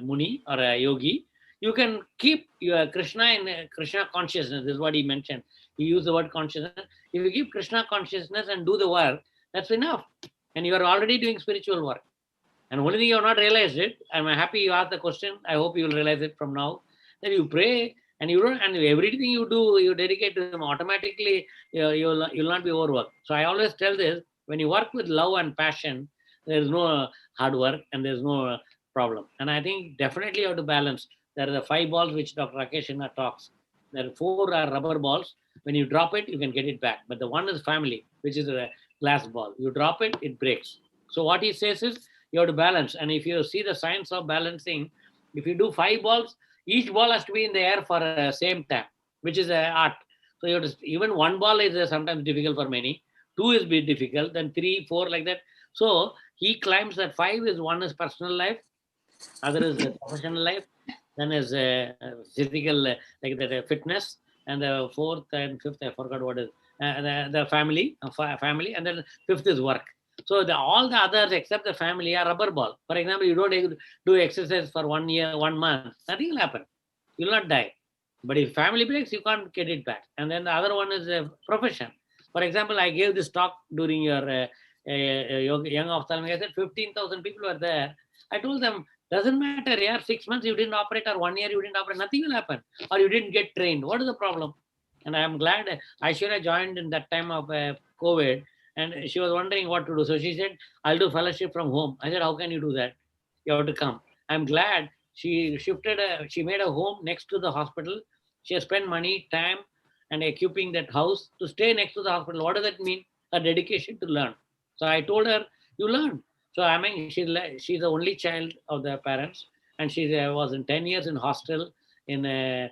Muni or a yogi. You can keep your Krishna in Krishna consciousness. This is what he mentioned. He used the word consciousness. If you keep Krishna consciousness and do the work, that's enough. And you are already doing spiritual work. And only thing you have not realized it, I'm happy you asked the question. I hope you will realize it from now. That you pray and you don't, and everything you do, you dedicate to them automatically, you'll not be overworked. So I always tell this, when you work with love and passion, there is no hard work and there's no problem. And I think definitely you have to balance. There are the 5 balls which Dr. Rakesh Sharma talks. There are 4 are rubber balls. When you drop it, you can get it back. But the one is family, which is a glass ball. You drop it, it breaks. So what he says is you have to balance. And if you see the science of balancing, if you do 5 balls, each ball has to be in the air for the same time, which is an art. So you have to, even 1 ball is sometimes difficult for many. 2 is bit difficult, then 3, 4 like that. So he claims that 5 is, one is personal life, other is professional life, then is physical, like the fitness, and the 4th and 5th, I forgot what is, the family, and then 5th is work. So all the others except the family are rubber ball. For example, you don't do exercise for 1 year, 1 month, nothing will happen. You will not die. But if family breaks, you can't get it back. And then the other one is a profession. For example, I gave this talk during your young ophthalmologist. I said 15,000 people were there. I told them, doesn't matter, yeah, 6 months you didn't operate or 1 year you didn't operate, nothing will happen. Or you didn't get trained. What is the problem? And I am glad Aishwarya joined in that time of COVID, and she was wondering what to do. So she said, I'll do fellowship from home. I said, how can you do that? You have to come. I'm glad she shifted, she made a home next to the hospital. She has spent money, time, and equipping that house to stay next to the hospital. What does that mean? A dedication to learn. So I told her, you learn. So I mean, she's the only child of the parents, and she was in 10 years in hostel in a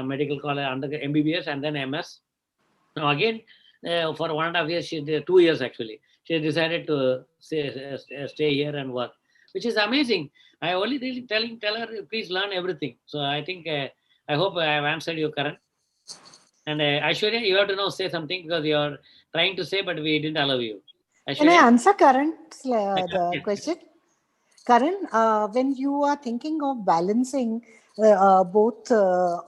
medical college under MBBS and then MS. Now again, for 1.5 years, she did 2 years actually. She decided to stay here and work, which is amazing. I only really tell her, please learn everything. So I think I hope I have answered you, Karan. And Aishwarya, you have to now say something because you are trying to say, but we didn't allow you. Aishwarya? Can I answer Karan the question? Karan, when you are thinking of balancing both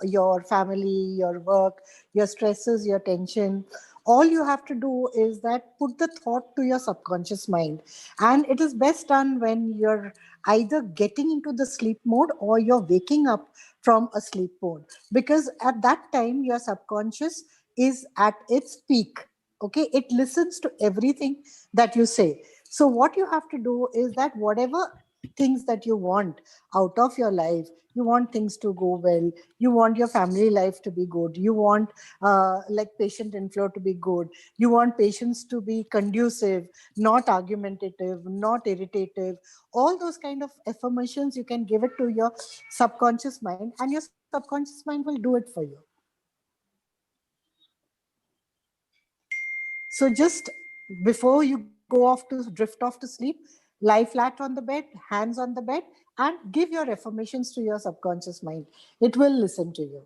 your family, your work, your stresses, your tension, all you have to do is that put the thought to your subconscious mind. And it is best done when you're either getting into the sleep mode or you're waking up from a sleep mode. Because at that time, your subconscious is at its peak. Okay, it listens to everything that you say. So what you have to do is that whatever things that you want out of your life, you want things to go well, you want your family life to be good, you want like patient inflow to be good, you want patients to be conducive, not argumentative, not irritative, all those kind of affirmations, you can give it to your subconscious mind, and your subconscious mind will do it for you. So just before you drift off to sleep, lie flat on the bed, hands on the bed, and give your affirmations to your subconscious mind. It will listen to you.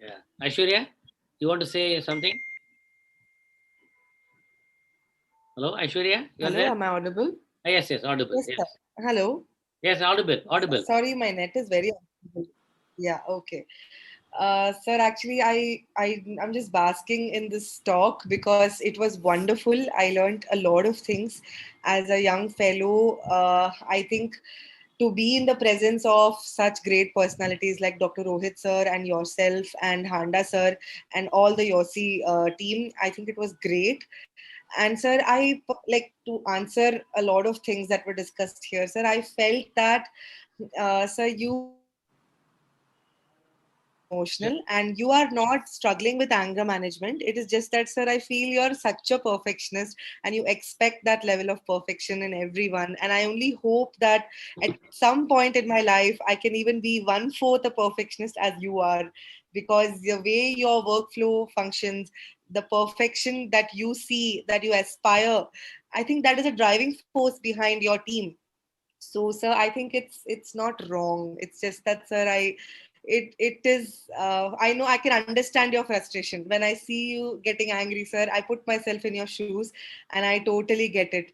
Yeah. Aishwarya, you want to say something? Hello, Aishwarya? Hello, there? am I audible? Yes, audible. Yes, Yes. Hello. Yes, audible. Sorry, my net is very audible. Yeah, okay. Sir, actually, I'm just basking in this talk because it was wonderful. I learned a lot of things as a young fellow. I think to be in the presence of such great personalities like Dr. Rohit sir and yourself and Handa sir and all the YOSI team, I think it was great. And sir, I like to answer a lot of things that were discussed here. Sir, I felt that, sir, you emotional and you are not struggling with anger management. It is just that, sir, I feel you're such a perfectionist and you expect that level of perfection in everyone. And I only hope that at some point in my life, I can even be 1/4 a perfectionist as you are, because the way your workflow functions, the perfection that you see, that you aspire, I think that is a driving force behind your team. So, sir, I think it's not wrong. It's just that, sir, it is. I know I can understand your frustration when I see you getting angry, sir. I put myself in your shoes, and I totally get it.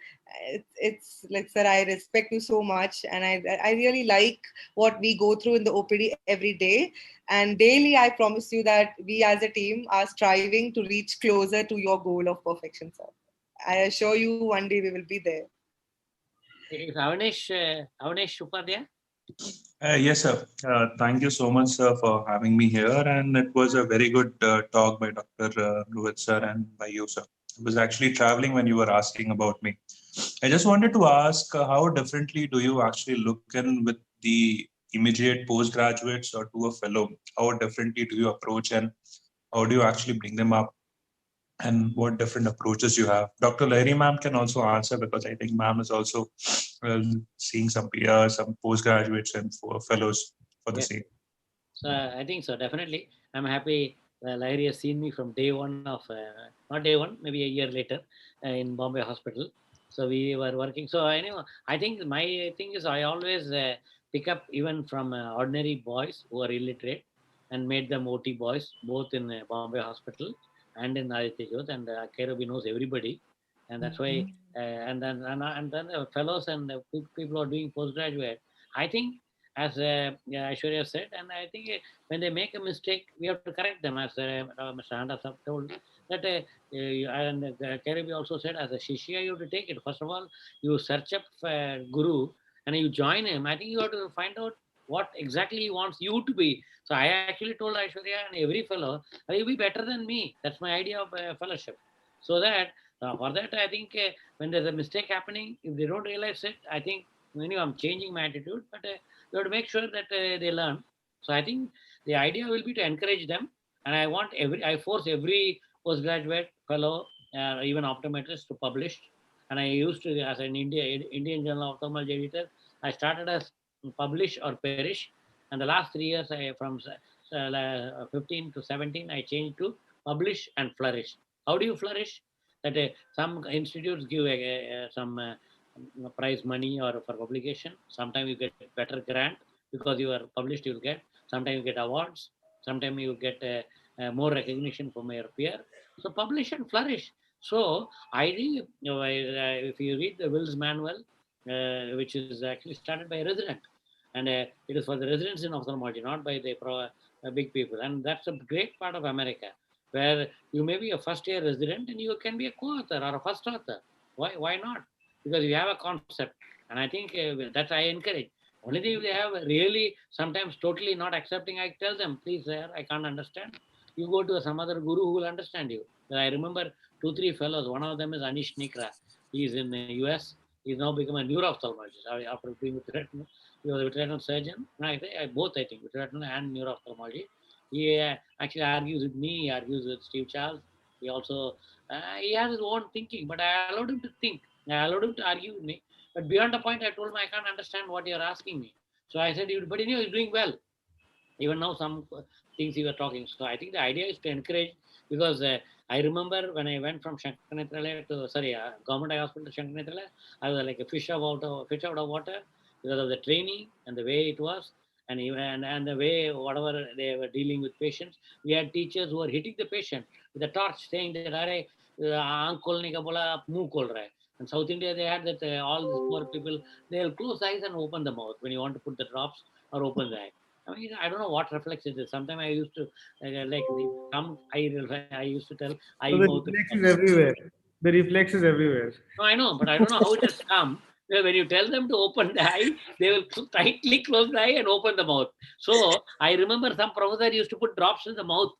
It's like, sir, I respect you so much, and I really like what we go through in the OPD every day. And daily, I promise you that we as a team are striving to reach closer to your goal of perfection, sir. I assure you, one day we will be there. Is Avanesh Upadhyay? Yes, sir. Thank you so much, sir, for having me here. And it was a very good talk by Dr. Rohit sir and by you, sir. I was actually traveling when you were asking about me. I just wanted to ask, how differently do you actually look in with the immediate postgraduates or to a fellow? How differently do you approach and how do you actually bring them up? And what different approaches you have? Dr. Larry ma'am can also answer because I think ma'am is also seeing some peers, some postgraduates and fellows for the same. So I think so, definitely. I'm happy Larry has seen me from day one of, not day one, maybe a year later in Bombay Hospital. So we were working. So anyway, I think my thing is I always pick up even from ordinary boys who are illiterate and made them OT boys, both in Bombay Hospital and in Aditya Jyot, and Kairobi knows everybody, and that's why. And then the fellows and people who are doing postgraduate, I think, as Aishwarya said, and I think when they make a mistake, we have to correct them. As Mr. Handa told, That and Karibi also said, as a shishya, you have to take it. First of all, you search up Guru and you join him. I think you have to find out what exactly he wants you to be. So I actually told Aishwarya and every fellow, you'll be better than me. That's my idea of fellowship. So that for that, I think when there's a mistake happening, if they don't realize it, I think I'm changing my attitude. But you have to make sure that they learn. So I think the idea will be to encourage them, and I force every postgraduate fellow, even optometrist, to publish. And I used to, as an Indian Journal of Ophthalmology editor, I started as publish or perish. And the last 3 years, from 15 to 17, I changed to publish and flourish. How do you flourish? That some institutes give some prize money or for publication. Sometimes you get better grant because you are published. You'll get. Sometimes you get awards. Sometimes you get more recognition from your peer. So publish and flourish. So I think if you read the Will's Manual, which is actually started by a resident, and it is for the residents in ophthalmology, not by the big people. And that's a great part of America, where you may be a first-year resident and you can be a co-author or a first author. Why not? Because you have a concept, and I think that I encourage. Only thing, if they have really sometimes totally not accepting, I tell them, please, sir, I can't understand. You go to some other guru who will understand you. I remember 2-3 fellows. One of them is Anish Nikra. He is in the US. He's now become a neuro-ophthalmologist after being with retinal. He was a retinal surgeon. Both, I think, with retinal and neuro-ophthalmology. He actually argues with me. He argues with Steve Charles. He also he has his own thinking, but I allowed him to think. I allowed him to argue with me. But beyond the point, I told him I can't understand what you're asking me. So I said, but he's doing well. Even now, some things you were talking. So I think the idea is to encourage, because I remember when I went from Shankarnetralaya to, Government Eye Hospital to Shankarnetralaya, I was like a fish out of water because of the training and the way it was, and the way whatever they were dealing with patients. We had teachers who were hitting the patient with a torch, saying that, "Arey, aankh kholne ka bola, muh khol raha hai." In South India, they had that all these poor people, they'll close the eyes and open the mouth when you want to put the drops or open the eye. I don't know what reflex it is. Sometimes I used to I used to tell So the reflex is everywhere. The reflex is everywhere. No, I know, but I don't know how it has come. When you tell them to open the eye, they will tightly close the eye and open the mouth. So I remember some professor used to put drops in the mouth.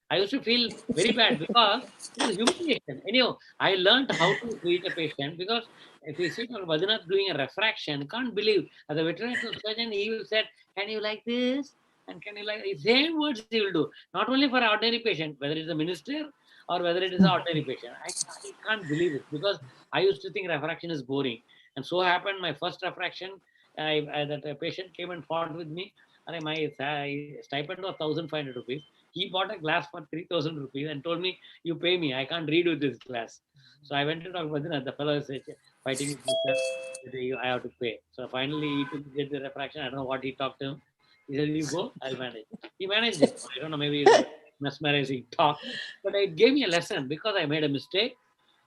I used to feel very bad because it was humiliation. Anyhow, I learned how to treat a patient, because if you see Dr. Badrinath doing a refraction, can't believe. As a veterinary surgeon, he will say, "Can you like this? And can you like the same words he will do?" Not only for an ordinary patient, whether it's a minister or whether it is an ordinary patient. I can't believe it, because I used to think refraction is boring. And so happened my first refraction, that a patient came and fought with me. And my stipend was 1,500 rupees. He bought a glass for 3,000 rupees and told me, "You pay me. I can't read with this glass." So I went to Dr. Badrinath. The fellow is fighting with me, "I have to pay." So finally, he took get the refraction. I don't know what he talked to him. He said, "You go, I'll manage." He managed it. I don't know, maybe mesmerizing talk. But it gave me a lesson, because I made a mistake.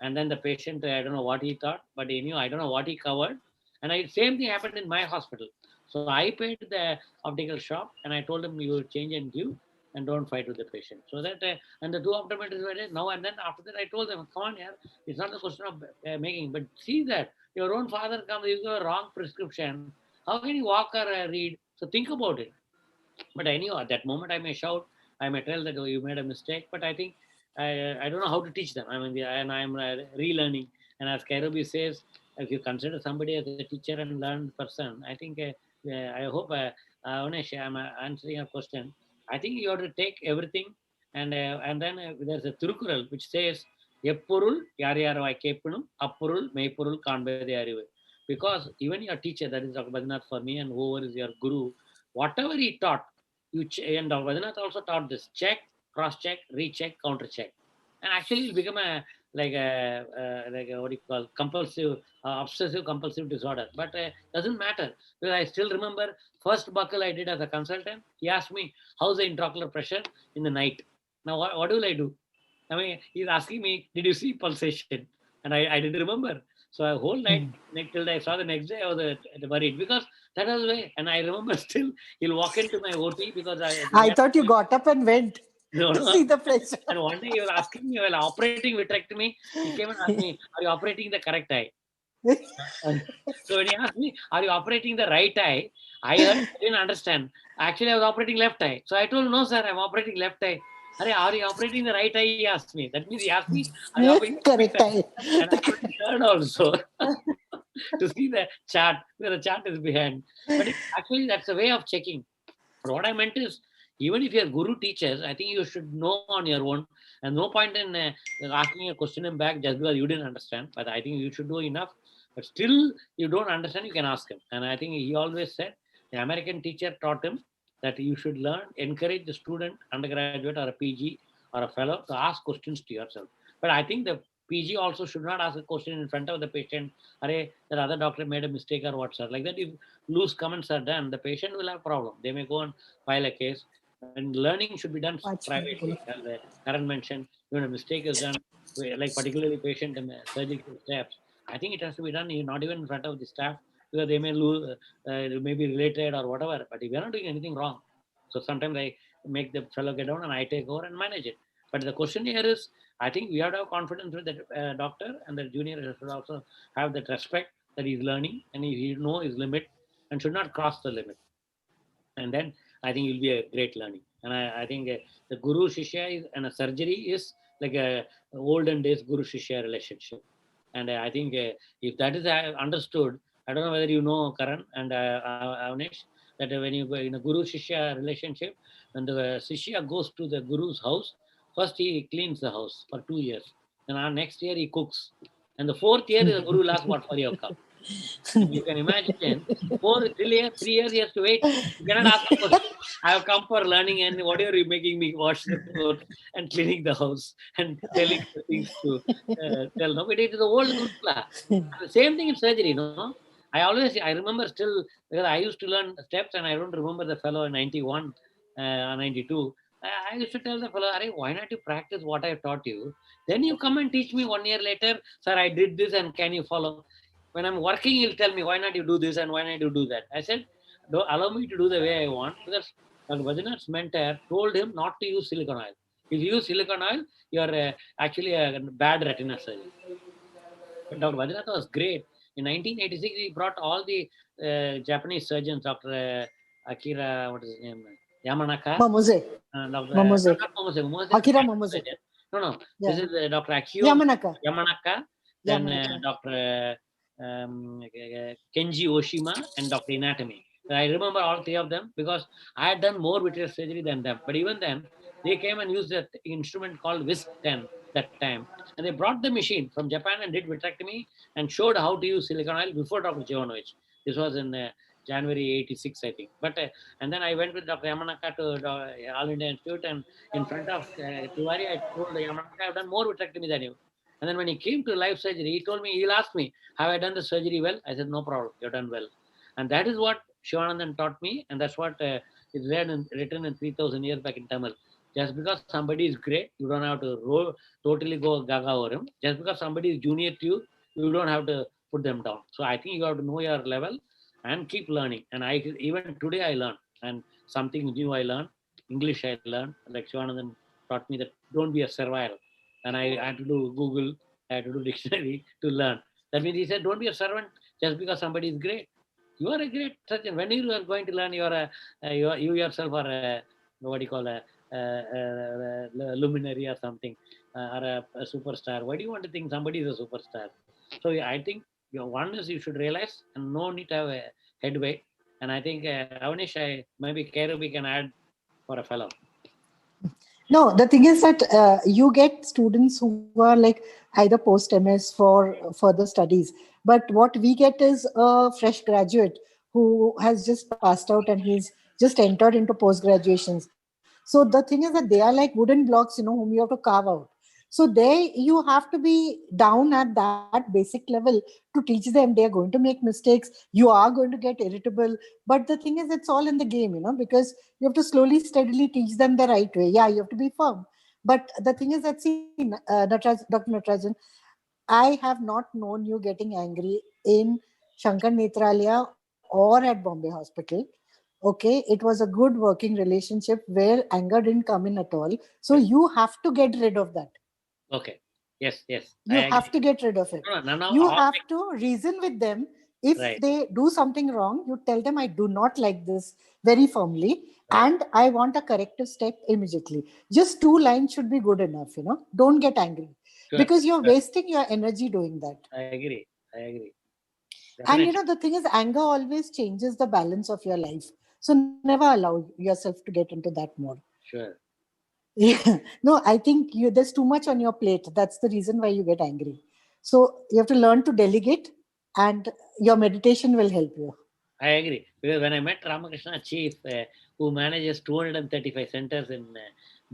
And then the patient, I don't know what he thought, but he knew, I don't know what he covered. And same thing happened in my hospital. So I paid the optical shop and I told him, "You change and give, and don't fight with the patient." So that, and the two optometrists were there. Now and then after that, I told them, "Come on here, it's not a question of making, but see that your own father comes, you give a wrong prescription. How can you walk or read? So think about it." But anyhow, at that moment, I may shout, I may tell that, "Oh, you made a mistake." But I think I don't know how to teach them. And I'm relearning. And as Kairobi says, if you consider somebody as a teacher and learned person, I think I hope, Anesh, I'm answering your question. I think you have to take everything, and then there's a Tirukural which says, "Eppurul yar yarvai keppunum, appurul meipurul kanbede arivu." Because even your teacher, that is Dr. Badrinath for me, and whoever is your guru, whatever he taught, and Dr. Badrinath also taught this: check, cross-check, recheck, counter-check. And actually it become like a what do you call, compulsive, obsessive compulsive disorder. But doesn't matter, because I still remember first buckle I did as a consultant. He asked me, "How's the intraocular pressure in the night?" Now what will I do? He's asking me, "Did you see pulsation?" And I didn't remember. So a whole night, till I saw the next day, I was worried, because that was the way. And I remember still, he'll walk into my OT, because I thought you got up and went. No, to no. see the pressure. And one day he was asking me while operating vitrectomy, he came and asked me, are you operating the correct eye? And so when he asked me, are you operating the right eye? I didn't understand. Actually, I was operating left eye. So I told him, no, sir, I'm operating left eye. Are you operating the right eye? He asked me. That means he asked me, are you operating the correct eye? And I could turn also to see the chart, where the chart is behind. But actually, that's a way of checking. But what I meant is, even if your guru teaches, I think you should know on your own. And no point in asking a question back just because you didn't understand. But I think you should do enough. But still, you don't understand, you can ask him. And I think he always said, the American teacher taught him that you should encourage the student, undergraduate or a PG or a fellow to ask questions to yourself. But I think the PG also should not ask a question in front of the patient. That other doctor made a mistake or what, sir. Like that, if loose comments are done, the patient will have a problem. They may go and file a case. And learning should be done privately. As the Karan mentioned, when a mistake is done, like particularly patient and surgical steps, I think it has to be done not even in front of the staff, because they may lose, may be related or whatever. But we are not doing anything wrong. So sometimes I make the fellow get down and I take over and manage it. But the question here is, I think we have to have confidence with the doctor, and the junior should also have that respect that he's learning and he know his limit and should not cross the limit. And then I think you'll be a great learning. And I think the Guru Shishya and a surgery is like a olden days Guru Shishya relationship. And I think if that is understood, I don't know whether you know, Karan and Avnish, that when you go in a Guru Shishya relationship, when the Shishya goes to the Guru's house, first he cleans the house for 2 years. And next year he cooks. And the 4th year, the Guru will ask, what for you have come? You can imagine, 3 years he has to wait. You cannot ask a question. I have come for learning, and what are you making me wash the clothes and cleaning the house and telling the things to tell? No, it is the old Gurukula. The same thing in surgery, no? I remember still, because I used to learn steps and I don't remember the fellow in 91, 92. I used to tell the fellow, why not you practice what I taught you? Then you come and teach me 1 year later, sir, I did this and can you follow? When I'm working, he'll tell me, why not you do this and why not you do that? I said, don't allow me to do the way I want, because Dr. Bajanath's mentor told him not to use silicone oil. If you use silicone oil, you're actually a bad retina surgeon. But Dr. Bajanath was great. In 1986, he brought all the Japanese surgeons, Dr. Akira, what is his name? Yamanaka. Momose. Momose. Akira Momose. No. Yeah. This is Dr. Akio Yamanaka. Then Dr. Kenji Oshima and Dr. Anatomy. I remember all 3 of them because I had done more vitreous surgery than them. But even then, they came and used that instrument called WISC-10 that time. And they brought the machine from Japan and did vitrectomy and showed how to use silicone oil before Dr. Jovanovich. This was in January 86, I think. But and then I went with Dr. Yamanaka to All India Institute, and in front of Tiwari, I told Yamanaka, I've done more vitrectomy than you. And then when he came to life surgery, he'll ask me, have I done the surgery well? I said, no problem, you've done well. And that is what Shivanandan taught me, and that's what is written in 3,000 years back in Tamil. Just because somebody is great, you don't have to totally go gaga over him. Just because somebody is junior to you, you don't have to put them down. So I think you have to know your level and keep learning. And even today I learn, and something new I learn. English I learned, like Shivanandan taught me that don't be a servile. And I had to do Google, I had to do dictionary to learn. That means he said, don't be a servant just because somebody is great. You are a great surgeon. When you are going to learn, you yourself are a luminary or something, or a superstar. Why do you want to think somebody is a superstar? So I think one is you should realize, and no need to have a headway. And I think Avnish, maybe Kairubi can add for a fellow. No, the thing is that you get students who are like either post-MS for further studies. But what we get is a fresh graduate who has just passed out and he's just entered into post-graduations. So the thing is that they are like wooden blocks, whom you have to carve out. So you have to be down at that basic level to teach them. They are going to make mistakes. You are going to get irritable. But the thing is, it's all in the game, because you have to slowly, steadily teach them the right way. Yeah, you have to be firm. But the thing is that, see, Dr. Natarajan, I have not known you getting angry in Shankar Nethralaya or at Bombay Hospital. Okay, it was a good working relationship where anger didn't come in at all. So you have to get rid of that. Okay. Yes, yes. You have to get rid of it. No, You have to reason with them. If Right. they do something wrong, you tell them, I do not like this, very firmly, and I want a corrective step immediately. Just 2 lines should be good enough, Don't get angry. Sure. Because you're wasting your energy doing that. I agree. Definitely. And the thing is, anger always changes the balance of your life. So never allow yourself to get into that mode. Sure. Yeah. No, I think there's too much on your plate. That's the reason why you get angry. So you have to learn to delegate, and your meditation will help you. I agree. Because when I met Ramakrishna Chief, who manages 235 centers in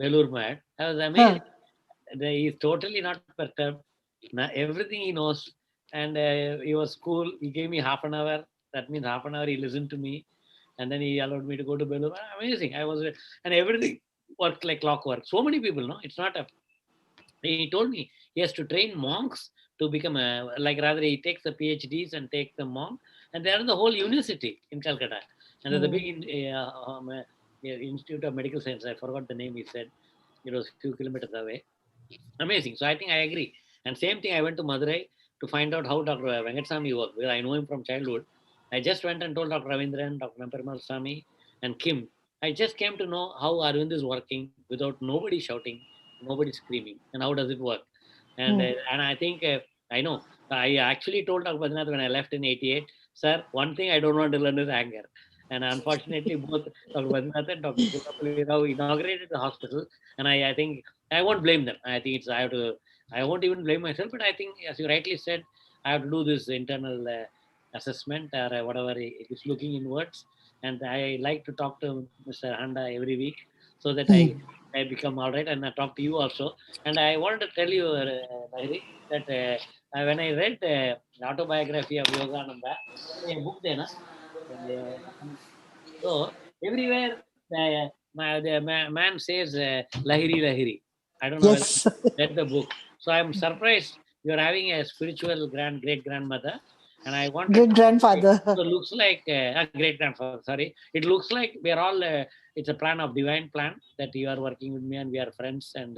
Belur Mat, I was amazed. He is totally not perturbed. Everything he knows. And he was cool. He gave me half an hour. That means half an hour he listened to me. And then he allowed me to go to Belur. Amazing. And everything worked like clockwork. So many people, no? It's not he told me he has to train monks to become rather he takes the PhDs and takes the monk. And they are in the whole university in Calcutta. And there's a big Institute of Medical Science. I forgot the name he said. It was a few kilometers away. Amazing. So I think I agree. And same thing, I went to Madurai to find out how Dr. Venkateswamy works, because I know him from childhood. I just went and told Dr. Ravindran, Dr. Namperamal Swami, and Kim. I just came to know how Arvind is working without nobody shouting, nobody screaming, and how does it work. And I think, I know. I actually told Dr. Badrinath when I left in 88, sir, one thing I don't want to learn is anger. And unfortunately, both Dr. Badrinath and Dr. Gulapalli Rao inaugurated the hospital. And I think I won't blame them. I think I won't even blame myself, but I think, as you rightly said, I have to do this internal assessment or whatever is looking inwards. And I like to talk to Mr. Handa every week so that I become all right, and I talk to you also. And I wanted to tell you, Lahiri, that when I read the autobiography of Yogananda, a book there, so everywhere the man says Lahiri, Lahiri. I don't know whether you read the book. So I'm surprised you're having a spiritual great grandmother. And I want great grandfather. So it looks like a great grandfather. Sorry, it looks like we are all. It's a plan of divine plan that you are working with me, and we are friends, and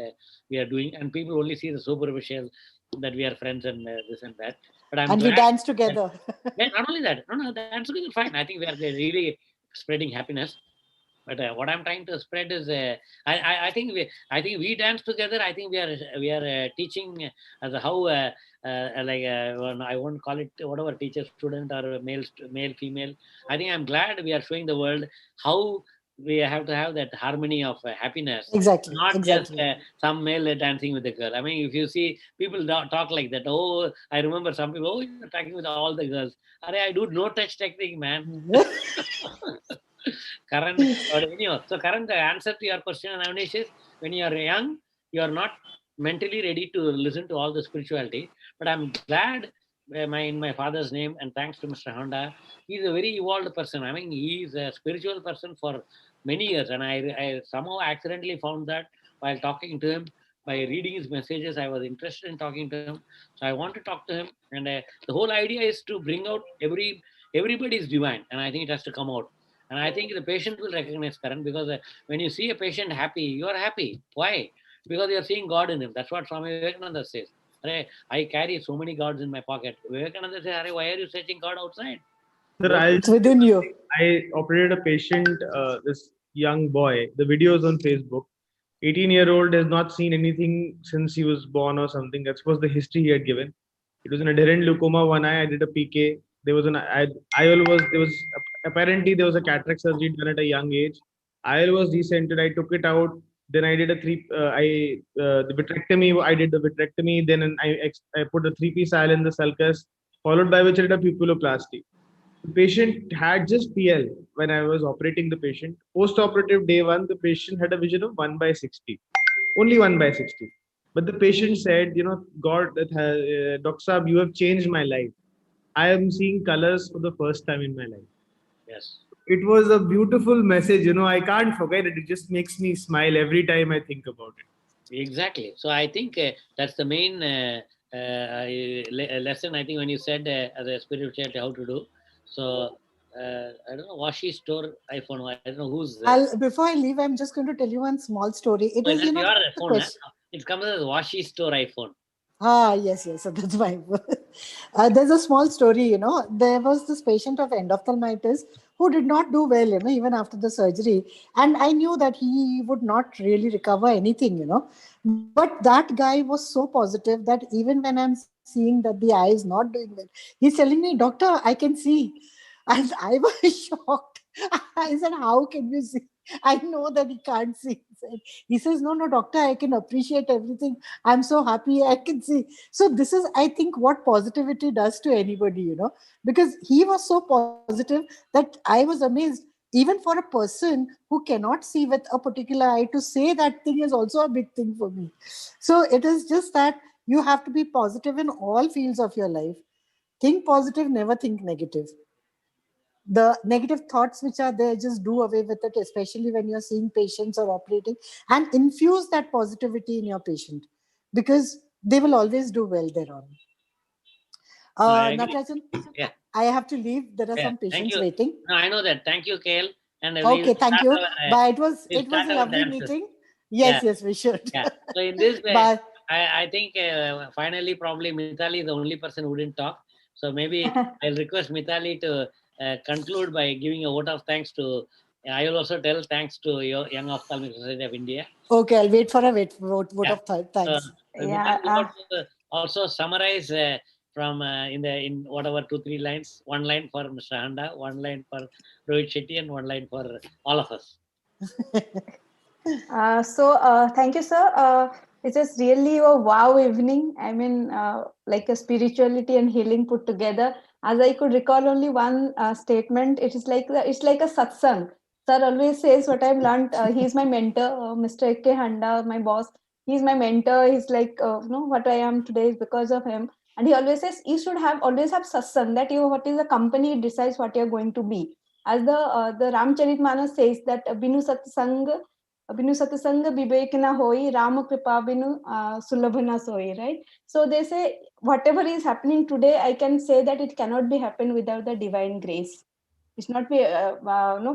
we are doing. And people only see the superficial that we are friends and this and that. But I'm and glad we dance together. not only that, no, dance together fine. I think we are really spreading happiness. But what I'm trying to spread is, I think we dance together. I think we are teaching as how I won't call it whatever, teacher student or male female. I think I'm glad we are showing the world how we have to have that harmony of happiness. Exactly. Not just some male dancing with the girl. I mean, if you see people talk like that, oh, I remember some people, oh, you're talking with all the girls. I do no touch technique, man. Karan, the answer to your question, Avnish, is when you are young, you are not mentally ready to listen to all the spirituality. But I'm glad in my father's name, and thanks to Mr. Honda, he's a very evolved person. I mean, he's a spiritual person for many years, and I somehow accidentally found that while talking to him. By reading his messages, I was interested in talking to him. So I want to talk to him. And the whole idea is to bring out everybody is divine. And I think it has to come out. And I think the patient will recognize, Karan, because when you see a patient happy, you are happy. Why? Because you are seeing God in him. That's what Swami Vivekananda says. I carry so many gods in my pocket. Vivekananda says, why are you searching God outside? Sir, it's within you. I operated a patient, this young boy. The video is on Facebook. 18-year-old has not seen anything since he was born or something. That was the history he had given. It was an adherent glaucoma, one eye. I did a PK. There was apparently there was a cataract surgery done at a young age. IOL was decentered. I took it out. Then I did the vitrectomy. I did the vitrectomy. Then I put a 3-piece IOL in the sulcus, followed by which I did a pupilloplasty. The patient had just PL when I was operating the patient. Post-operative day 1, the patient had a vision of 1/60, only 1/60. But the patient said, God, Dr. Saab, you have changed my life. I am seeing colors for the first time in my life. Yes. It was a beautiful message. I can't forget it. It just makes me smile every time I think about it. Exactly. So I think that's the main lesson. I think when you said as a spirituality how to do. So I don't know, Washi store iPhone. I don't know who's. Before I leave, I'm just going to tell you one small story. It Oh, is, that's you know, your the phone. question. It comes as Washi store iPhone. Yes. So that's why. There's a small story, you know. There was this patient of endophthalmitis who did not do well, you know, even after the surgery. And I knew that he would not really recover anything, you know. But that guy was so positive that even when I'm seeing that the eye is not doing well, he's telling me, Doctor, I can see. And I was shocked. I said, how can you see? I know that he can't see. He says, no, doctor, I can appreciate everything. I'm so happy I can see. So this is, I think, what positivity does to anybody, you know, because he was so positive that I was amazed. Even for a person who cannot see with a particular eye, to say that thing is also a big thing for me. So it is just that you have to be positive in all fields of your life. Think positive, never think negative. The negative thoughts which are there, just do away with it, especially when you're seeing patients or operating, and infuse that positivity in your patient, because they will always do well thereon. Natarajan, Yeah. I have to leave. There are some patients waiting. No, I know that. Thank you, KL. And Okay, thank you. Bye. It was a lovely dances. meeting. Yes, we should. Yeah. So in this way, Bye. I think finally probably Mithali is the only person who didn't talk. So maybe I'll request Mithali to conclude by giving a vote of thanks to. I will also tell thanks to your Young Ophthalmic Society of India. Okay, I'll wait for a vote of thanks. Mithali, also summarize from in whatever 2-3 lines. One line for Mr. Handa, one line for Rohit Shetty, and one line for all of us. Thank you, sir. It is really a wow evening. I mean, like a spirituality and healing put together. As I could recall only one statement, it is like it's like a satsang. Sir always says what I've learned. He's my mentor, Mr. A.K. Handa, my boss. He's my mentor. He's like, what I am today is because of him. And he always says you should always have satsang, that what is the company decides what you're going to be. As the Ramcharitmanas says that Binu Satsang Vivekana hoi, Rama Kripa binu Sulabhana soi, right? So they say whatever is happening today, I can say that it cannot be happened without the divine grace. It's not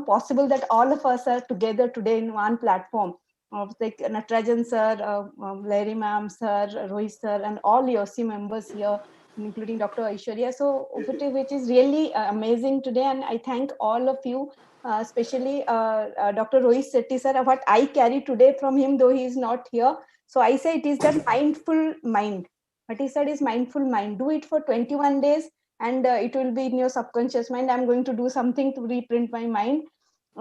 possible that all of us are together today in one platform. Like Natarajan sir, Larry ma'am sir, Rohit sir, and all YOSI members here, including Dr. Aishwarya. So which is really amazing today, and I thank all of you. Especially Dr. Rohit Shetty sir, what I carry today from him, though he is not here. So I say it is that mindful mind. What he said is mindful mind. Do it for 21 days and it will be in your subconscious mind. I'm going to do something to reprint my mind.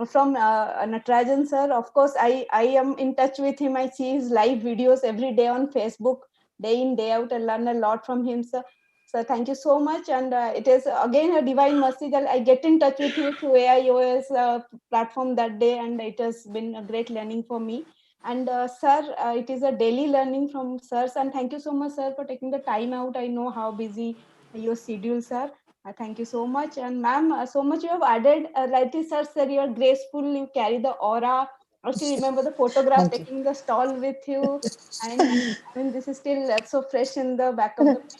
From Natarajan sir, of course, I am in touch with him. I see his live videos every day on Facebook, day in, day out. I learn a lot from him, sir. So thank you so much. And it is again a divine mercy that I get in touch with you through AIOS platform that day. And it has been a great learning for me. And sir, it is a daily learning from sirs. And thank you so much, sir, for taking the time out. I know how busy your schedules are. Thank you so much. And ma'am, so much you have added. Rightly, sir, you're graceful. You carry the aura. Also, remember the photograph taking the stall with you. And I mean, this is still so fresh in the back of the mind.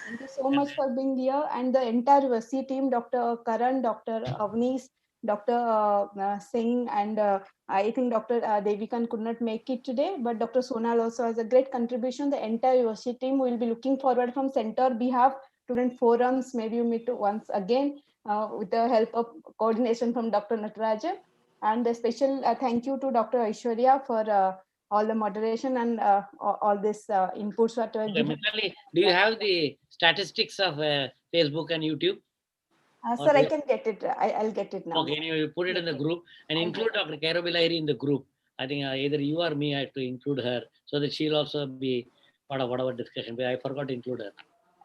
Thank you so much for being here, and the entire YOSI team, Dr. Karan, Dr. Avnish, Dr. Singh, and I think Dr. Devikan could not make it today, but Dr. Sonal also has a great contribution. The entire YOSI team will be looking forward from center behalf, student forums, maybe you meet once again with the help of coordination from Dr. Natarajan. And a special thank you to Dr. Aishwarya for all the moderation and all this inputs that were given. Mithali, do you have the statistics of Facebook and YouTube? Sir, I can get it. I'll get it now. Okay, you put it in the group and include Dr. Kairabilahiri in the group. I think either you or me have to include her so that she'll also be part of whatever discussion. But I forgot to include her.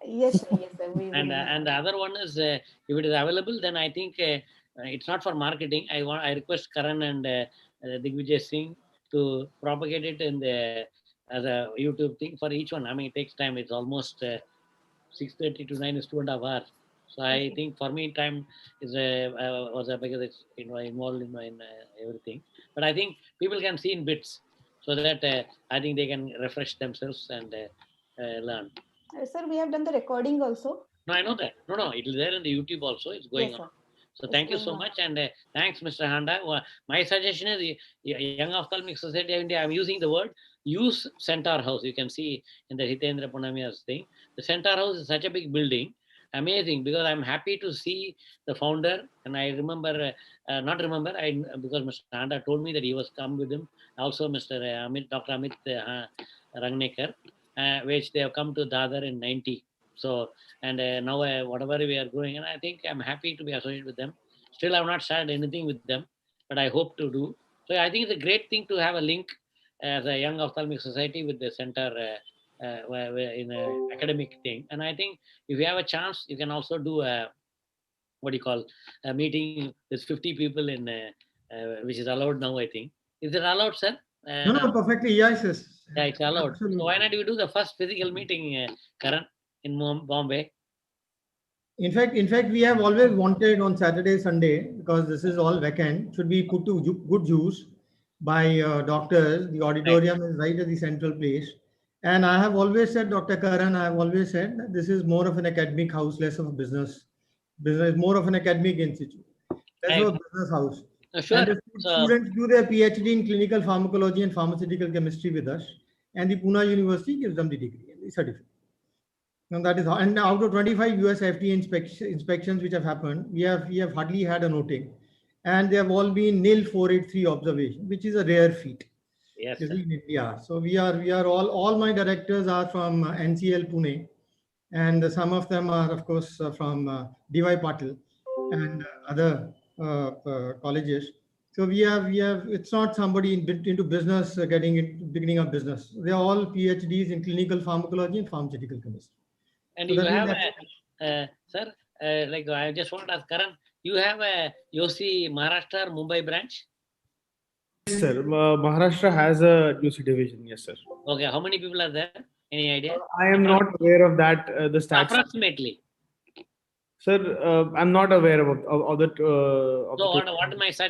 Yes, sir. Yes, sir. And the other one is if it is available, then I think it's not for marketing. I request Karan and Digvijay Singh to propagate it in the as a YouTube thing for each one. I mean, it takes time. It's almost 6:30 to 9 is 2.5 hours. So I think for me time is because it's involved in everything. But I think people can see in bits so that I think they can refresh themselves and learn. Sir, we have done the recording also. No, I know that. No, it is there in the YouTube also. It's going on. So thank you so much, and thanks, Mr. Handa. My suggestion is, Young Ophthalmic Society of India, I'm using the word, use Centaur House. You can see in the Hitendra Punamia's thing. The Centaur House is such a big building, amazing, because I'm happy to see the founder, and I remember, because Mr. Handa told me that he was come with him, also Mr. Dr. Amit Rangnekar, which they have come to Dadar in 90. So, and now whatever we are going, and I think I'm happy to be associated with them. Still, I've not started anything with them, but I hope to do. So I think it's a great thing to have a link as a Young Ophthalmic Society with the center in an academic thing. And I think if you have a chance, you can also do a meeting with 50 people in, which is allowed now, I think. Is it allowed, sir? No, perfectly. Yes, yes. Yeah, it's allowed. Absolutely. So why not we do the first physical meeting, Karan, in Bombay? In fact, we have always wanted on Saturday, Sunday, because this is all weekend, should be put to good use by doctors. The auditorium is right at the central place. And I have always said, Dr. Karan, I have always said that this is more of an academic house, less of a business. Business is more of an academic institute, less of a business house. Sure. And the students do their PhD in clinical pharmacology and pharmaceutical chemistry with us. And the Pune University gives them the degree and the certificate. And that is how, and out of 25 US FDA inspections which have happened, we have hardly had a noting, and they have all been nil 483 observation, which is a rare feat. Yes, in India. So we are all my directors are from NCL Pune, and some of them are of course from DY Patil and other colleges. So we have it's not somebody into business beginning of business. They are all PhDs in clinical pharmacology and pharmaceutical chemistry. And so you have sir, like I just want to ask Karan, you have a YOSI Maharashtra Mumbai branch? Yes, sir. Maharashtra has a YOSI division. Yes, sir. Okay, how many people are there? Any idea? I am not aware of that. The stats. Approximately. Sir, I'm not aware of that. So what my suggestion?